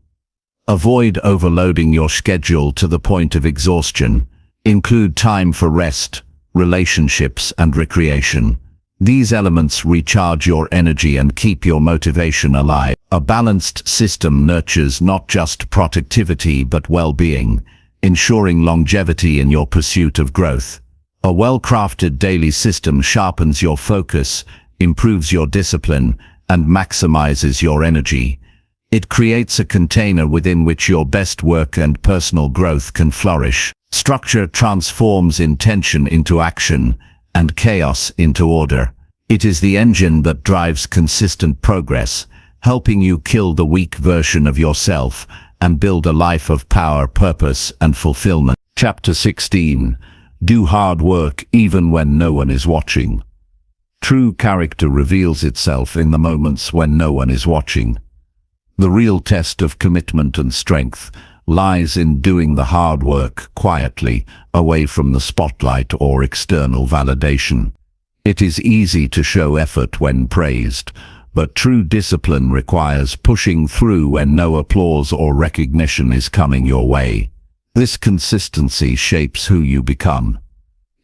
Avoid overloading your schedule to the point of exhaustion. Include time for rest, relationships, and recreation. These elements recharge your energy and keep your motivation alive. A balanced system nurtures not just productivity but well-being, ensuring longevity in your pursuit of growth. A well-crafted daily system sharpens your focus, improves your discipline, and maximizes your energy. It creates a container within which your best work and personal growth can flourish. Structure transforms intention into action and chaos into order. It is the engine that drives consistent progress, helping you kill the weak version of yourself and build a life of power, purpose, and fulfillment. Chapter 16. Do hard work even when no one is watching. True character reveals itself in the moments when no one is watching. The real test of commitment and strength lies in doing the hard work quietly, away from the spotlight or external validation. It is easy to show effort when praised, but true discipline requires pushing through when no applause or recognition is coming your way. This consistency shapes who you become.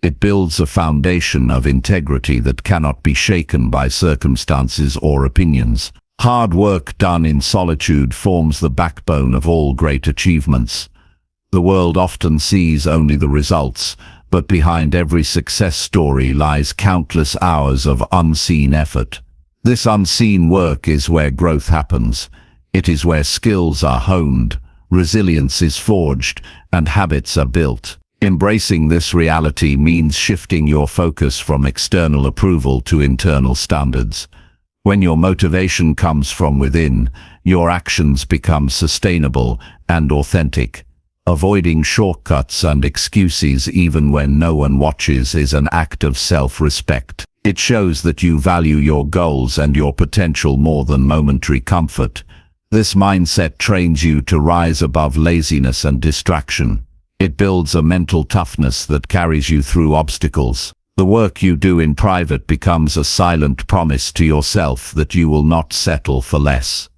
It builds a foundation of integrity that cannot be shaken by circumstances or opinions. Hard work done in solitude forms the backbone of all great achievements. The world often sees only the results, but behind every success story lies countless hours of unseen effort. This unseen work is where growth happens. It is where skills are honed, resilience is forged, and habits are built. Embracing this reality means shifting your focus from external approval to internal standards. When your motivation comes from within, your actions become sustainable and authentic. Avoiding shortcuts and excuses even when no one watches is an act of self-respect. It shows that you value your goals and your potential more than momentary comfort. This mindset trains you to rise above laziness and distraction. It builds a mental toughness that carries you through obstacles. The work you do in private becomes a silent promise to yourself that you will not settle for less.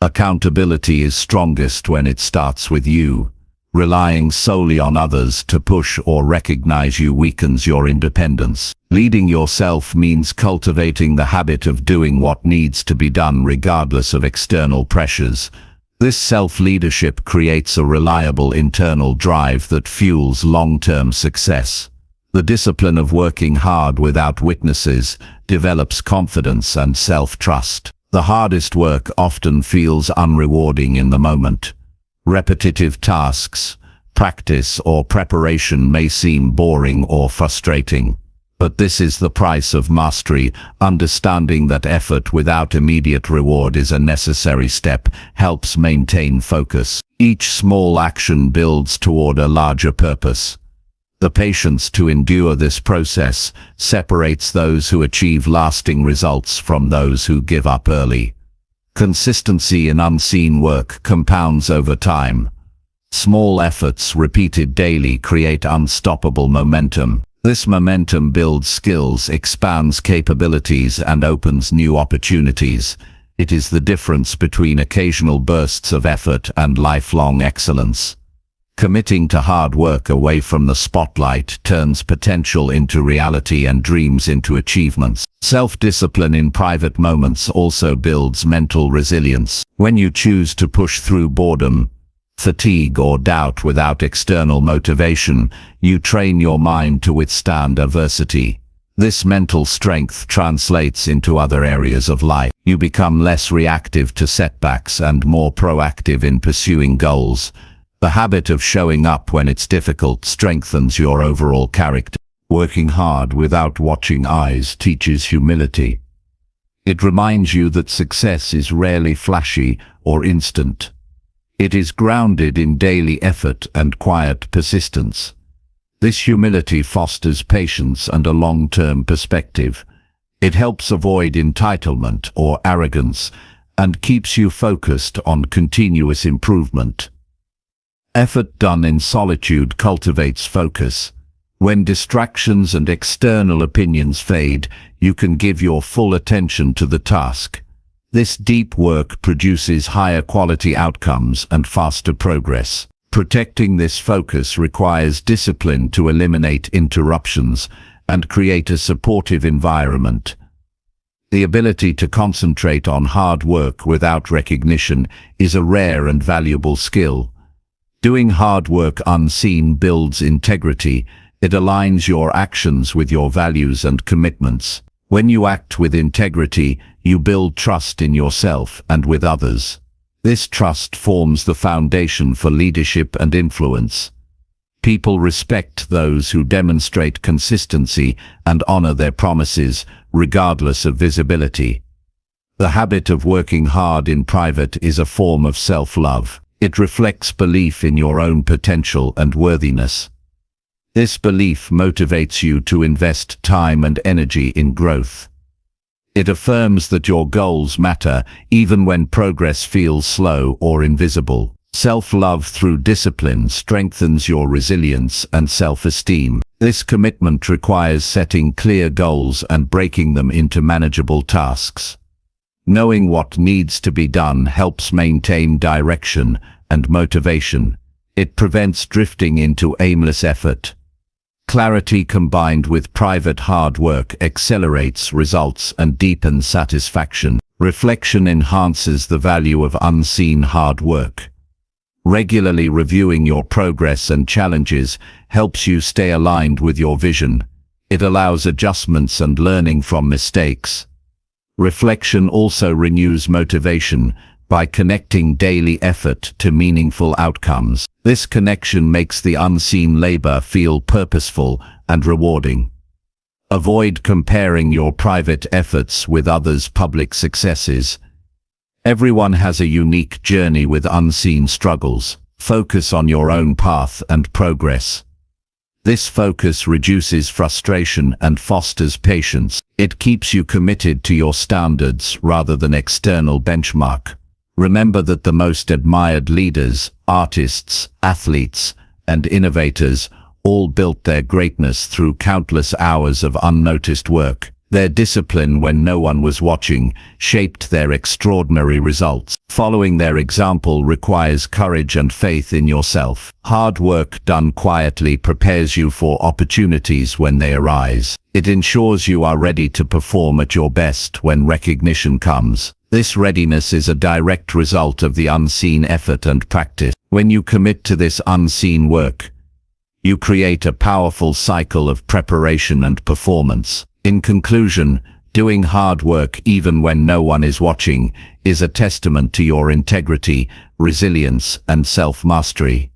Accountability is strongest when it starts with you. Relying solely on others to push or recognize you weakens your independence. Leading yourself means cultivating the habit of doing what needs to be done regardless of external pressures. This self-leadership creates a reliable internal drive that fuels long-term success. The discipline of working hard without witnesses develops confidence and self-trust. The hardest work often feels unrewarding in the moment. Repetitive tasks, practice, or preparation may seem boring or frustrating. But this is the price of mastery. Understanding that effort without immediate reward is a necessary step helps maintain focus. Each small action builds toward a larger purpose. The patience to endure this process separates those who achieve lasting results from those who give up early. Consistency in unseen work compounds over time. Small efforts repeated daily create unstoppable momentum. This momentum builds skills, expands capabilities, and opens new opportunities. It is the difference between occasional bursts of effort and lifelong excellence. Committing to hard work away from the spotlight turns potential into reality and dreams into achievements. Self-discipline in private moments also builds mental resilience. When you choose to push through boredom, fatigue, or doubt without external motivation, you train your mind to withstand adversity. This mental strength translates into other areas of life. You become less reactive to setbacks and more proactive in pursuing goals. The habit of showing up when it's difficult strengthens your overall character. Working hard without watching eyes teaches humility. It reminds you that success is rarely flashy or instant. It is grounded in daily effort and quiet persistence. This humility fosters patience and a long-term perspective. It helps avoid entitlement or arrogance and keeps you focused on continuous improvement. Effort done in solitude cultivates focus. When distractions and external opinions fade, you can give your full attention to the task. This deep work produces higher quality outcomes and faster progress. Protecting this focus requires discipline to eliminate interruptions and create a supportive environment. The ability to concentrate on hard work without recognition is a rare and valuable skill. Doing hard work unseen builds integrity. It aligns your actions with your values and commitments. When you act with integrity, you build trust in yourself and with others. This trust forms the foundation for leadership and influence. People respect those who demonstrate consistency and honor their promises, regardless of visibility. The habit of working hard in private is a form of self-love. It reflects belief in your own potential and worthiness. This belief motivates you to invest time and energy in growth. It affirms that your goals matter even when progress feels slow or invisible. Self-love through discipline strengthens your resilience and self-esteem. This commitment requires setting clear goals and breaking them into manageable tasks. Knowing what needs to be done helps maintain direction and motivation. It prevents drifting into aimless effort. Clarity combined with private hard work accelerates results and deepens satisfaction. Reflection enhances the value of unseen hard work. Regularly reviewing your progress and challenges helps you stay aligned with your vision. It allows adjustments and learning from mistakes. Reflection also renews motivation by connecting daily effort to meaningful outcomes. This connection makes the unseen labor feel purposeful and rewarding. Avoid comparing your private efforts with others' public successes. Everyone has a unique journey with unseen struggles. Focus on your own path and progress. This focus reduces frustration and fosters patience. It keeps you committed to your standards rather than external benchmark. Remember that the most admired leaders, artists, athletes, and innovators all built their greatness through countless hours of unnoticed work. Their discipline when no one was watching shaped their extraordinary results. Following their example requires courage and faith in yourself. Hard work done quietly prepares you for opportunities when they arise. It ensures you are ready to perform at your best when recognition comes. This readiness is a direct result of the unseen effort and practice. When you commit to this unseen work, you create a powerful cycle of preparation and performance. In conclusion, doing hard work even when no one is watching is a testament to your integrity, resilience, and self-mastery.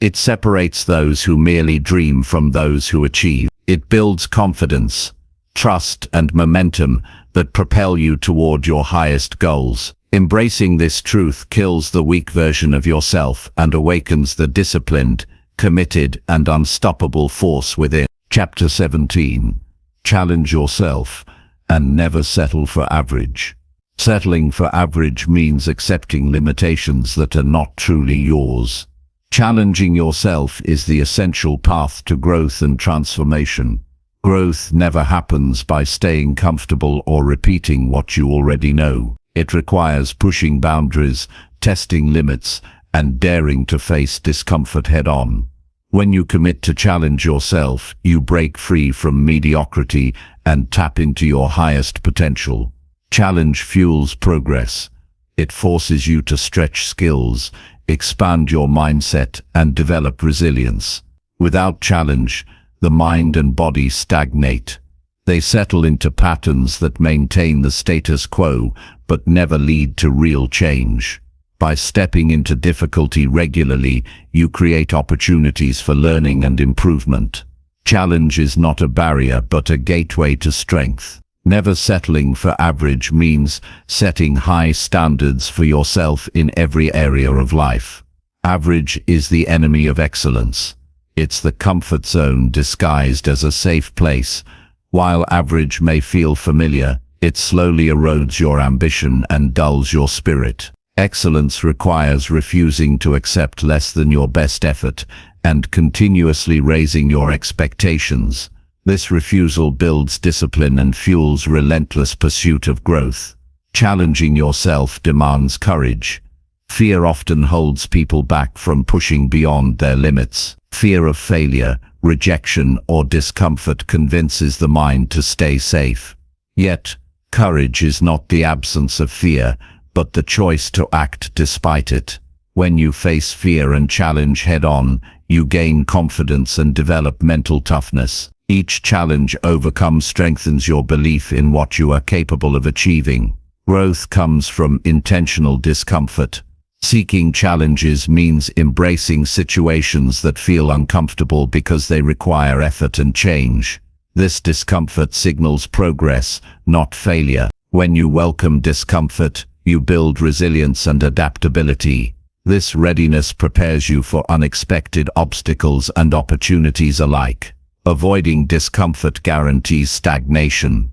It separates those who merely dream from those who achieve. It builds confidence, trust, and momentum that propel you toward your highest goals. Embracing this truth kills the weak version of yourself and awakens the disciplined, committed, and unstoppable force within. Chapter 17. Challenge yourself and never settle for average. Settling for average means accepting limitations that are not truly yours. Challenging yourself is the essential path to growth and transformation. Growth never happens by staying comfortable or repeating what you already know. It requires pushing boundaries, testing limits, and daring to face discomfort head-on. When you commit to challenge yourself, you break free from mediocrity and tap into your highest potential. Challenge fuels progress. It forces you to stretch skills, expand your mindset, and develop resilience. Without challenge, the mind and body stagnate. They settle into patterns that maintain the status quo but never lead to real change. By stepping into difficulty regularly, you create opportunities for learning and improvement. Challenge is not a barrier but a gateway to strength. Never settling for average means setting high standards for yourself in every area of life. Average is the enemy of excellence. It's the comfort zone disguised as a safe place. While average may feel familiar, it slowly erodes your ambition and dulls your spirit. Excellence requires refusing to accept less than your best effort and continuously raising your expectations. This refusal builds discipline and fuels relentless pursuit of growth. Challenging yourself demands courage. Fear often holds people back from pushing beyond their limits. Fear of failure, rejection, or discomfort convinces the mind to stay safe. Yet, courage is not the absence of fear, but the choice to act despite it. When you face fear and challenge head-on, you gain confidence and develop mental toughness. Each challenge overcome strengthens your belief in what you are capable of achieving. Growth comes from intentional discomfort. Seeking challenges means embracing situations that feel uncomfortable because they require effort and change. This discomfort signals progress, not failure. When you welcome discomfort, you build resilience and adaptability. This readiness prepares you for unexpected obstacles and opportunities alike. Avoiding discomfort guarantees stagnation.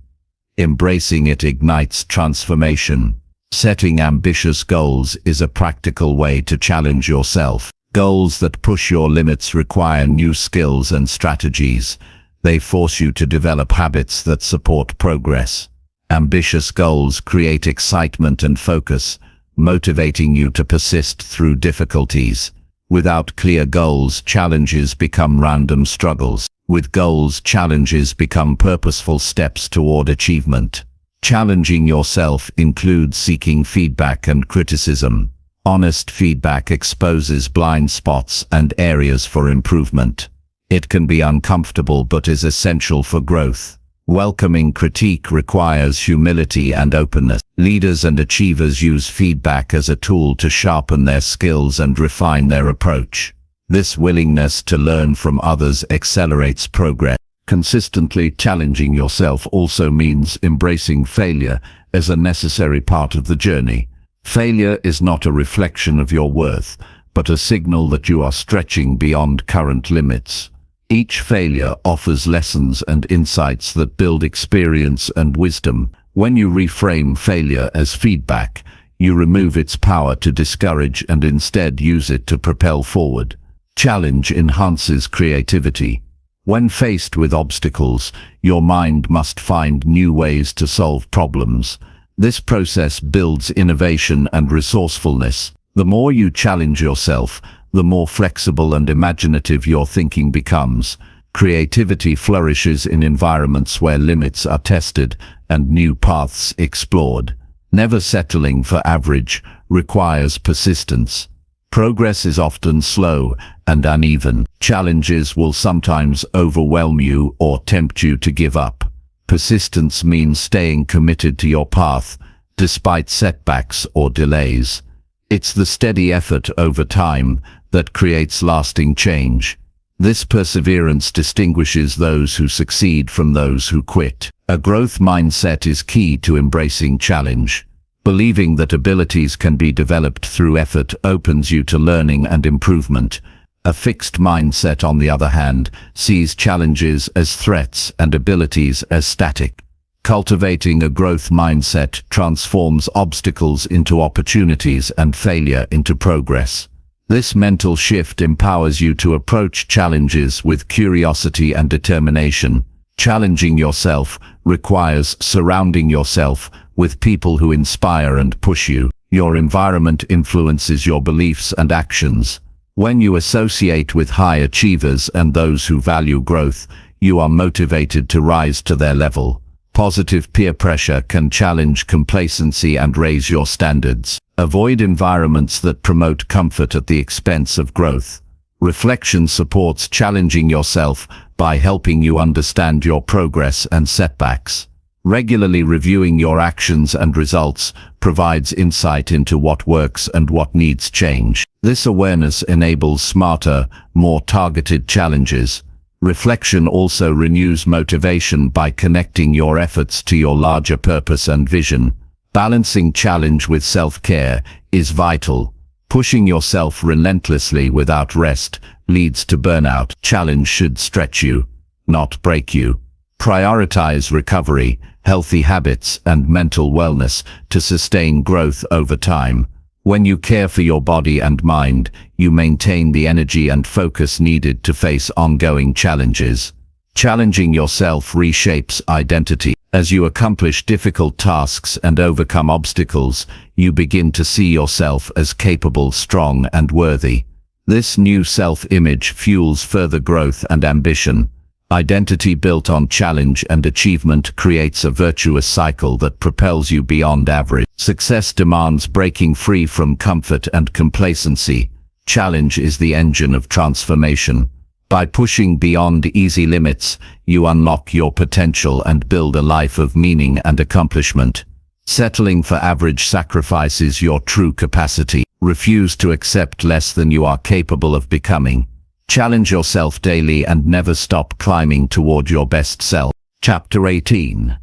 Embracing it ignites transformation. Setting ambitious goals is a practical way to challenge yourself. Goals that push your limits require new skills and strategies. They force you to develop habits that support progress. Ambitious goals create excitement and focus, motivating you to persist through difficulties. Without clear goals, challenges become random struggles. With goals, challenges become purposeful steps toward achievement. Challenging yourself includes seeking feedback and criticism. Honest feedback exposes blind spots and areas for improvement. It can be uncomfortable but is essential for growth. Welcoming critique requires humility and openness. Leaders and achievers use feedback as a tool to sharpen their skills and refine their approach. This willingness to learn from others accelerates progress. Consistently challenging yourself also means embracing failure as a necessary part of the journey. Failure is not a reflection of your worth, but a signal that you are stretching beyond current limits. Each failure offers lessons and insights that build experience and wisdom. When you reframe failure as feedback, you remove its power to discourage and instead use it to propel forward. Challenge enhances creativity. When faced with obstacles, your mind must find new ways to solve problems. This process builds innovation and resourcefulness. The more you challenge yourself, the more flexible and imaginative your thinking becomes. Creativity flourishes in environments where limits are tested and new paths explored. Never settling for average requires persistence. Progress is often slow and uneven. Challenges will sometimes overwhelm you or tempt you to give up. Persistence means staying committed to your path, despite setbacks or delays. It's the steady effort over time that creates lasting change. This perseverance distinguishes those who succeed from those who quit. A growth mindset is key to embracing challenge. Believing that abilities can be developed through effort opens you to learning and improvement. A fixed mindset, on the other hand, sees challenges as threats and abilities as static. Cultivating a growth mindset transforms obstacles into opportunities and failure into progress. This mental shift empowers you to approach challenges with curiosity and determination. Challenging yourself requires surrounding yourself with people who inspire and push you. Your environment influences your beliefs and actions. When you associate with high achievers and those who value growth, you are motivated to rise to their level. Positive peer pressure can challenge complacency and raise your standards. Avoid environments that promote comfort at the expense of growth. Reflection supports challenging yourself by helping you understand your progress and setbacks. Regularly reviewing your actions and results provides insight into what works and what needs change. This awareness enables smarter, more targeted challenges. Reflection also renews motivation by connecting your efforts to your larger purpose and vision. Balancing challenge with self-care is vital. Pushing yourself relentlessly without rest leads to burnout. Challenge should stretch you, not break you. Prioritize recovery, healthy habits, and mental wellness to sustain growth over time. When you care for your body and mind, you maintain the energy and focus needed to face ongoing challenges. Challenging yourself reshapes identity. As you accomplish difficult tasks and overcome obstacles, you begin to see yourself as capable, strong, and worthy. This new self-image fuels further growth and ambition. Identity built on challenge and achievement creates a virtuous cycle that propels you beyond average. Success demands breaking free from comfort and complacency. Challenge is the engine of transformation. By pushing beyond easy limits, you unlock your potential and build a life of meaning and accomplishment. Settling for average sacrifices your true capacity. Refuse to accept less than you are capable of becoming. Challenge yourself daily and never stop climbing toward your best self. Chapter 18.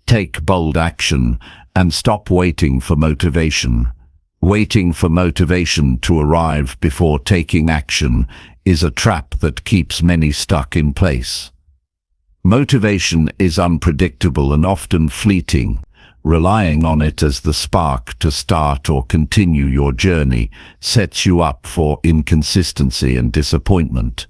Take bold action and stop waiting for motivation. Waiting for motivation to arrive before taking action is a trap that keeps many stuck in place. Motivation is unpredictable and often fleeting. Relying on it as the spark to start or continue your journey sets you up for inconsistency and disappointment.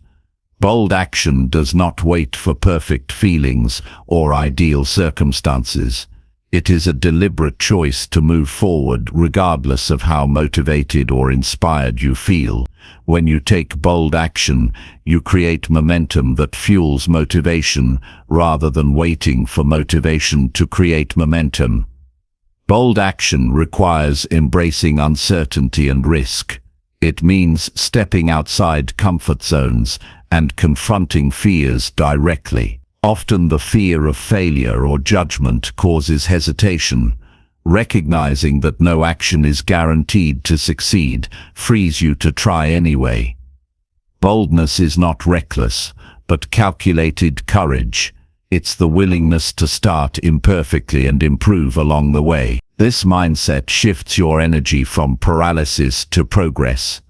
Bold action does not wait for perfect feelings or ideal circumstances. It is a deliberate choice to move forward regardless of how motivated or inspired you feel. When you take bold action, you create momentum that fuels motivation rather than waiting for motivation to create momentum. Bold action requires embracing uncertainty and risk. It means stepping outside comfort zones and confronting fears directly. Often the fear of failure or judgment causes hesitation. Recognizing that no action is guaranteed to succeed frees you to try anyway. Boldness is not reckless, but calculated courage. It's the willingness to start imperfectly and improve along the way. This mindset shifts your energy from paralysis to progress.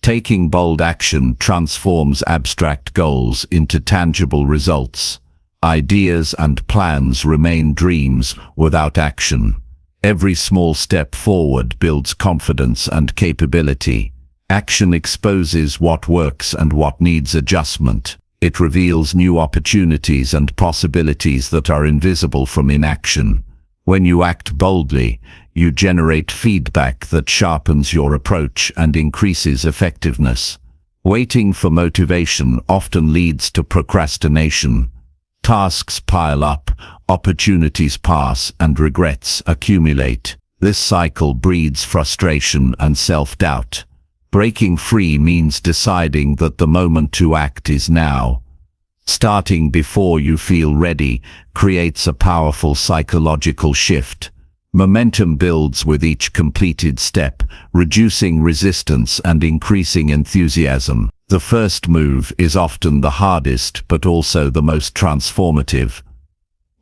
Taking bold action transforms abstract goals into tangible results. Ideas and plans remain dreams without action. Every small step forward builds confidence and capability. Action exposes what works and what needs adjustment. It reveals new opportunities and possibilities that are invisible from inaction. When you act boldly, you generate feedback that sharpens your approach and increases effectiveness. Waiting for motivation often leads to procrastination. Tasks pile up, opportunities pass, and regrets accumulate. This cycle breeds frustration and self-doubt. Breaking free means deciding that the moment to act is now. Starting before you feel ready creates a powerful psychological shift. Momentum builds with each completed step, reducing resistance and increasing enthusiasm. The first move is often the hardest but also the most transformative.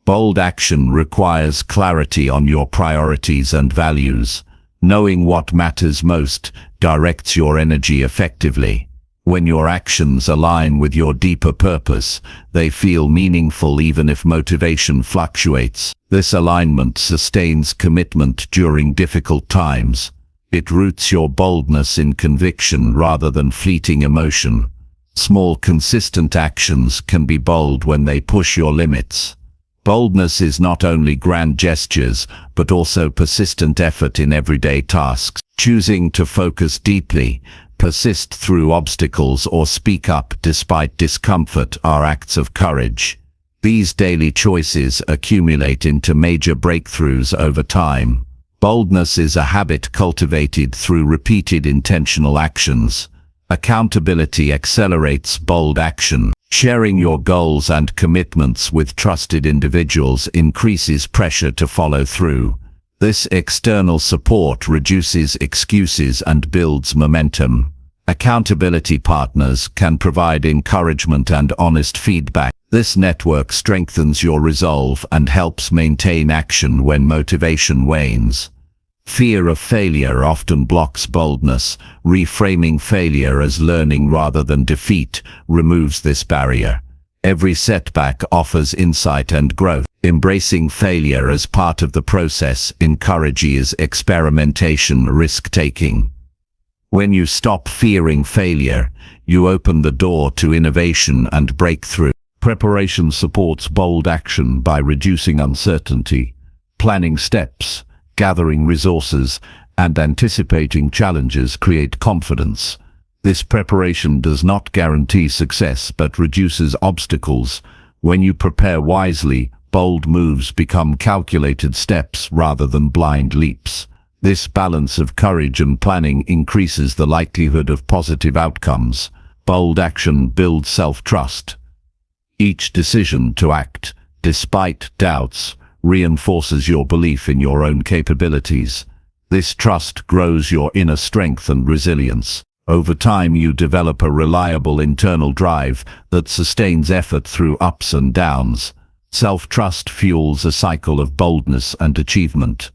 Bold action requires clarity on your priorities and values. Knowing what matters most directs your energy effectively. When your actions align with your deeper purpose, they feel meaningful even if motivation fluctuates. This alignment sustains commitment during difficult times. It roots your boldness in conviction rather than fleeting emotion. Small, consistent actions can be bold when they push your limits. Boldness is not only grand gestures, but also persistent effort in everyday tasks. Choosing to focus deeply, persist through obstacles, or speak up despite discomfort are acts of courage. These daily choices accumulate into major breakthroughs over time. Boldness is a habit cultivated through repeated intentional actions. Accountability accelerates bold action. Sharing your goals and commitments with trusted individuals increases pressure to follow through. This external support reduces excuses and builds momentum. Accountability partners can provide encouragement and honest feedback. This network strengthens your resolve and helps maintain action when motivation wanes. Fear of failure often blocks boldness. Reframing failure as learning rather than defeat removes this barrier. Every setback offers insight and growth. Embracing failure as part of the process encourages experimentation, risk-taking. When you stop fearing failure, you open the door to innovation and breakthrough. Preparation supports bold action by reducing uncertainty. Planning steps, gathering resources, and anticipating challenges create confidence. This preparation does not guarantee success but reduces obstacles. When you prepare wisely, bold moves become calculated steps rather than blind leaps. This balance of courage and planning increases the likelihood of positive outcomes. Bold action builds self-trust. Each decision to act, despite doubts, reinforces your belief in your own capabilities. This trust grows your inner strength and resilience. Over time, you develop a reliable internal drive that sustains effort through ups and downs. Self-trust fuels a cycle of boldness and achievement.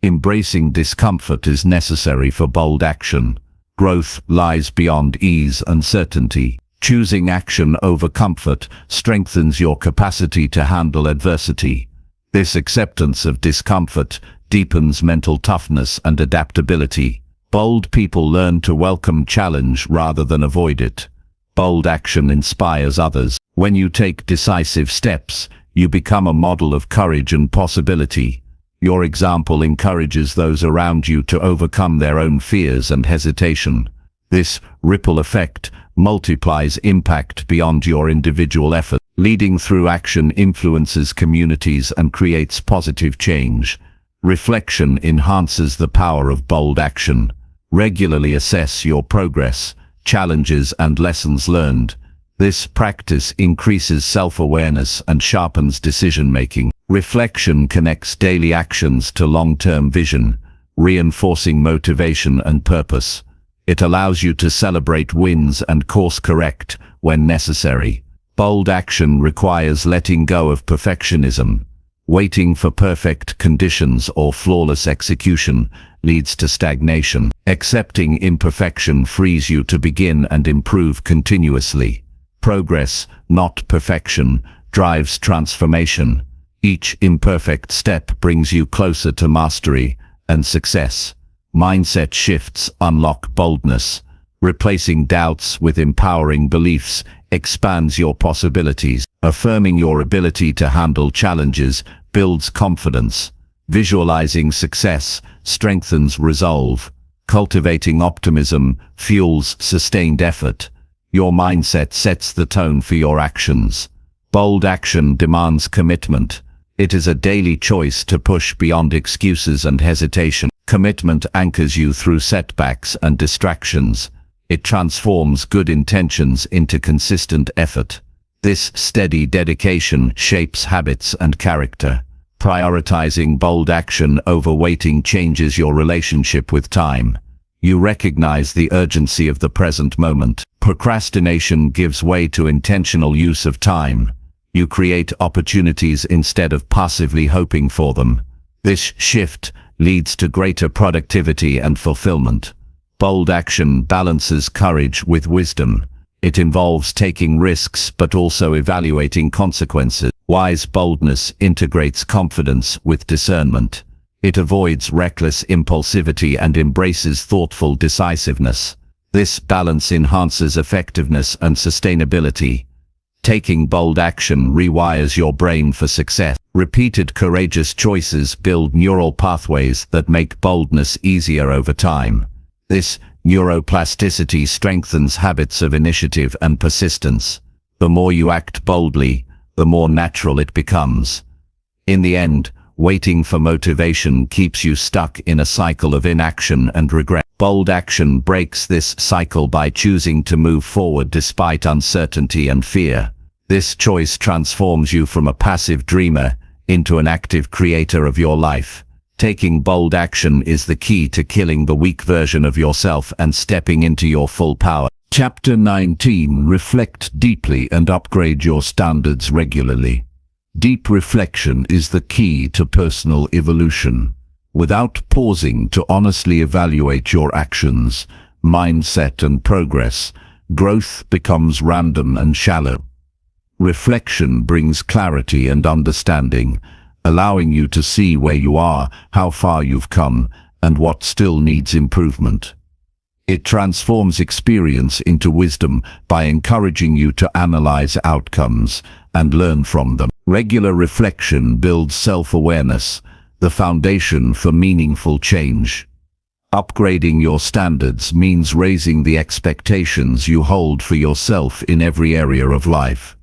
Embracing discomfort is necessary for bold action. Growth lies beyond ease and certainty. Choosing action over comfort strengthens your capacity to handle adversity. This acceptance of discomfort deepens mental toughness and adaptability. Bold people learn to welcome challenge rather than avoid it. Bold action inspires others. When you take decisive steps, you become a model of courage and possibility. Your example encourages those around you to overcome their own fears and hesitation. This ripple effect multiplies impact beyond your individual effort. Leading through action influences communities and creates positive change. Reflection enhances the power of bold action. Regularly assess your progress, challenges, and lessons learned. This practice increases self-awareness and sharpens decision-making. Reflection connects daily actions to long-term vision, reinforcing motivation and purpose. It allows you to celebrate wins and course-correct when necessary. Bold action requires letting go of perfectionism. Waiting for perfect conditions or flawless execution leads to stagnation. Accepting imperfection frees you to begin and improve continuously. Progress, not perfection, drives transformation. Each imperfect step brings you closer to mastery and success. Mindset shifts unlock boldness. Replacing doubts with empowering beliefs expands your possibilities. Affirming your ability to handle challenges builds confidence. Visualizing success strengthens resolve. Cultivating optimism fuels sustained effort. Your mindset sets the tone for your actions. Bold action demands commitment. It is a daily choice to push beyond excuses and hesitation. Commitment anchors you through setbacks and distractions. It transforms good intentions into consistent effort. This steady dedication shapes habits and character. Prioritizing bold action over waiting changes your relationship with time. You recognize the urgency of the present moment. Procrastination gives way to intentional use of time. You create opportunities instead of passively hoping for them. This shift leads to greater productivity and fulfillment. Bold action balances courage with wisdom. It involves taking risks but also evaluating consequences. Wise boldness integrates confidence with discernment. It avoids reckless impulsivity and embraces thoughtful decisiveness. This balance enhances effectiveness and sustainability. Taking bold action rewires your brain for success. Repeated courageous choices build neural pathways that make boldness easier over time. This neuroplasticity strengthens habits of initiative and persistence. The more you act boldly, the more natural it becomes. In the end, waiting for motivation keeps you stuck in a cycle of inaction and regret. Bold action breaks this cycle by choosing to move forward despite uncertainty and fear. This choice transforms you from a passive dreamer into an active creator of your life. Taking bold action is the key to killing the weak version of yourself and stepping into your full power. Chapter 19. Reflect deeply and upgrade your standards regularly. Deep reflection is the key to personal evolution. Without pausing to honestly evaluate your actions, mindset and progress, growth becomes random and shallow. Reflection brings clarity and understanding, allowing you to see where you are, how far you've come, and what still needs improvement. It transforms experience into wisdom by encouraging you to analyze outcomes and learn from them. Regular reflection builds self-awareness, the foundation for meaningful change. Upgrading your standards means raising the expectations you hold for yourself in every area of life.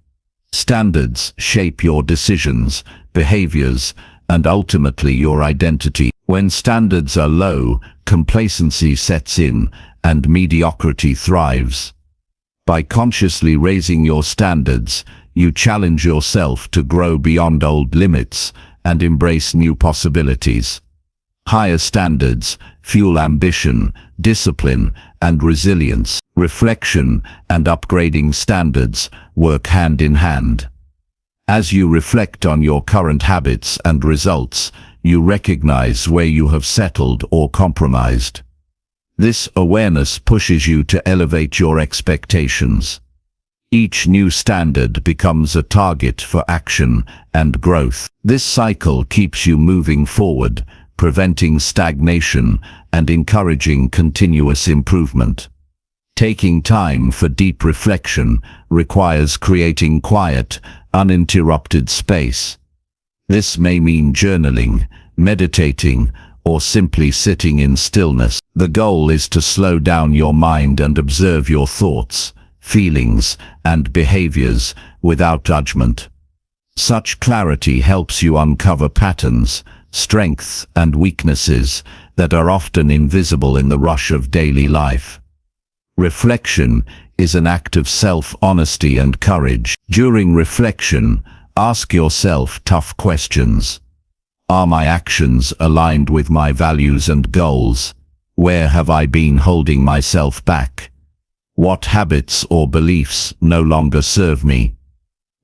Standards shape your decisions, behaviors, and ultimately your identity. When standards are low, complacency sets in, and mediocrity thrives. By consciously raising your standards, you challenge yourself to grow beyond old limits and embrace new possibilities. Higher standards fuel ambition, discipline, and resilience. Reflection and upgrading standards work hand in hand. As you reflect on your current habits and results, you recognize where you have settled or compromised. This awareness pushes you to elevate your expectations. Each new standard becomes a target for action and growth. This cycle keeps you moving forward, preventing stagnation and encouraging continuous improvement. Taking time for deep reflection requires creating quiet, uninterrupted space. This may mean journaling, meditating, or simply sitting in stillness. The goal is to slow down your mind and observe your thoughts, feelings, and behaviors without judgment. Such clarity helps you uncover patterns, strengths, and weaknesses that are often invisible in the rush of daily life. Reflection is an act of self-honesty and courage. During reflection, ask yourself tough questions. Are my actions aligned with my values and goals? Where have I been holding myself back? What habits or beliefs no longer serve me?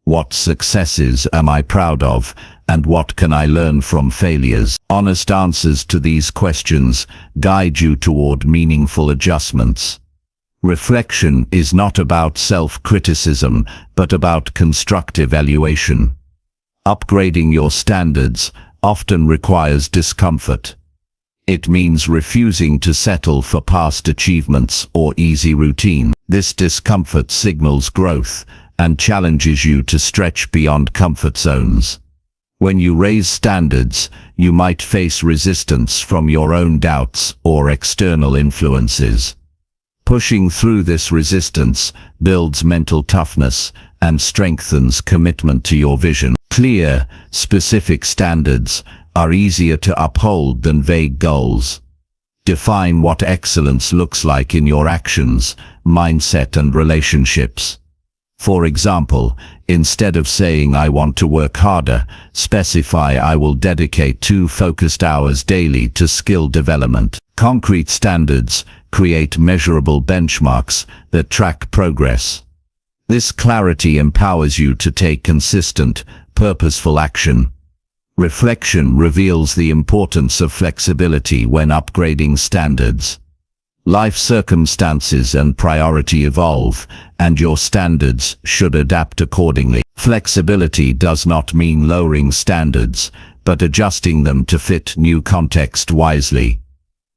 What successes am I proud of, and what can I learn from failures? Honest answers to these questions guide you toward meaningful adjustments. Reflection is not about self-criticism, but about constructive evaluation. Upgrading your standards often requires discomfort. It means refusing to settle for past achievements or easy routine. This discomfort signals growth and challenges you to stretch beyond comfort zones. When you raise standards, you might face resistance from your own doubts or external influences. Pushing through this resistance builds mental toughness and strengthens commitment to your vision. Clear, specific standards are easier to uphold than vague goals. Define what excellence looks like in your actions, mindset, and relationships. For example, instead of saying "I want to work harder," specify "I will dedicate 2 focused hours daily to skill development." Concrete standards create measurable benchmarks that track progress. This clarity empowers you to take consistent, purposeful action. Reflection reveals the importance of flexibility when upgrading standards. Life circumstances and priority evolve, and your standards should adapt accordingly. Flexibility does not mean lowering standards, but adjusting them to fit new context wisely.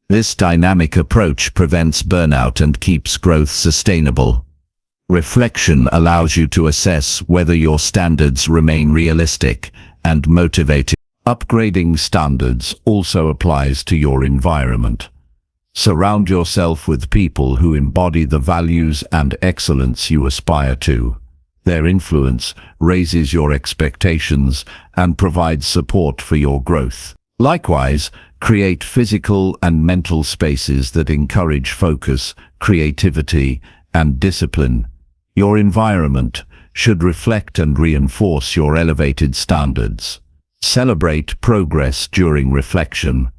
This dynamic approach prevents burnout and keeps growth sustainable. Reflection allows you to assess whether your standards remain realistic and motivating. Upgrading standards also applies to your environment. Surround yourself with people who embody the values and excellence you aspire to. Their influence raises your expectations and provides support for your growth. Likewise, create physical and mental spaces that encourage focus, creativity, and discipline. Your environment should reflect and reinforce your elevated standards. Celebrate progress during reflection.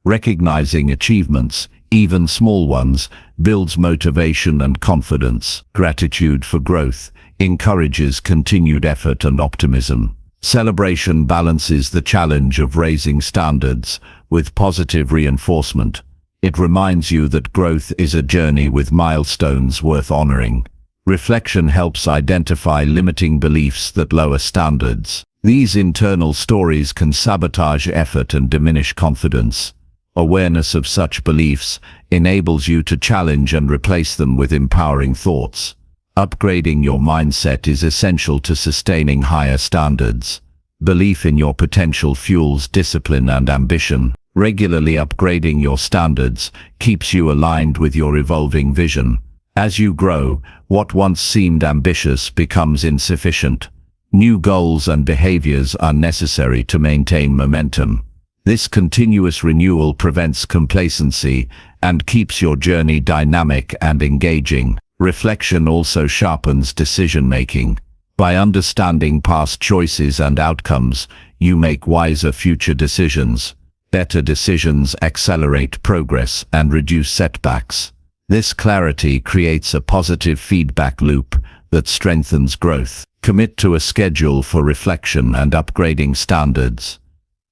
Recognizing achievements, even small ones, builds motivation and confidence. Gratitude for growth encourages continued effort and optimism. Celebration balances the challenge of raising standards with positive reinforcement. It reminds you that growth is a journey with milestones worth honoring. Reflection helps identify limiting beliefs that lower standards. These internal stories can sabotage effort and diminish confidence. Awareness of such beliefs enables you to challenge and replace them with empowering thoughts. Upgrading your mindset is essential to sustaining higher standards. Belief in your potential fuels discipline and ambition. Regularly upgrading your standards keeps you aligned with your evolving vision. As you grow, what once seemed ambitious becomes insufficient. New goals and behaviors are necessary to maintain momentum. This continuous renewal prevents complacency and keeps your journey dynamic and engaging. Reflection also sharpens decision-making. By understanding past choices and outcomes, you make wiser future decisions. Better decisions accelerate progress and reduce setbacks. This clarity creates a positive feedback loop that strengthens growth. Commit to a schedule for reflection and upgrading standards.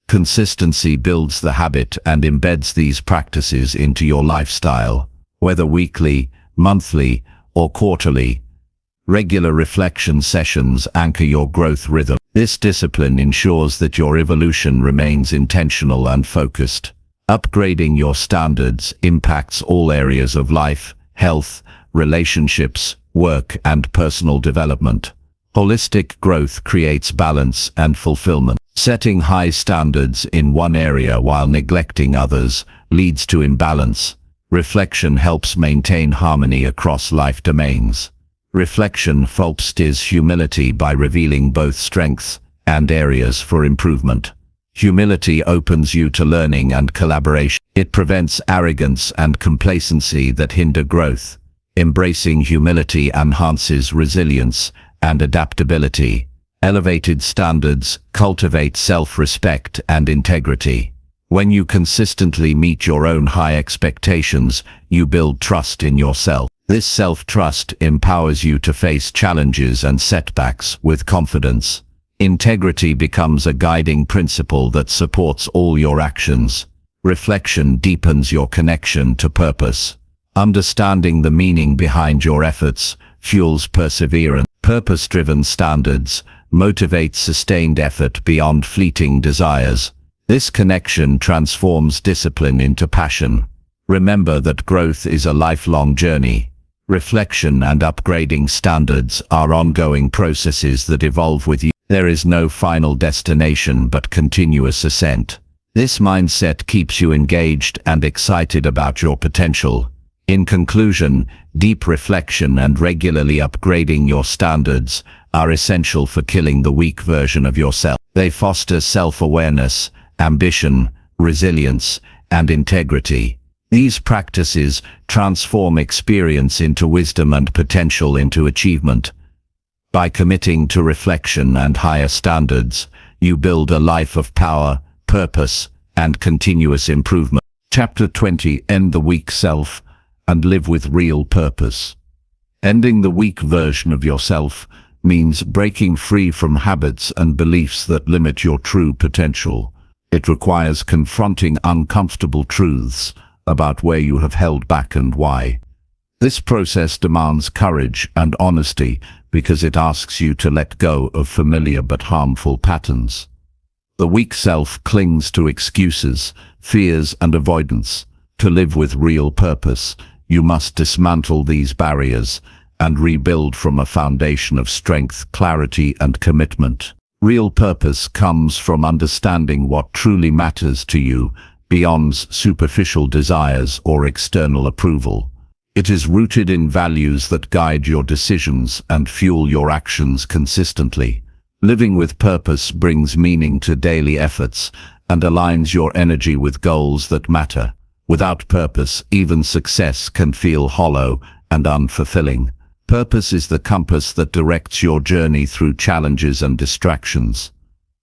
Consistency builds the habit and embeds these practices into your lifestyle, whether weekly, monthly, or quarterly. Regular reflection sessions anchor your growth rhythm. This discipline ensures that your evolution remains intentional and focused. Upgrading your standards impacts all areas of life: health, relationships, work, and personal development. Holistic growth creates balance and fulfillment. Setting high standards in one area while neglecting others leads to imbalance. Reflection helps maintain harmony across life domains. Reflection fosters humility by revealing both strengths and areas for improvement. Humility opens you to learning and collaboration. It prevents arrogance and complacency that hinder growth. Embracing humility enhances resilience and adaptability. Elevated standards cultivate self-respect and integrity. When you consistently meet your own high expectations, you build trust in yourself. This self-trust empowers you to face challenges and setbacks with confidence. Integrity becomes a guiding principle that supports all your actions. Reflection deepens your connection to purpose. Understanding the meaning behind your efforts fuels perseverance. Purpose-driven standards motivate sustained effort beyond fleeting desires. This connection transforms discipline into passion. Remember that growth is a lifelong journey. Reflection and upgrading standards are ongoing processes that evolve with you. There is no final destination but continuous ascent. This mindset keeps you engaged and excited about your potential. In conclusion, deep reflection and regularly upgrading your standards are essential for killing the weak version of yourself. They foster self-awareness, ambition, resilience, and integrity. These practices transform experience into wisdom and potential into achievement. By committing to reflection and higher standards, you build a life of power, purpose, and continuous improvement. Chapter 20. End the weak self and live with real purpose. Ending the weak version of yourself means breaking free from habits and beliefs that limit your true potential. It requires confronting uncomfortable truths about where you have held back and why. This process demands courage and honesty because it asks you to let go of familiar but harmful patterns. The weak self clings to excuses, fears, and avoidance. To live with real purpose, you must dismantle these barriers and rebuild from a foundation of strength, clarity, and commitment. Real purpose comes from understanding what truly matters to you beyond superficial desires or external approval. It is rooted in values that guide your decisions and fuel your actions consistently. Living with purpose brings meaning to daily efforts and aligns your energy with goals that matter. Without purpose, even success can feel hollow and unfulfilling. Purpose is the compass that directs your journey through challenges and distractions.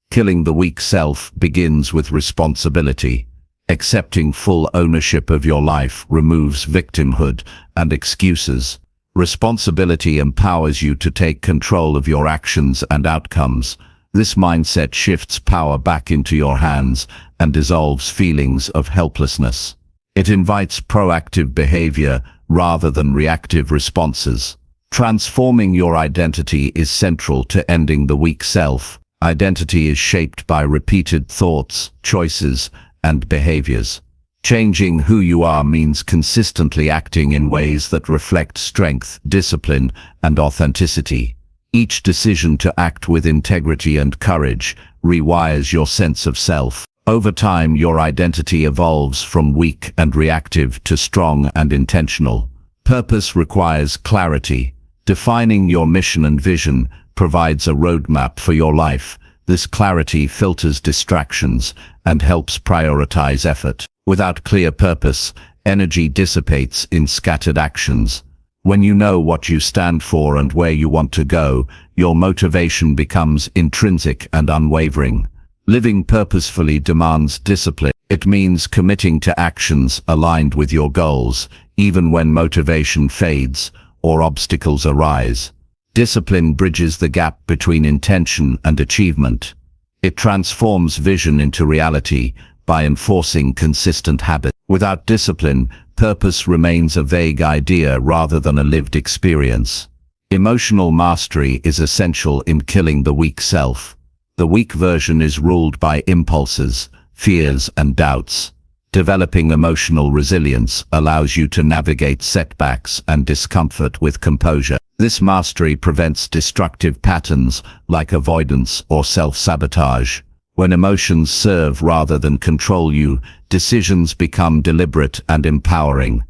Killing the weak self begins with responsibility. Accepting full ownership of your life removes victimhood and excuses. Responsibility empowers you to take control of your actions and outcomes. This mindset shifts power back into your hands and dissolves feelings of helplessness. It invites proactive behavior rather than reactive responses. Transforming your identity is central to ending the weak self. Identity is shaped by repeated thoughts, choices, and behaviors. Changing who you are means consistently acting in ways that reflect strength, discipline, and authenticity. Each decision to act with integrity and courage rewires your sense of self. Over time, your identity evolves from weak and reactive to strong and intentional. Purpose requires clarity. Defining your mission and vision provides a roadmap for your life. This clarity filters distractions and helps prioritize effort. Without clear purpose, energy dissipates in scattered actions. When you know what you stand for and where you want to go, your motivation becomes intrinsic and unwavering. Living purposefully demands discipline. It means committing to actions aligned with your goals, even when motivation fades or obstacles arise. Discipline bridges the gap between intention and achievement. It transforms vision into reality by enforcing consistent habit. Without discipline, purpose remains a vague idea rather than a lived experience. Emotional mastery is essential in killing the weak self. The weak version is ruled by impulses, fears, and doubts. Developing emotional resilience allows you to navigate setbacks and discomfort with composure. This mastery prevents destructive patterns like avoidance or self-sabotage. When emotions serve rather than control you, decisions become deliberate and empowering.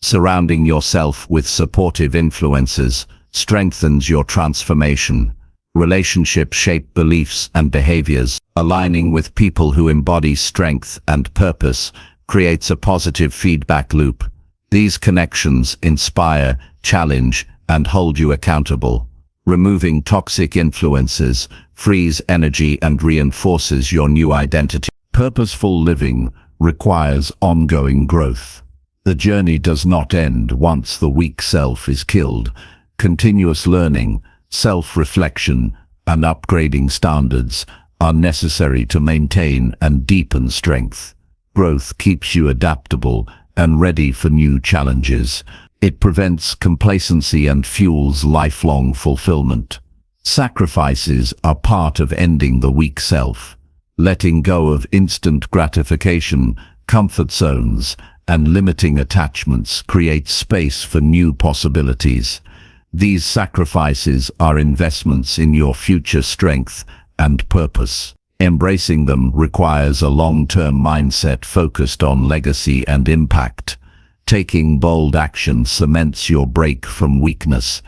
Surrounding yourself with supportive influences strengthens your transformation. Relationships shape beliefs and behaviors. Aligning with people who embody strength and purpose creates a positive feedback loop. These connections inspire, challenge, and hold you accountable. Removing toxic influences frees energy and reinforces your new identity. Purposeful living requires ongoing growth. The journey does not end once the weak self is killed. Continuous learning, self-reflection, and upgrading standards are necessary to maintain and deepen strength. Growth keeps you adaptable and ready for new challenges. It prevents complacency and fuels lifelong fulfillment. Sacrifices are part of ending the weak self. letting go of instant gratification, comfort zones, and limiting attachments creates space for new possibilities. These sacrifices are investments in your future strength and purpose. Embracing them requires a long-term mindset focused on legacy and impact. Taking bold action cements your break from weakness.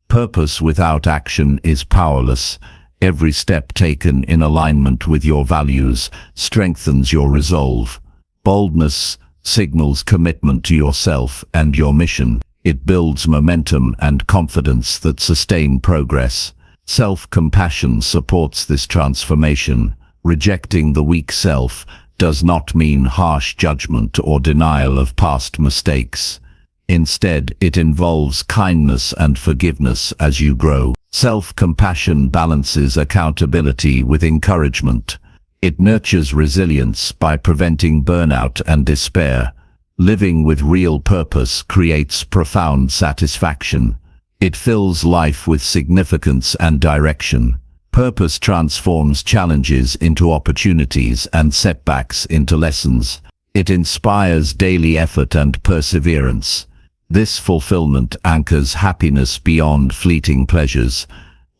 Purpose without action is powerless. Every step taken in alignment with your values strengthens your resolve. Boldness signals commitment to yourself and your mission. It builds momentum and confidence that sustain progress. Self-compassion supports this transformation. Rejecting the weak self does not mean harsh judgment or denial of past mistakes. Instead, it involves kindness and forgiveness as you grow. Self-compassion balances accountability with encouragement. It nurtures resilience by preventing burnout and despair. Living with real purpose creates profound satisfaction. It fills life with significance and direction. Purpose transforms challenges into opportunities and setbacks into lessons. It inspires daily effort and perseverance. This fulfillment anchors happiness beyond fleeting pleasures.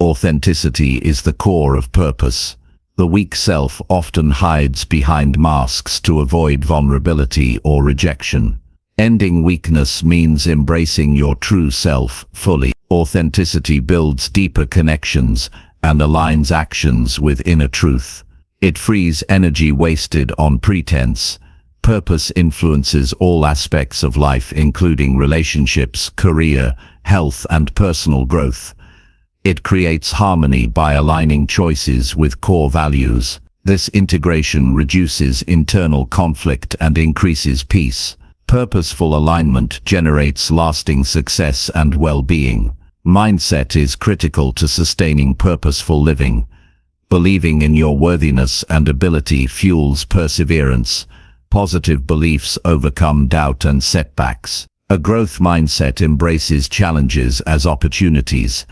Authenticity is the core of purpose. The weak self often hides behind masks to avoid vulnerability or rejection. Ending weakness means embracing your true self fully. Authenticity builds deeper connections and aligns actions with inner truth. It frees energy wasted on pretense. Purpose influences all aspects of life, including relationships, career, health, and personal growth. It creates harmony by aligning choices with core values. This integration reduces internal conflict and increases peace. Purposeful alignment generates lasting success and well-being. Mindset is critical to sustaining purposeful living. Believing in your worthiness and ability fuels perseverance. Positive beliefs overcome doubt and setbacks. A growth mindset embraces challenges as opportunities.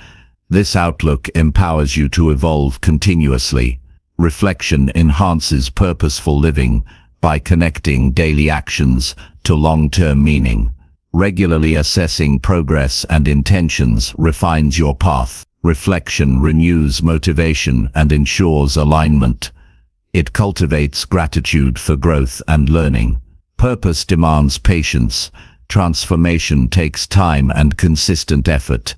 This outlook empowers you to evolve continuously. Reflection enhances purposeful living by connecting daily actions to long-term meaning. Regularly assessing progress and intentions refines your path. Reflection renews motivation and ensures alignment. It cultivates gratitude for growth and learning. Purpose demands patience. Transformation takes time and consistent effort.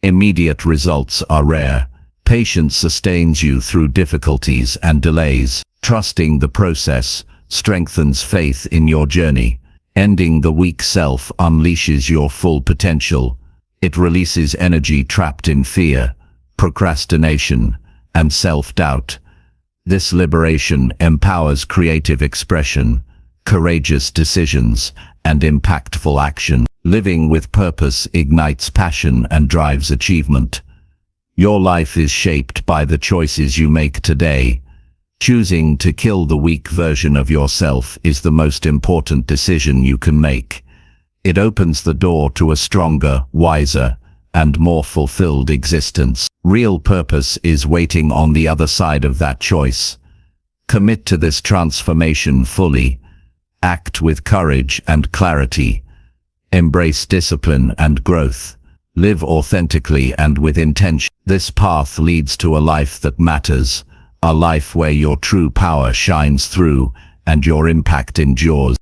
Immediate results are rare. Patience sustains you through difficulties and delays. Trusting the process strengthens faith in your journey. Ending the weak self unleashes your full potential. It releases energy trapped in fear, procrastination, and self-doubt. This liberation empowers creative expression, courageous decisions, and impactful action. Living with purpose ignites passion and drives achievement. Your life is shaped by the choices you make today. Choosing to kill the weak version of yourself is the most important decision you can make. It opens the door to a stronger, wiser, and more fulfilled existence. Real purpose is waiting on the other side of that choice. Commit to this transformation fully. Act with courage and clarity. Embrace discipline and growth. Live authentically and with intention. This path leads to a life that matters, a life where your true power shines through and your impact endures.